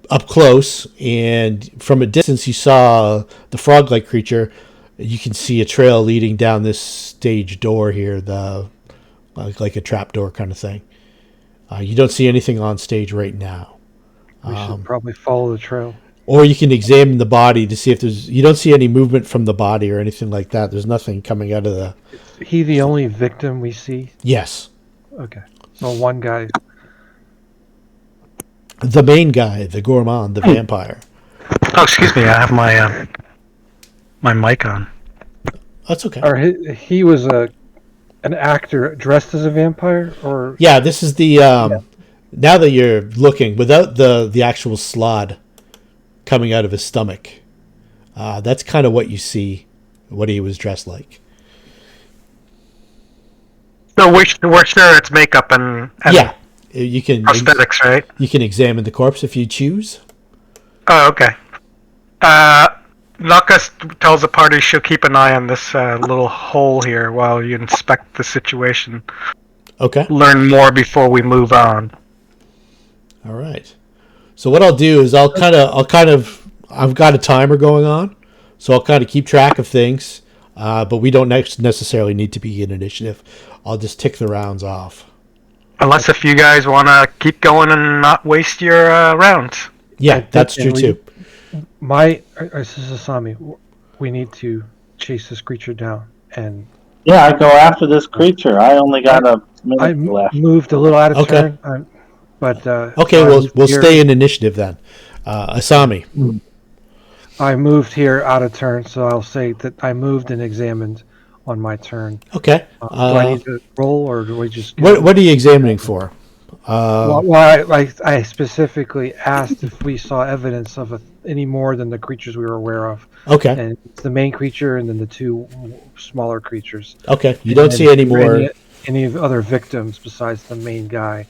up close, and from a distance you saw the frog-like creature. You can see a trail leading down this stage door here, like a trap door kind of thing. You don't see anything on stage right now. We should probably follow the trail. Or you can examine the body to see if you don't see any movement from the body or anything like that. There's nothing coming out of the... Is he the only victim we see? Yes. Okay. So one guy. The main guy, the gourmand, the vampire. Oh, excuse me. I have my my mic on. That's okay. Or he was an actor dressed as a vampire, or Yeah, this is the now that you're looking without the actual slod coming out of his stomach. That's kind of what you see, what he was dressed like. So we're sure it's makeup and Yeah, you can prosthetics, right? You can examine the corpse if you choose. Oh, okay. Naka tells the party she'll keep an eye on this little hole here while you inspect the situation. Okay. Learn more before we move on. All right. So what I'll do is I've got a timer going on, so I'll kind of keep track of things, but we don't necessarily need to be in initiative. I'll just tick the rounds off. Unless if you guys want to keep going and not waste your rounds. Yeah, that's true too. This is Asami. We need to chase this creature down, and Yeah, I go after this creature. I only got a I minute left. moved a little out of Okay. turn. But Okay, we'll stay in initiative then. Asami. I moved here out of turn, so I'll say that I moved and examined on my turn. Okay. Do I need to roll, or do we just? What are you examining for? I specifically asked if we saw evidence of any more than the creatures we were aware of, Okay. and it's the main creature and then the two smaller creatures. Okay. You And don't then see any if there were more. any other victims besides the main guy.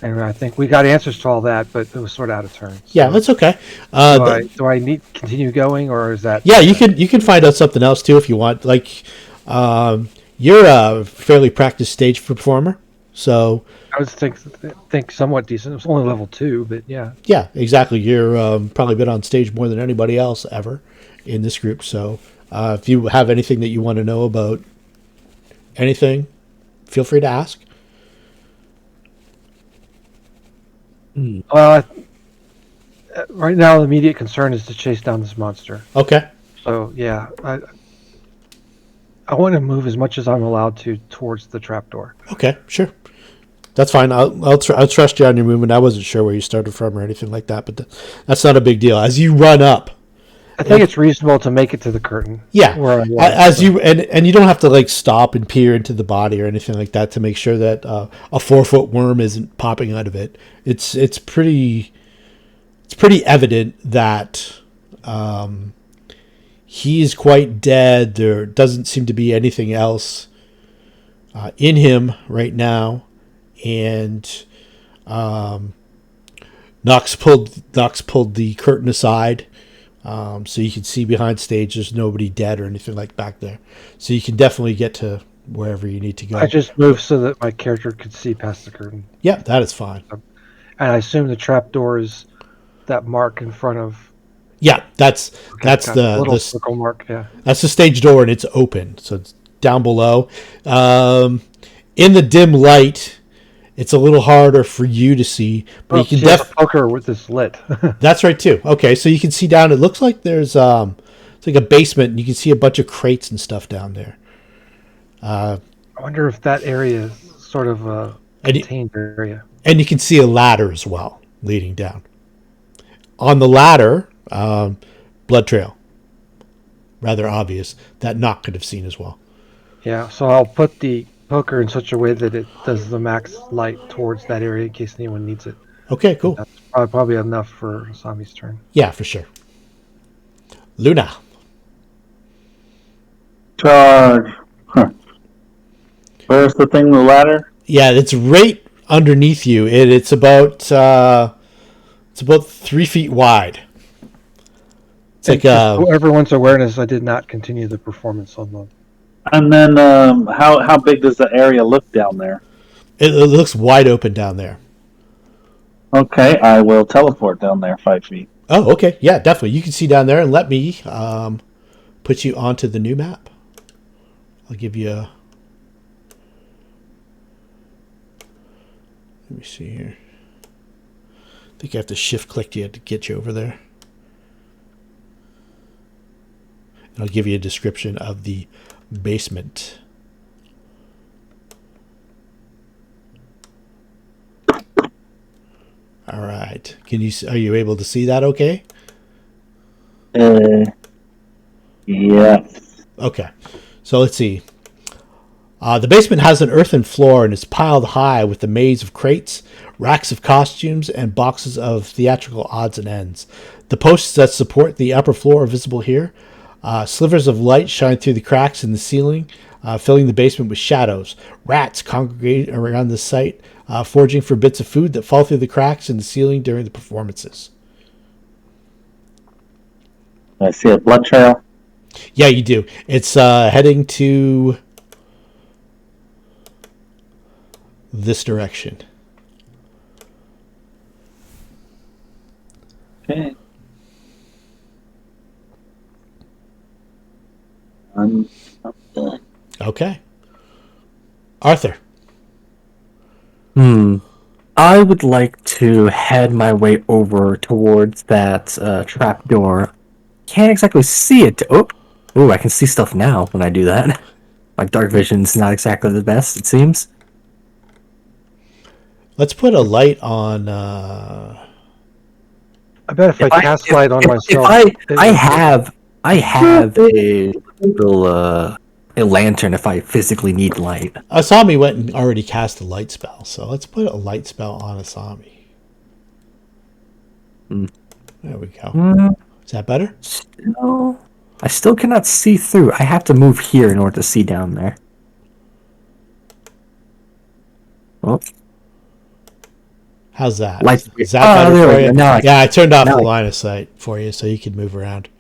And I think we got answers to all that, but it was sort of out of turn. Yeah, So that's okay. do I need to continue going, or is that? Yeah, you can find out something else too if you want. Like, you're a fairly practiced stage performer, so I would think somewhat decent. It was only level 2, but yeah. yeah, exactly. You're probably been on stage more than anybody else ever in this group. So if you have anything that you want to know about anything, feel free to ask. Well, right now the immediate concern is to chase down this monster. Okay. So yeah, I want to move as much as I'm allowed to towards the trapdoor. Okay. Sure. That's fine. I'll trust you on your movement. I wasn't sure where you started from or anything like that, but that's not a big deal. As you run up, I think it's reasonable to make it to the curtain. yeah, Where I was, as you and you don't have to like stop and peer into the body or anything like that to make sure that a 4-foot worm isn't popping out of it. It's pretty evident that he is quite dead. There doesn't seem to be anything else in him right now, and Knox pulled the curtain aside. So you can see behind stage there's nobody dead or anything like back there. So you can definitely get to wherever you need to go. I just moved so that my character could see past the curtain. Yeah, that is fine. And I assume the trapdoor is that mark in front of. Yeah, that's Got a little the circle mark. Yeah. that's the stage door and it's open. So it's down below. In the dim light, it's a little harder for you to see, but Well, you can see, the poker with this lit. That's right too. Okay, so you can see down. It looks like there's it's like a basement, and you can see a bunch of crates and stuff down there. I wonder if that area is sort of a contained area. And you can see a ladder as well leading down. On the ladder, blood trail. Rather obvious. That Knock could have seen as well. Yeah, so I'll put the poker in such a way that it does the max light towards that area in case anyone needs it. Okay, cool. That's probably enough for Asami's turn. Yeah, for sure. Luna. Charge. Huh. Where's the thing, the ladder? Yeah, it's right underneath you. It's about 3 feet wide. It's like everyone's awareness. I did not continue the performance on the. And then, how big does the area look down there? It looks wide open down there. Okay, I will teleport down there 5 feet. Oh, okay. Yeah, definitely. You can see down there, and let me put you onto the new map. I'll give you a... Let me see here. I think I have to shift-click you to get you over there. And I'll give you a description of the basement. All right. Are you able to see that okay? Yeah. Okay. So let's see. The basement has an earthen floor and is piled high with a maze of crates, racks of costumes, and boxes of theatrical odds and ends. The posts that support the upper floor are visible here. Slivers of light shine through the cracks in the ceiling, filling the basement with shadows. Rats congregate around the site, foraging for bits of food that fall through the cracks in the ceiling during the performances. I see a blood trail. Yeah, you do. It's heading to this direction. Okay. I'm done. Okay. Arthur. I would like to head my way over towards that trapdoor. Can't exactly see it. Oh, I can see stuff now when I do that. My dark vision's not exactly the best, it seems. Let's put a light on I bet if I cast light on myself, I have a little a lantern if I physically need light. Asami went and already cast a light spell, so let's put a light spell on Asami. There we go. Is that better? Still, I still cannot see through. I have to move here in order to see down there. Well, How's that? Lights- Is that better there for we you? go. Now Yeah, I turned off now the I- line of sight for you so you could move around.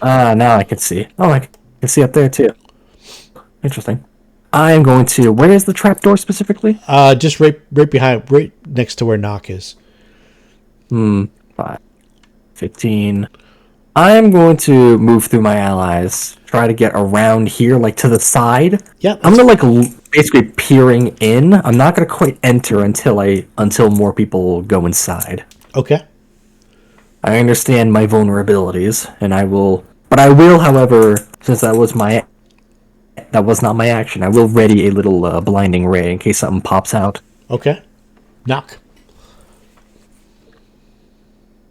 now I can see. Oh, I can see up there too. Interesting. I am going to. Where is the trapdoor specifically? Just right behind, right next to where Knock is. 5, 15. I am going to move through my allies. Try to get around here, like to the side. Yeah, I'm gonna basically peering in. I'm not gonna quite enter until more people go inside. Okay. I understand my vulnerabilities, and I will. But I will, however, since that was not my action, I will ready a little blinding ray in case something pops out. Okay. Knock.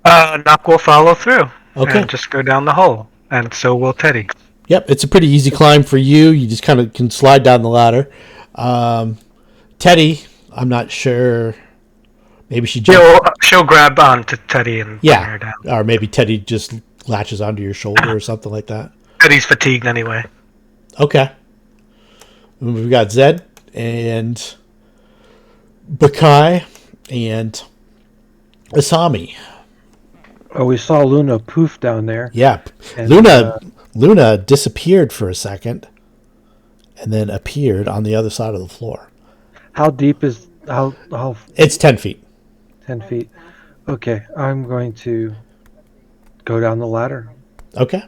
Knock will follow through. Okay. And just go down the hole, and so will Teddy. Yep, it's a pretty easy climb for you. You just kind of can slide down the ladder. Teddy, I'm not sure. Maybe She'll grab onto Teddy and bring her down. or maybe Teddy just latches onto your shoulder or something like that. Teddy's fatigued anyway. Okay. We've got Zed and Bakai and Asami. Oh, we saw Luna poof down there. Yeah, And, Luna disappeared for a second, and then appeared on the other side of the floor. How deep is how It's 10 feet. 10 feet? Okay, I'm going to go down the ladder. Okay.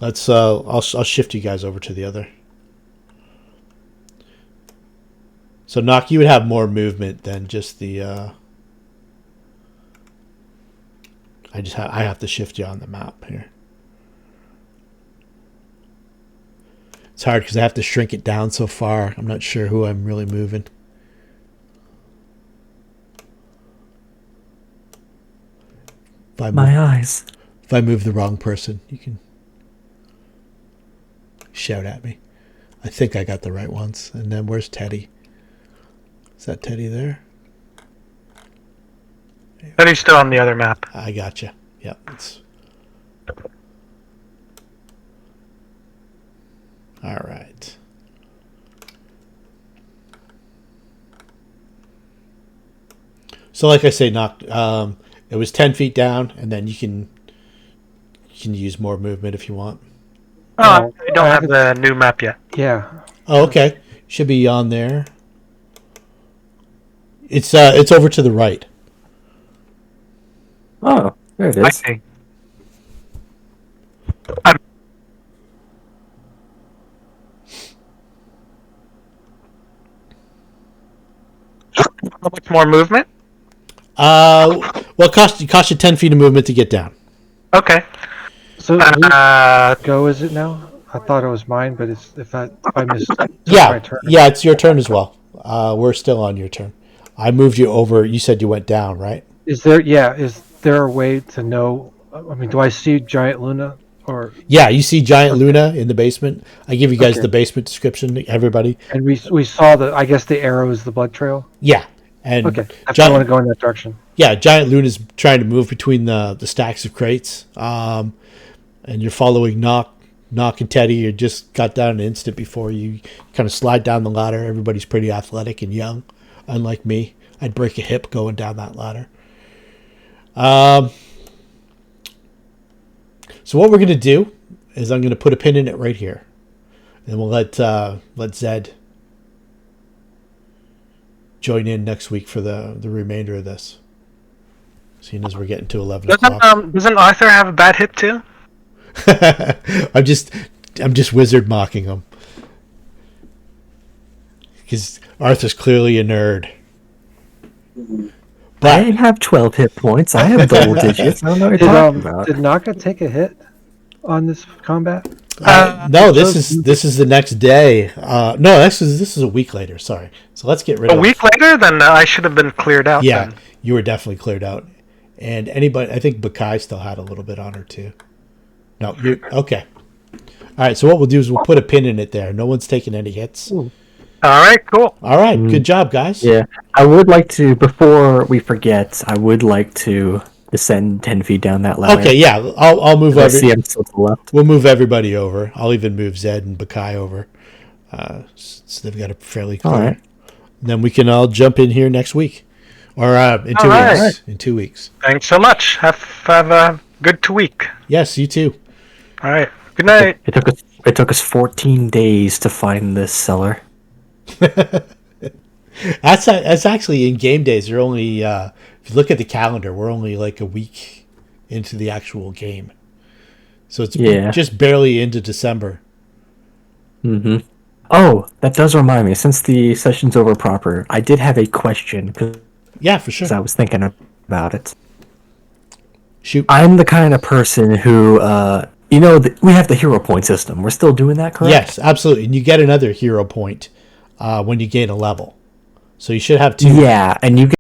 Let's. I'll shift you guys over to the other. So, Knock, you would have more movement than just the. I have to shift you on the map here. It's hard because I have to shrink it down so far. I'm not sure who I'm really moving. My eyes. If I move the wrong person, you can shout at me. I think I got the right ones. And then where's Teddy? Is that Teddy there? Teddy's still on the other map. I gotcha. Yep. It's... All right. So, like I say, Knock. It was 10 feet down, and then you can use more movement if you want. Oh, we don't have the new map yet. Yeah. Oh, okay. Should be on there. It's over to the right. Oh, there it I is. see. How much more movement? Well, it cost you 10 feet of movement to get down. Okay. So go is it now? I thought it was mine, but if I missed my turn. Yeah, it's your turn as well. We're still on your turn. I moved you over. You said you went down, right? Is there a way to know? I mean, do I see Giant Luna or? Yeah, you see Giant Luna in the basement. I give you guys the basement description, everybody. And we saw I guess the arrow is the blood trail. Yeah, and Okay, I want to go in that direction. Yeah, Giant Luna's trying to move between the stacks of crates, and you're following Knock and Teddy. You just got down an instant before you kind of slide down the ladder. Everybody's pretty athletic and young, unlike me. I'd break a hip going down that ladder. So what we're going to do is I'm going to put a pin in it right here. And we'll let Zed join in next week for the remainder of this. Seeing as we're getting to 11 o'clock. Doesn't Arthur have a bad hip too? I'm just wizard mocking him. Because Arthur's clearly a nerd. I have 12 hit points. I have double digits. I don't know what you're talking about. Did Naka take a hit on this combat? No, this is the next day. No, this is a week later. Sorry. So let's get rid of a week later. Then I should have been cleared out. Yeah, then. you were definitely cleared out. And anybody, I think Bakai still had a little bit on her too. No, you okay. All right, so what we'll do is we'll put a pin in it there. No one's taking any hits. All right, cool. All right, good job, guys. Yeah, I would like to, before we forget, I would like to descend 10 feet down that ladder. Okay, yeah, I'll move I see I'm still to the left. We'll move everybody over. I'll even move Zed and Bakai over. So they've got it fairly clear. All right. Then we can all jump in here next week. Or in 2 All right. weeks. In 2 weeks. Thanks so much. Have a good week. Yes, you too. All right. Good night. It took us 14 days to find this cellar. That's actually in game days. They're only if you look at the calendar, we're only like a week into the actual game, so it's just barely into December. Mm-hmm. Oh, that does remind me. Since the session's over proper, I did have a question because For sure. I was thinking about it. Shoot. I'm the kind of person who, we have the hero point system. We're still doing that, correct? Yes, absolutely. And you get another hero point when you gain a level, so you should have 2. Yeah, and you